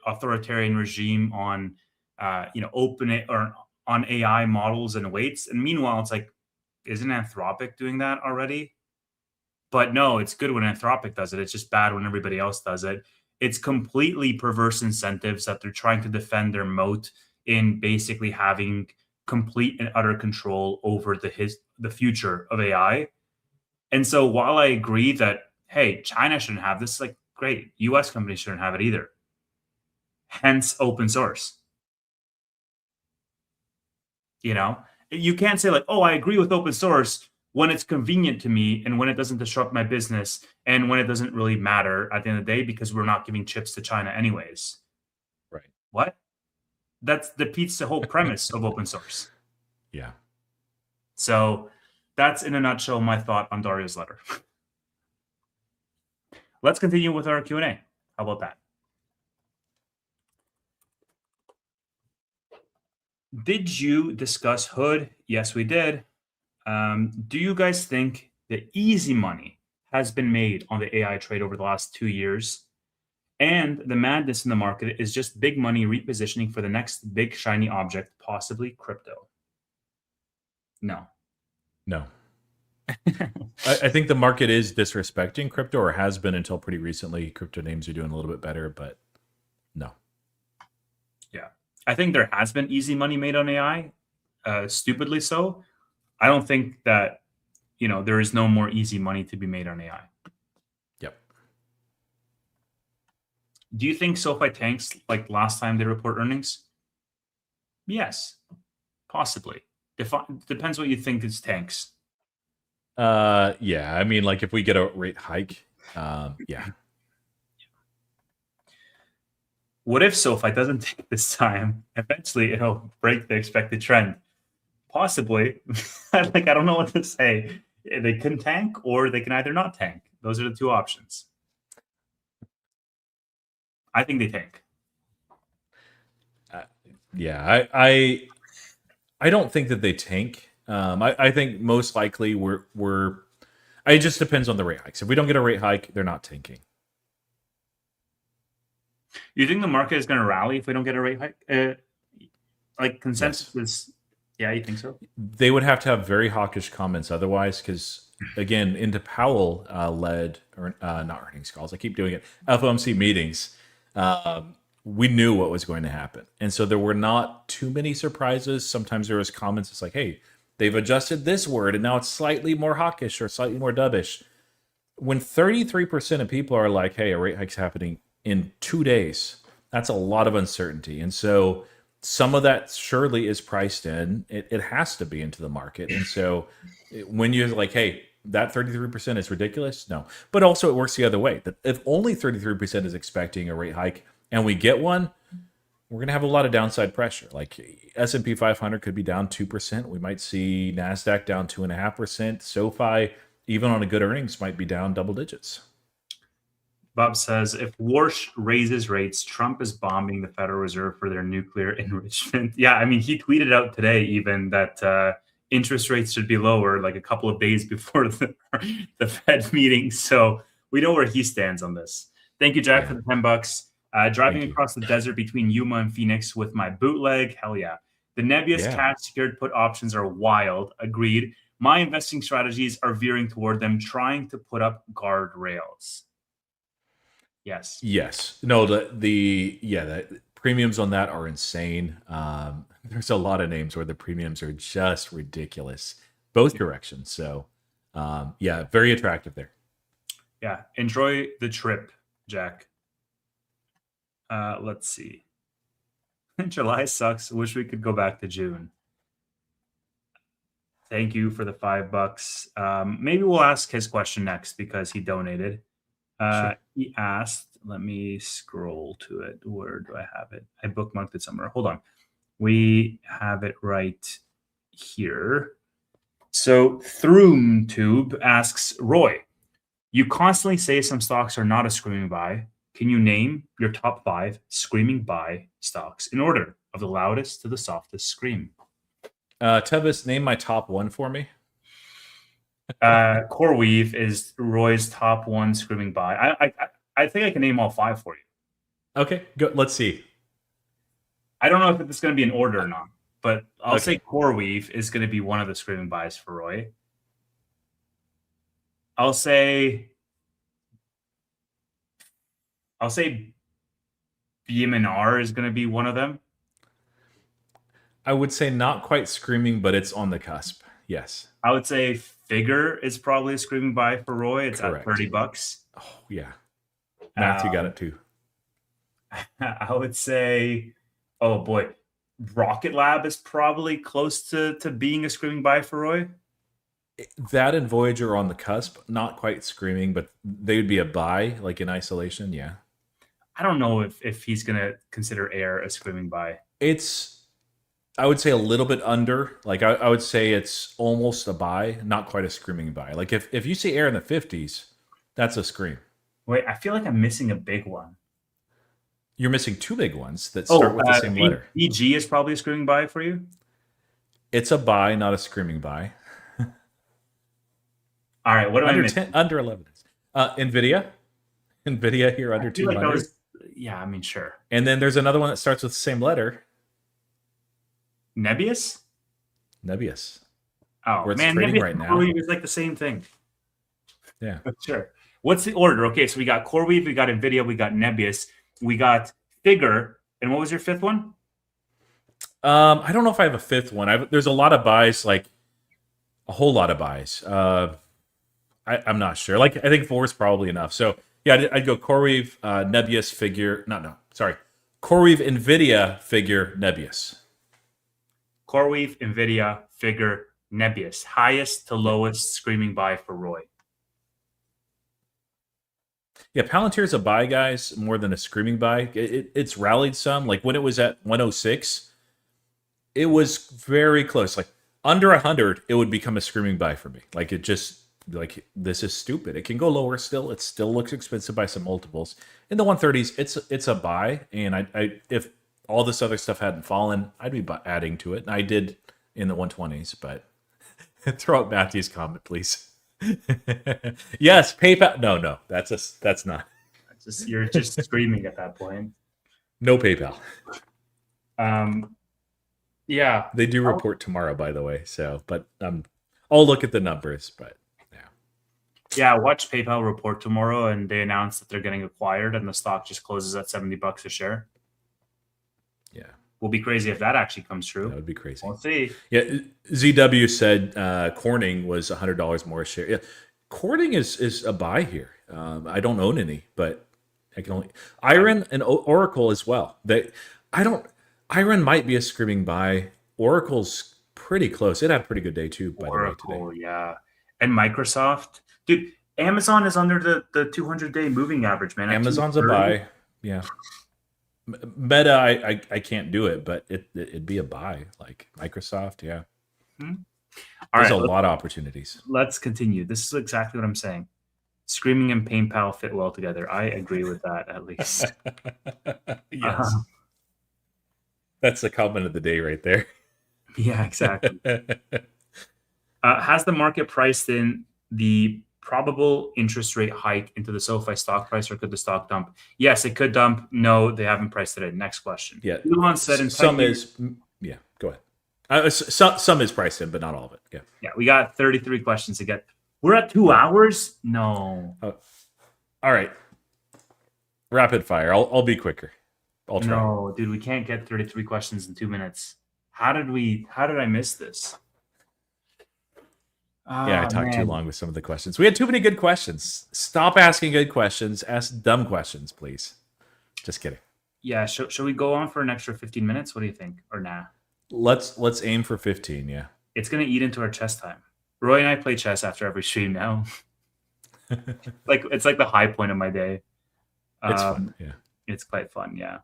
Speaker 1: authoritarian regime on, open or on AI models and weights. And meanwhile, it's like, isn't Anthropic doing that already? But no, it's good when Anthropic does it. It's just bad when everybody else does it. It's completely perverse incentives that they're trying to defend their moat in basically having complete and utter control over the future of AI. And so while I agree that, hey, China shouldn't have this, like, great, US companies shouldn't have it either. Hence open source. You know, you can't say like, oh, I agree with open source when it's convenient to me and when it doesn't disrupt my business and when it doesn't really matter at the end of the day because we're not giving chips to China anyways.
Speaker 2: Right.
Speaker 1: What? That defeats the whole premise of open source.
Speaker 2: Yeah.
Speaker 1: So that's in a nutshell my thought on Dario's letter. Let's continue with our Q&A. How about that? Did you discuss Hood? Yes, we did. Do you guys think that easy money has been made on the AI trade over the last 2 years? And the madness in the market is just big money repositioning for the next big shiny object, possibly crypto? No.
Speaker 2: No. I think the market is disrespecting crypto, or has been until pretty recently. Crypto names are doing a little bit better, but no.
Speaker 1: Yeah. I think there has been easy money made on AI, stupidly so. I don't think that, there is no more easy money to be made on AI.
Speaker 2: Yep.
Speaker 1: Do you think SoFi tanks like last time they report earnings? Yes, possibly. Depends what you think is tanks.
Speaker 2: Yeah. I mean, like if we get a rate hike, yeah.
Speaker 1: What if SoFi doesn't take this time? Eventually, it'll break the expected trend. Possibly. I don't know what to say. They can tank, or they can either not tank. Those are the two options. I think they tank.
Speaker 2: Yeah. I don't think that they tank. I think most likely it just depends on the rate hikes. If we don't get a rate hike, they're not tanking.
Speaker 1: You think the market is going to rally if we don't get a rate hike? Consensus is, yeah, you think so?
Speaker 2: They would have to have very hawkish comments otherwise, because again, into Powell led, or not earnings calls, I keep doing it, FOMC meetings, we knew what was going to happen. And so there were not too many surprises. Sometimes there was comments, it's like, hey, they've adjusted this word and now it's slightly more hawkish or slightly more dovish. When 33% of people are like, hey, a rate hike's happening in 2 days, that's a lot of uncertainty. And so some of that surely is priced in. It has to be into the market. And so when you're like, hey, that 33% is ridiculous, no. But also it works the other way. That if only 33% is expecting a rate hike and we get one, we're going to have a lot of downside pressure. Like S&P 500 could be down 2%. We might see NASDAQ down 2.5%. SoFi, even on a good earnings, might be down double digits.
Speaker 1: Bob says, if Warsh raises rates, Trump is bombing the Federal Reserve for their nuclear enrichment. Yeah, I mean, he tweeted out today even that interest rates should be lower, like a couple of days before the Fed meeting. So we know where he stands on this. Thank you, Jack, for the $10. Driving across the desert between Yuma and Phoenix with my bootleg. Hell yeah. The nebulous cash secured put options are wild. Agreed. My investing strategies are veering toward them, trying to put up guardrails. Yes.
Speaker 2: Yes. No, the premiums on that are insane. There's a lot of names where the premiums are just ridiculous, both directions. So, yeah, very attractive there.
Speaker 1: Yeah. Enjoy the trip, Jack. Let's see. July sucks. Wish we could go back to June. Thank you for the $5. Maybe we'll ask his question next because he donated.
Speaker 2: Sure.
Speaker 1: He asked, let me scroll to it. Where do I have it? I bookmarked it somewhere. Hold on. We have it right here. So ThroomTube asks, Roy, you constantly say some stocks are not a screaming buy. Can you name your top 5 screaming buy stocks in order of the loudest to the softest scream?
Speaker 2: Tevis, name my top 1 for me.
Speaker 1: CRWV is Roy's top 1 screaming buy. I think I can name all 5 for you.
Speaker 2: Okay, good. Let's see.
Speaker 1: I don't know if it's going to be in order or not, but I'll say CRWV is going to be one of the screaming buys for Roy. I'll say I'll say BMNR is going to be one of them.
Speaker 2: I would say not quite screaming, but it's on the cusp. Yes.
Speaker 1: I would say Figure is probably a screaming buy for Roy. It's
Speaker 2: Correct.
Speaker 1: at $30.
Speaker 2: Oh, yeah. Matthew got it too.
Speaker 1: I would say, oh boy, Rocket Lab is probably close to being a screaming buy for Roy.
Speaker 2: That and Voyager are on the cusp, not quite screaming, but they would be a buy, like in isolation. Yeah.
Speaker 1: I don't know if he's going to consider Air a screaming buy.
Speaker 2: It's, I would say a little bit under. Like I would say it's almost a buy, not quite a screaming buy. Like if you see Air in the 50s, that's a scream.
Speaker 1: Wait, I feel like I'm missing a big one.
Speaker 2: You're missing two big ones that start with the same letter.
Speaker 1: EG is probably a screaming buy for you?
Speaker 2: It's a buy, not a screaming buy.
Speaker 1: All right, what do
Speaker 2: under
Speaker 1: I miss?
Speaker 2: Under 11. NVIDIA here under 200.
Speaker 1: Like yeah, I mean, sure.
Speaker 2: And then there's another one that starts with the same letter.
Speaker 1: Nebius. Oh,
Speaker 2: where it's
Speaker 1: man,
Speaker 2: trading
Speaker 1: Nebius
Speaker 2: right
Speaker 1: and
Speaker 2: now.
Speaker 1: CoreWeave is like the same thing.
Speaker 2: Yeah.
Speaker 1: Sure. What's the order? Okay, so we got CoreWeave, we got NVIDIA, we got Nebius, we got Figure, and what was your fifth one?
Speaker 2: I don't know if I have a fifth one. There's a lot of buys, like a whole lot of buys. I'm not sure. Like I think 4 is probably enough. So yeah, I'd go CoreWeave, Nebius, Figure. Sorry, CoreWeave, NVIDIA, Figure, Nebius.
Speaker 1: CoreWeave, NVIDIA, Figure, Nebius. Highest to lowest screaming buy for Roy.
Speaker 2: Yeah, Palantir's a buy, guys, more than a screaming buy. It's rallied some. Like when it was at 106, it was very close. Like under 100, it would become a screaming buy for me. Like it just, like this is stupid. It can go lower still. It still looks expensive by some multiples. In the 130s, it's a buy. And I if all this other stuff hadn't fallen, I'd be adding to it. And I did in the 120s, but throw out Matthew's comment, please. Yes, PayPal. No, that's not.
Speaker 1: You're just screaming at that point.
Speaker 2: No PayPal.
Speaker 1: Yeah,
Speaker 2: they do report tomorrow, by the way. So, but I'll look at the numbers. But
Speaker 1: yeah, watch PayPal report tomorrow, and they announce that they're getting acquired, and the stock just closes at $70 a share.
Speaker 2: Yeah.
Speaker 1: Will be crazy if that actually comes true.
Speaker 2: That would be crazy.
Speaker 1: We'll see.
Speaker 2: Yeah, ZW said Corning was $100 more a share. Yeah, Corning is a buy here. I don't own any, but I can only Iron and Oracle as well. Iron might be a screaming buy. Oracle's pretty close. It had a pretty good day too. By
Speaker 1: Oracle,
Speaker 2: the way, today.
Speaker 1: Yeah, and Microsoft, dude. Amazon is under the 200-day moving average, man.
Speaker 2: Amazon's a buy. Yeah. Meta, I can't do it, but it'd be a buy. Like Microsoft, yeah. There's a lot of opportunities.
Speaker 1: Let's continue. This is exactly what I'm saying. Screaming and PayPal fit well together. I agree with that, at least.
Speaker 2: Yes. That's the comment of the day right there.
Speaker 1: Yeah, exactly. Has the market priced in the probable interest rate hike into the SoFi stock price, or could the stock dump? Yes, it could dump. No, they haven't priced it in. Next question.
Speaker 2: Yeah.
Speaker 1: Elon said
Speaker 2: some is, yeah, go ahead. Some is priced in, but not all of it. Yeah.
Speaker 1: Yeah, we got 33 questions to get. We're at 2 hours? No.
Speaker 2: All right. Rapid fire. I'll be quicker. I'll try.
Speaker 1: No, dude, we can't get 33 questions in 2 minutes. How did I miss this?
Speaker 2: Yeah, I talked too long with some of the questions. We had too many good questions. Stop asking good questions. Ask dumb questions, please. Just kidding.
Speaker 1: Yeah, should we go on for an extra 15 minutes? What do you think? Or nah?
Speaker 2: Let's aim for 15, yeah.
Speaker 1: It's going to eat into our chess time. Roy and I play chess after every stream now. It's like the high point of my day.
Speaker 2: It's fun, yeah.
Speaker 1: It's quite fun, yeah.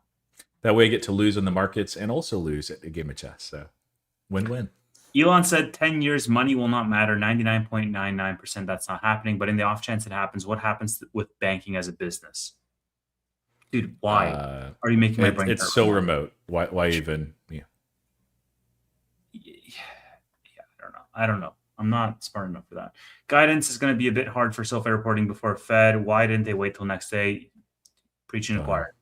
Speaker 2: That way I get to lose in the markets and also lose at a game of chess. So win-win.
Speaker 1: Elon said 10 years money will not matter. 99.99% that's not happening. But in the off chance it happens, what happens with banking as a business? Dude, why are you making my brain
Speaker 2: It's so remote. Why even? Yeah.
Speaker 1: I don't know. I'm not smart enough for that. Guidance is going to be a bit hard for SoFi reporting before Fed. Why didn't they wait till next day? Preaching to the choir.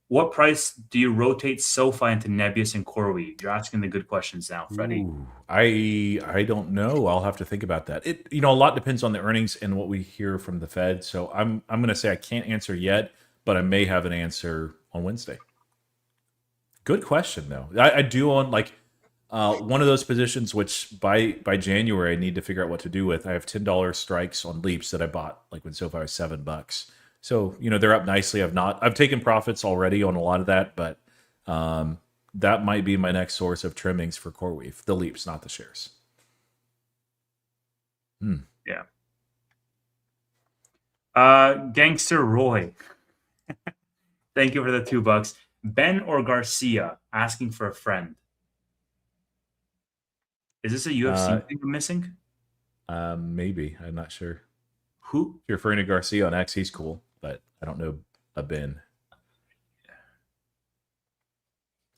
Speaker 1: What price do you rotate SoFi into Nebius and CoreWeave? You're asking the good questions now, Freddie.
Speaker 2: Ooh, I don't know. I'll have to think about that. A lot depends on the earnings and what we hear from the Fed. So I'm going to say I can't answer yet, but I may have an answer on Wednesday. Good question, though. I do own like one of those positions, which by January I need to figure out what to do with. I have $10 strikes on leaps that I bought like when SoFi was $7. So they're up nicely. I've taken profits already on a lot of that, but that might be my next source of trimmings for CoreWeave. The leaps, not the shares.
Speaker 1: Yeah. Gangster Roy. Thank you for the $2. Ben or Garcia asking for a friend. Is this a UFC thing I'm missing?
Speaker 2: Maybe. I'm not sure.
Speaker 1: Who?
Speaker 2: If you're referring to Garcia on X, he's cool, but I don't know a Ben.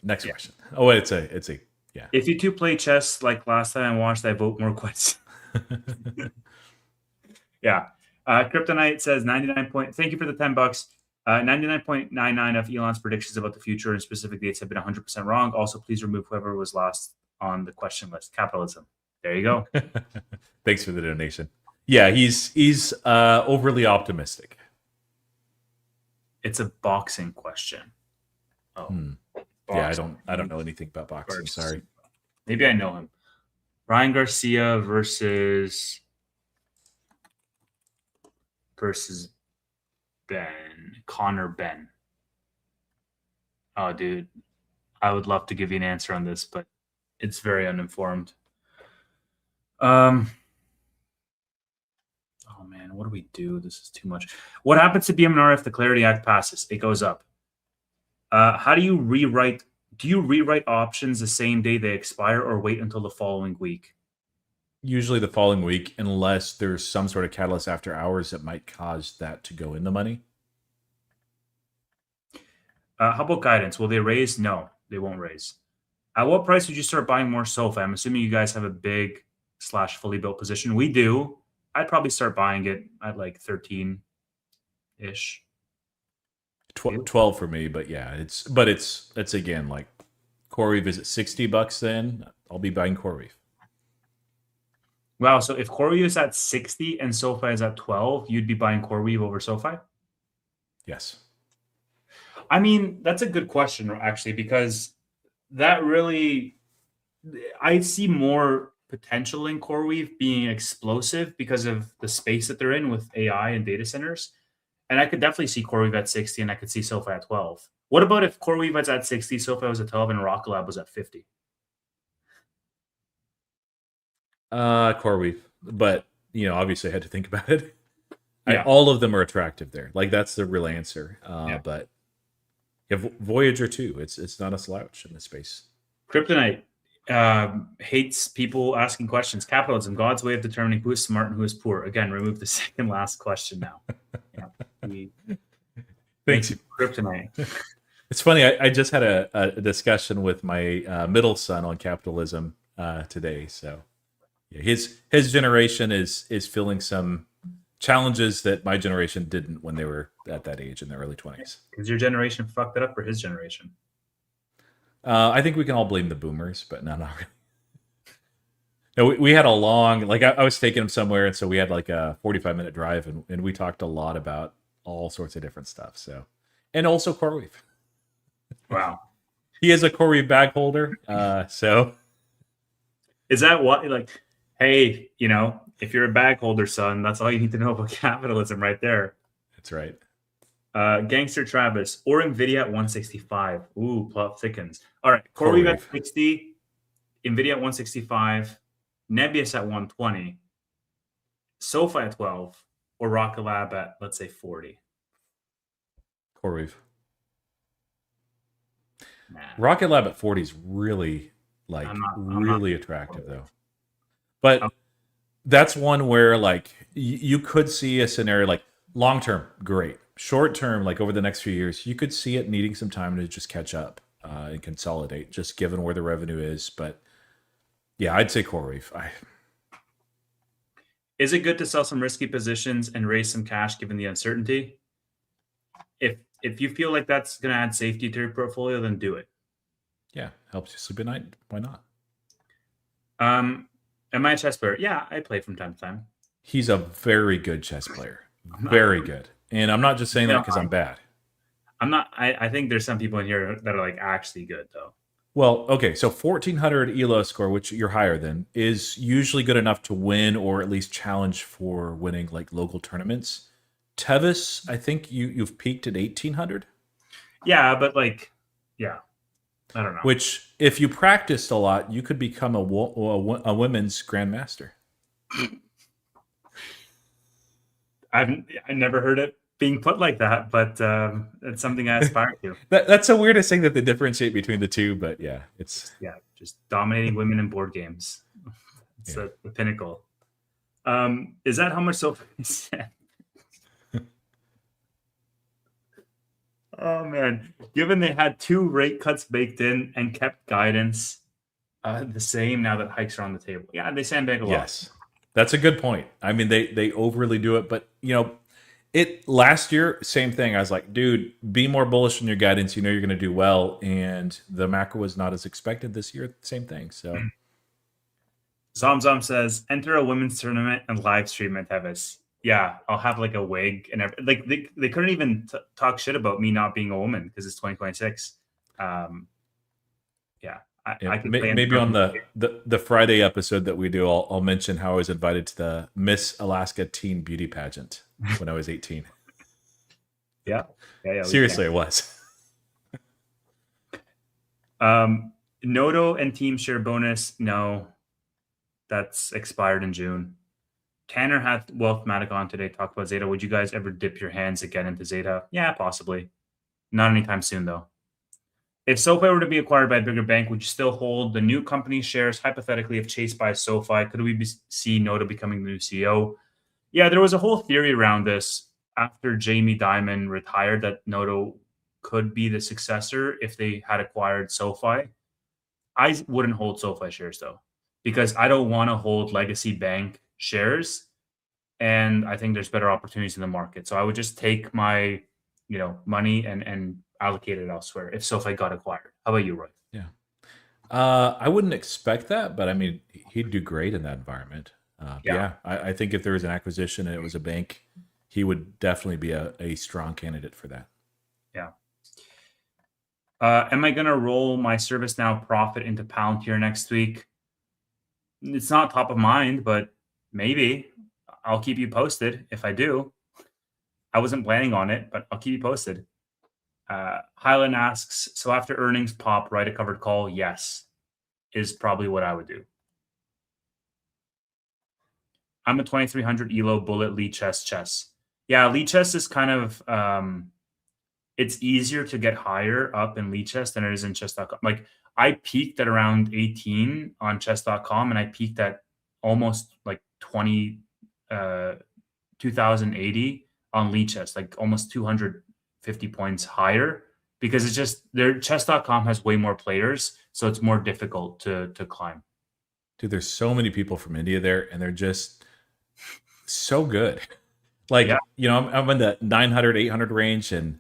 Speaker 2: Next question. Oh, it's a yeah.
Speaker 1: If you two play chess like last time I watched, I vote more questions. Yeah. Kryptonite says 99 Thank you for the $10. 99.99 of Elon's predictions about the future and specific dates have been 100% wrong. Also, please remove whoever was last on the question list. Capitalism. There you go.
Speaker 2: Thanks for the donation. Yeah, he's overly optimistic.
Speaker 1: It's a boxing question. Oh.
Speaker 2: Boxing. Yeah, I don't know anything about boxing. Sorry.
Speaker 1: Maybe I know him. Ryan Garcia versus Connor Ben. Oh, dude. I would love to give you an answer on this, but it's very uninformed. Oh man, what do we do? This is too much. What happens to BMNR if the Clarity Act passes? It goes up. How do you rewrite? Do you rewrite options the same day they expire or wait until the following week?
Speaker 2: Usually the following week, unless there's some sort of catalyst after hours that might cause that to go in the money.
Speaker 1: How about guidance? Will they raise? No, they won't raise. At what price would you start buying more SoFi? I'm assuming you guys have a big / fully built position. We do. I'd probably start buying it at like 13-ish.
Speaker 2: 12 for me, but yeah, it's again like CoreWeave is at $60 then. I'll be buying CoreWeave.
Speaker 1: Wow, so if CoreWeave is at 60 and SoFi is at 12, you'd be buying CoreWeave over SoFi?
Speaker 2: Yes.
Speaker 1: I mean, that's a good question, actually, because that really, I see more potential in CoreWeave being explosive because of the space that they're in with AI and data centers. And I could definitely see CoreWeave at 60 and I could see SoFi at 12. What about if CoreWeave was at 60, SoFi was at 12, and Rocket Lab was at 50?
Speaker 2: CoreWeave, but obviously I had to think about it.
Speaker 1: Yeah.
Speaker 2: All of them are attractive there. Like that's the real answer. But Voyager too. It's not a slouch in this space.
Speaker 1: Kryptonite hates people asking questions. Capitalism, God's way of determining who is smart and who is poor. Again, remove the second last question now.
Speaker 2: Thanks you,
Speaker 1: Kryptonite.
Speaker 2: It's funny. I just had a discussion with my middle son on capitalism today. So yeah, his generation is feeling some challenges that my generation didn't when they were at that age in their early 20s.
Speaker 1: Because your generation fucked it up, or his generation?
Speaker 2: I think we can all blame the boomers, but not really. No, we had a long, like I was taking him somewhere, and so we had like a 45-minute drive, and we talked a lot about all sorts of different stuff. So, and also CoreWeave.
Speaker 1: Wow.
Speaker 2: He is a CoreWeave bag holder. So
Speaker 1: is that what, like, hey, if you're a bag holder, son, that's all you need to know about capitalism right there.
Speaker 2: That's right.
Speaker 1: Gangster Travis or NVIDIA at 165. Ooh, plot thickens. All right. CoreWeave at 60, NVIDIA at 165, Nebius at 120, SoFi at 12, or Rocket Lab at, let's say, 40.
Speaker 2: CoreWeave. Nah. Rocket Lab at 40 is really really attractive though. But that's one where like you could see a scenario like long term, great. Short term, like over the next few years, you could see it needing some time to just catch up and consolidate, just given where the revenue is. But yeah, I'd say CoreWeave.
Speaker 1: Is it good to sell some risky positions and raise some cash given the uncertainty? If you feel like that's going to add safety to your portfolio, then do it.
Speaker 2: Yeah, helps you sleep at night. Why not?
Speaker 1: Am I a chess player? Yeah, I play from time to time.
Speaker 2: He's a very good chess player. Very good. And I'm not just saying that because I'm bad.
Speaker 1: I'm not. I think there's some people in here that are like actually good though.
Speaker 2: Well, okay, so 1400 ELO score, which you're higher than, is usually good enough to win or at least challenge for winning like local tournaments. Tevis, I think you've peaked at 1800,
Speaker 1: Yeah, but like, yeah, I don't know.
Speaker 2: which if you practiced a lot, you could become a women's grandmaster.
Speaker 1: I never heard it being put like that, but it's something I aspire to.
Speaker 2: That's so weird to say that they differentiate between the two, but yeah, it's
Speaker 1: Yeah, just dominating women in board games. It's
Speaker 2: yeah.
Speaker 1: the pinnacle. Is that how much SoFi said? Oh man, given they had 2 rate cuts baked in and kept guidance the same now that hikes are on the table. Yeah, they sandbag a lot.
Speaker 2: Yes, that's a good point. I mean, they overly do it, but you know, it last year same thing. I was like, dude, be more bullish in your guidance. You know, you're going to do well, and the macro was not as expected this year. Same thing. So,
Speaker 1: Zomzom says, enter a women's tournament and live stream at Tevis. Yeah, I'll have like a wig and like they couldn't even talk shit about me not being a woman because it's 2026. Yeah, I can play
Speaker 2: maybe on the Friday episode that we do, I'll mention how I was invited to the Miss Alaska Teen Beauty Pageant when I was 18.
Speaker 1: Yeah.
Speaker 2: Seriously, it was.
Speaker 1: Nodo and team share bonus. No, that's expired in June. Tanner had Wealthmatic on today, talked about Zeta. Would you guys ever dip your hands again into Zeta? Yeah, possibly. Not anytime soon, though. If SoFi were to be acquired by a bigger bank, would you still hold the new company shares, hypothetically, if Chase buys SoFi? Could we see Noda becoming the new CEO? Yeah, there was a whole theory around this after Jamie Dimon retired that Noda could be the successor if they had acquired SoFi. I wouldn't hold SoFi shares, though, because I don't want to hold legacy bank shares, and I think there's better opportunities in the market. So I would just take my, money and allocate it elsewhere if SoFi got acquired. How about you, Roy?
Speaker 2: Yeah, I wouldn't expect that, but I mean, he'd do great in that environment. I think if there was an acquisition and it was a bank, he would definitely be a strong candidate for that.
Speaker 1: Yeah. Am I going to roll my ServiceNow profit into Palantir next week? It's not top of mind, but maybe. I'll keep you posted if I do. I wasn't planning on it, but I'll keep you posted. Highland asks, so after earnings pop, write a covered call? Yes, is probably what I would do. I'm a 2300 ELO bullet lead chess. Yeah, lead chess is kind of, it's easier to get higher up in lead chess than it is in chess.com. Like I peaked at around 18 on chess.com and I peaked at almost like 2080 on lead chess, like almost 250 points higher, because it's just their chess.com has way more players, so it's more difficult to climb.
Speaker 2: Dude, there's so many people from India there, and they're just so good. Like, I'm in the 900, 800 range, and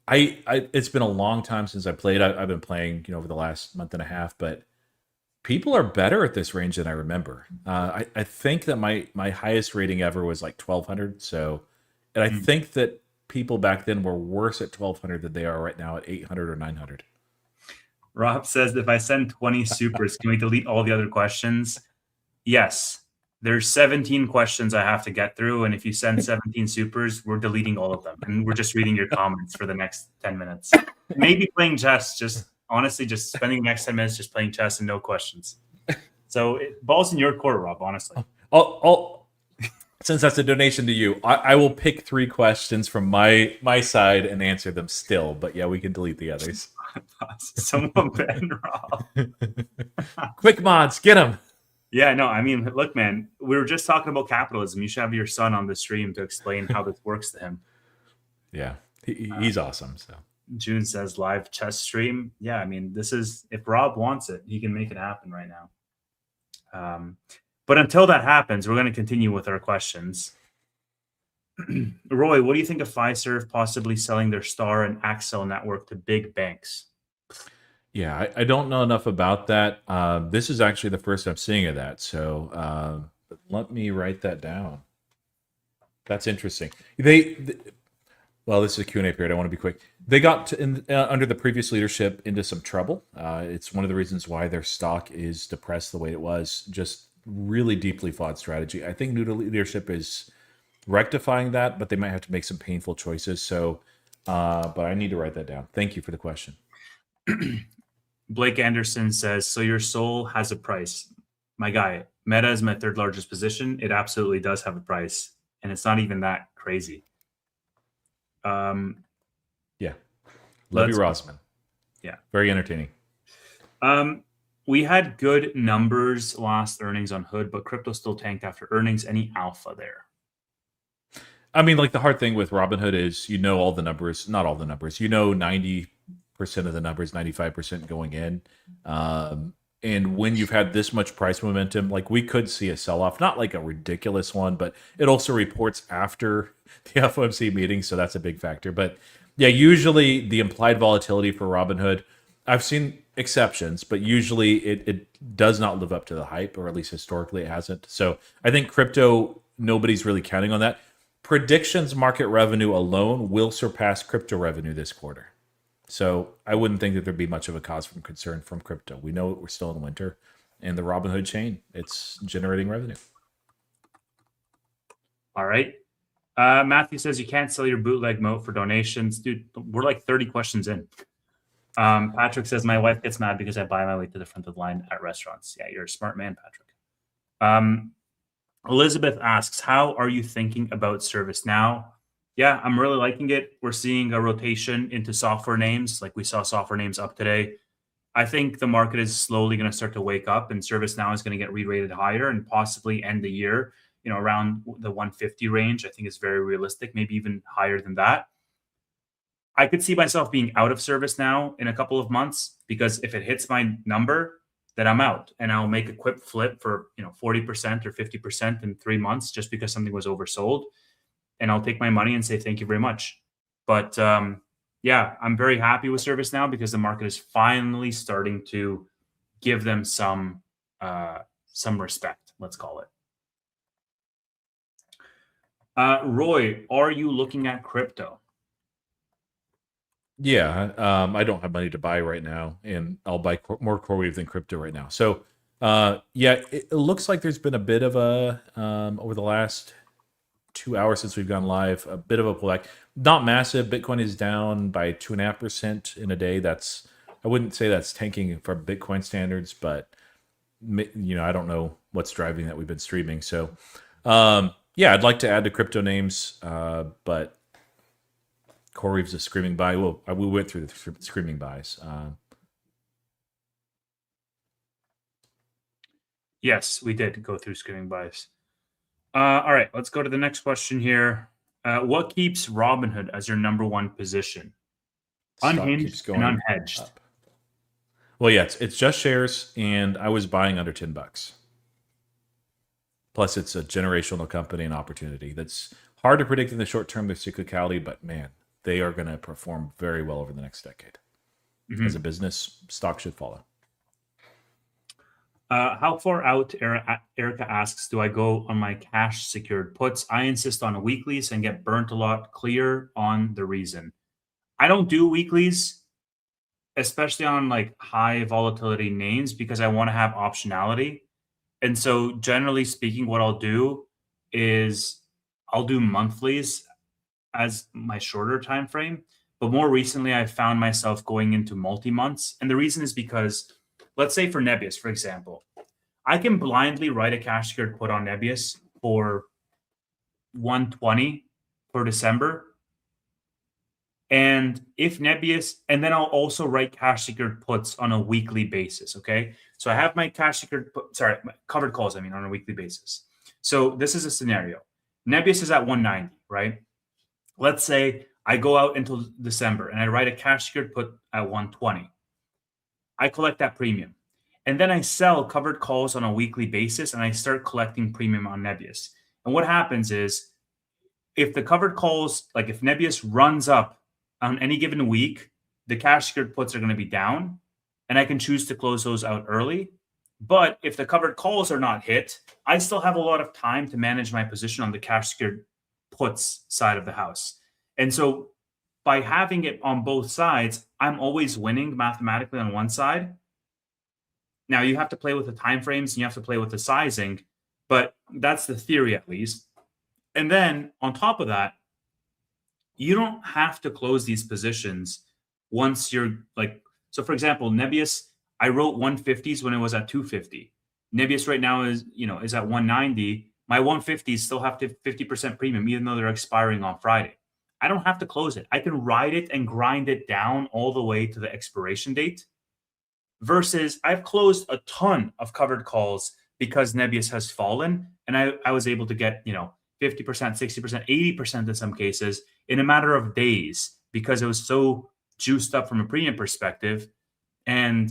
Speaker 2: I it's been a long time since I played. I've been playing, over the last month and a half, but people are better at this range than I remember. I think that my highest rating ever was like 1200. So, and I think that people back then were worse at 1200 than they are right now at 800 or 900.
Speaker 1: Rob says, if I send 20 supers, can we delete all the other questions? Yes. There's 17 questions I have to get through. And if you send 17 supers, we're deleting all of them. And we're just reading your comments for the next 10 minutes. Maybe playing chess, just honestly, just spending the next 10 minutes just playing chess and no questions. So ball's in your court, Rob, honestly.
Speaker 2: Since that's a donation to you, I will pick 3 questions from my side and answer them still. But yeah, we can delete the others.
Speaker 1: Someone ban Rob.
Speaker 2: Quick mods, get him.
Speaker 1: Yeah, no, I mean, look, man, we were just talking about capitalism. You should have your son on the stream to explain how this works to him.
Speaker 2: Yeah, he's awesome. So
Speaker 1: June says live chess stream. Yeah, I mean, this is, if Rob wants it, he can make it happen right now. But until that happens, we're going to continue with our questions. Roy, what do you think of Fiserv possibly selling their Star and Axel network to big banks?
Speaker 2: Yeah, I don't know enough about that. This is actually the first I'm seeing of that. So let me write that down. That's interesting. Well, this is a Q&A period. I want to be quick. They got under the previous leadership into some trouble. It's one of the reasons why their stock is depressed the way it was. Just really deeply flawed strategy. I think new leadership is rectifying that, but they might have to make some painful choices. So, but I need to write that down. Thank you for the question.
Speaker 1: Blake Anderson says, so your soul has a price. My guy, Meta is my third largest position. It absolutely does have a price, and it's not even that crazy.
Speaker 2: Yeah. Levy Rosman.
Speaker 1: Yeah.
Speaker 2: Very entertaining.
Speaker 1: We had good numbers last earnings on Hood, but crypto still tanked after earnings. Any alpha there?
Speaker 2: I mean, like the hard thing with Robinhood is all the numbers, not all the numbers. 90% of the numbers, 95% going in. And when you've had this much price momentum, like we could see a sell-off, not like a ridiculous one, but it also reports after the FOMC meeting, so that's a big factor. But yeah, usually the implied volatility for Robinhood, I've seen exceptions, but usually it does not live up to the hype, or at least historically it hasn't. So I think crypto, nobody's really counting on that. Predictions market revenue alone will surpass crypto revenue this quarter. So I wouldn't think that there'd be much of a cause for concern from crypto. We know we're still in winter, and the Robinhood chain, it's generating revenue.
Speaker 1: All right. Matthew says you can't sell your bootleg moat for donations. Dude, we're like 30 questions in. Patrick says my wife gets mad because I buy my way to the front of the line at restaurants. Yeah, you're a smart man, Patrick. Elizabeth asks, how are you thinking about ServiceNow? Yeah, I'm really liking it. We're seeing a rotation into software names. Like we saw software names up today. I think the market is slowly going to start to wake up, and ServiceNow is going to get re-rated higher and possibly end the year, around the 150 range. I think is very realistic, maybe even higher than that. I could see myself being out of ServiceNow in a couple of months, because if it hits my number, then I'm out, and I'll make a quick flip for 40% or 50% in 3 months just because something was oversold. And I'll take my money and say, thank you very much. But yeah, I'm very happy with ServiceNow because the market is finally starting to give them some respect, let's call it. Roy, are you looking at crypto?
Speaker 2: Yeah, I don't have money to buy right now, and I'll buy more CoreWeave than crypto right now. So yeah, it looks like there's been a bit of a, over the last 2 hours since we've gone live, a bit of a pullback. Not massive. Bitcoin is down by 2.5% in a day. I wouldn't say that's tanking for Bitcoin standards, but I don't know what's driving that. We've been streaming. So yeah, I'd like to add to crypto names, but CoreWeave's a screaming buy. Well, we went through the screaming buys.
Speaker 1: Yes, we did go through screaming buys. All right, let's go to the next question here. What keeps Robinhood as your number one position? Unhinged and unhedged.
Speaker 2: Up. Well, yeah, it's just shares, and I was buying under $10. Plus, it's a generational company and opportunity that's hard to predict in the short term, the cyclicality, but man, they are going to perform very well over the next decade. Mm-hmm. As a business, stock should follow.
Speaker 1: How far out, Erica asks, do I go on my cash secured puts? I insist on weeklies and get burnt a lot. Clear on the reason. I don't do weeklies, especially on like high volatility names, because I want to have optionality. And so generally speaking, what I'll do is I'll do monthlies as my shorter time frame. But more recently, I found myself going into multi-months. And the reason is because, let's say for Nebius, for example, I can blindly write a cash secured put on Nebius for 120 for December. And if Nebius, and then I'll also write cash secured puts on a weekly basis. Okay. So I have my cash secured my covered calls, on a weekly basis. So this is a scenario. Nebius is at 190, right? Let's say I go out until December and I write a cash secured put at 120. I collect that premium. And then I sell covered calls on a weekly basis and I start collecting premium on Nebius. And what happens is, if the covered calls, like if Nebius runs up on any given week, the cash secured puts are going to be down and I can choose to close those out early. But if the covered calls are not hit, I still have a lot of time to manage my position on the cash secured puts side of the house. And so by having it on both sides, I'm always winning mathematically on one side. Now you have to play with the time frames and you have to play with the sizing, but that's the theory at least. And then on top of that, you don't have to close these positions once you're like, so for example, Nebius, I wrote 150s when it was at 250. Nebius right now is at 190. My 150s still have to 50% premium, even though they're expiring on Friday. I don't have to close it. I can ride it and grind it down all the way to the expiration date. Versus I've closed a ton of covered calls because Nebius has fallen, and I was able to get 50%, 60%, 80% in some cases in a matter of days because it was so juiced up from a premium perspective. And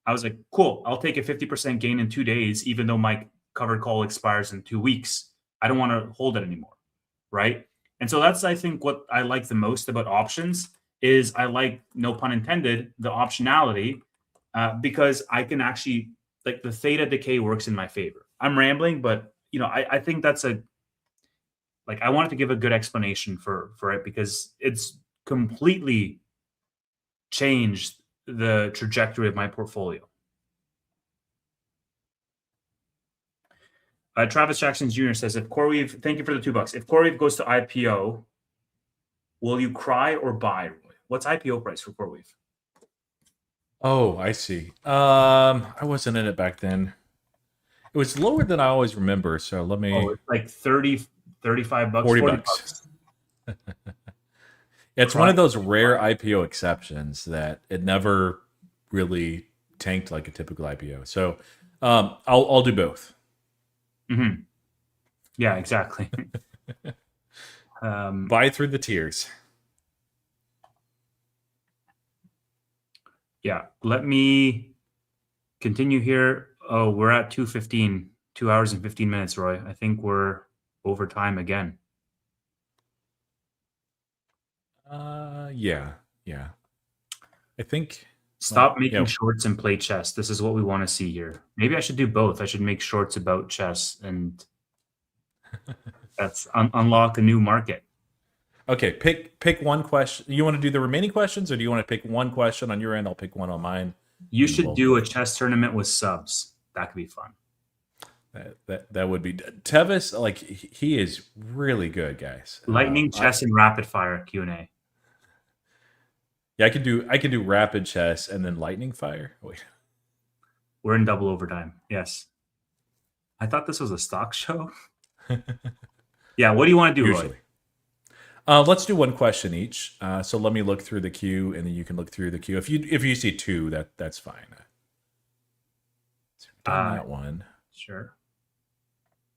Speaker 1: I was like, cool, I'll take a 50% gain in 2 days, even though my covered call expires in 2 weeks. I don't want to hold it anymore, right? And so that's, I think, what I like the most about options is I like, no pun intended, the optionality because I can actually, like, the theta decay works in my favor. I'm rambling, but, I think that's I wanted to give a good explanation for it because it's completely changed the trajectory of my portfolio. Travis Jackson Jr. says, if CoreWeave, thank you for the $2. If CoreWeave goes to IPO, will you cry or buy? What's IPO price for CoreWeave?
Speaker 2: Oh, I see. I wasn't in it back then. It was lower than I always remember. So let me.
Speaker 1: Oh, it's like 30, 35 bucks,
Speaker 2: 40
Speaker 1: 40
Speaker 2: bucks. It's one of those rare IPO exceptions that it never really tanked like a typical IPO. So I'll do both.
Speaker 1: Mm-hmm. Yeah, exactly.
Speaker 2: Buy through the tiers.
Speaker 1: Yeah, let me continue here. Oh, we're at 2:15, 2 hours and 15 minutes, Roy. I think we're over time again.
Speaker 2: Yeah. I think.
Speaker 1: Stop making shorts and play chess. This is what we want to see here. Maybe I should do both. I should make shorts about chess, and that's unlock a new market.
Speaker 2: Okay, pick one question. You want to do the remaining questions, or do you want to pick one question on your end? I'll pick one on mine.
Speaker 1: You should do a chess tournament with subs. That could be fun.
Speaker 2: That would be Tevis. Like, he is really good, guys.
Speaker 1: Lightning, chess, and rapid fire Q&A.
Speaker 2: Yeah, I can do rapid chess and then lightning fire. Wait,
Speaker 1: we're in double overtime. Yes, I thought this was a stock show. Yeah, what do you want to do,
Speaker 2: usually?
Speaker 1: Roy?
Speaker 2: Let's do one question each. So let me look through the queue, and then you can look through the queue. If you see two, that's fine. So that one.
Speaker 1: Sure.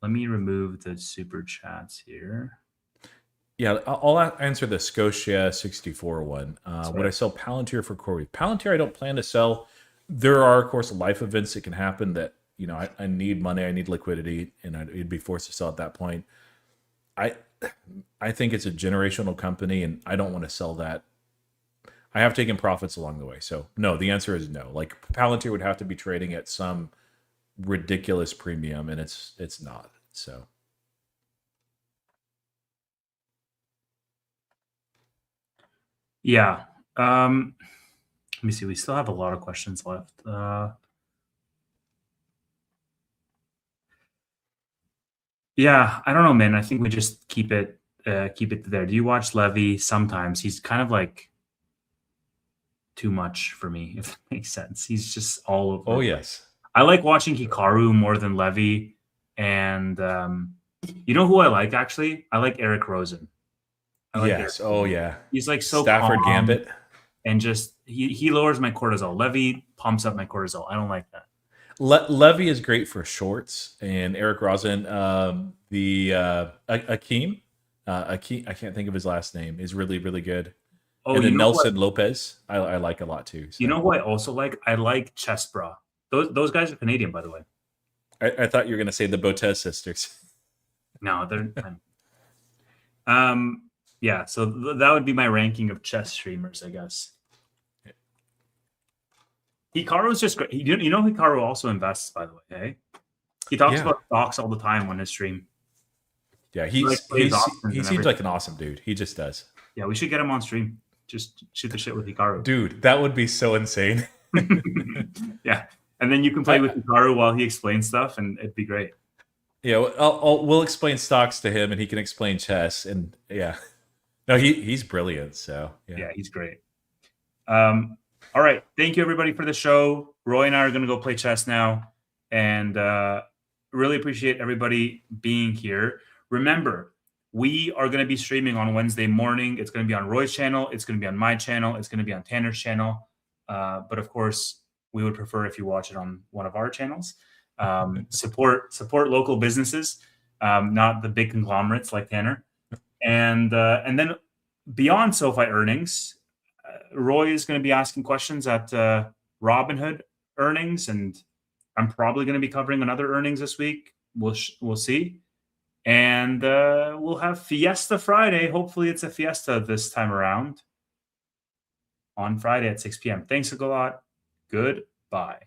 Speaker 1: Let me remove the super chats here.
Speaker 2: Yeah, I'll answer the Scotia 64 one. Would I sell Palantir for CoreWeave? Palantir, I don't plan to sell. There are, of course, life events that can happen that, I need money, I need liquidity, and I'd be forced to sell at that point. I think it's a generational company, and I don't want to sell that. I have taken profits along the way. So, no, the answer is no. Like, Palantir would have to be trading at some ridiculous premium, and it's not. So...
Speaker 1: Yeah. Let me see. We still have a lot of questions left. Yeah, I don't know, man. I think we just keep it there. Do you watch Levy? Sometimes he's kind of like too much for me, if that makes sense. He's just all over.
Speaker 2: Oh, yes.
Speaker 1: I like watching Hikaru more than Levy. And you know who I like, actually? I like Eric Rosen.
Speaker 2: Yes. Oh, yeah.
Speaker 1: He's like so
Speaker 2: Stafford Gambit.
Speaker 1: And just he lowers my cortisol. Levy pumps up my cortisol. I don't like that.
Speaker 2: Levy is great for shorts, and Eric Rosen, Akeem, I can't think of his last name, is really, really good. Oh, and then Nelson Lopez, I like a lot too. So.
Speaker 1: You know who I also like? I like Chessbra. Those guys are Canadian, by the way.
Speaker 2: I thought you were going to say the Botez sisters.
Speaker 1: No, they're. Yeah, so that would be my ranking of chess streamers, I guess. Hikaru is just great. You know Hikaru also invests, by the way, eh? He talks about stocks all the time on his stream.
Speaker 2: Yeah, he seems like an awesome dude. He just does.
Speaker 1: Yeah, we should get him on stream. Just shoot the shit with Hikaru.
Speaker 2: Dude, that would be so insane.
Speaker 1: Yeah. And then you can play with Hikaru while he explains stuff, and it'd be great.
Speaker 2: Yeah, we'll explain stocks to him, and he can explain chess. And yeah, no, he's brilliant. So
Speaker 1: yeah, he's great. All right, thank you everybody for the show. Roy and I are going to go play chess now, and really appreciate everybody being here. Remember, we are going to be streaming on Wednesday morning. It's going to be on Roy's channel. It's going to be on my channel. It's going to be on Tanner's channel. But of course, we would prefer if you watch it on one of our channels. Support local businesses, not the big conglomerates like Tanner. And then beyond SoFi earnings, Roy is going to be asking questions at Robinhood earnings, and I'm probably going to be covering another earnings this week. We'll see. And we'll have Fiesta Friday. Hopefully it's a fiesta this time around on Friday at 6 p.m. Thanks a lot. Goodbye.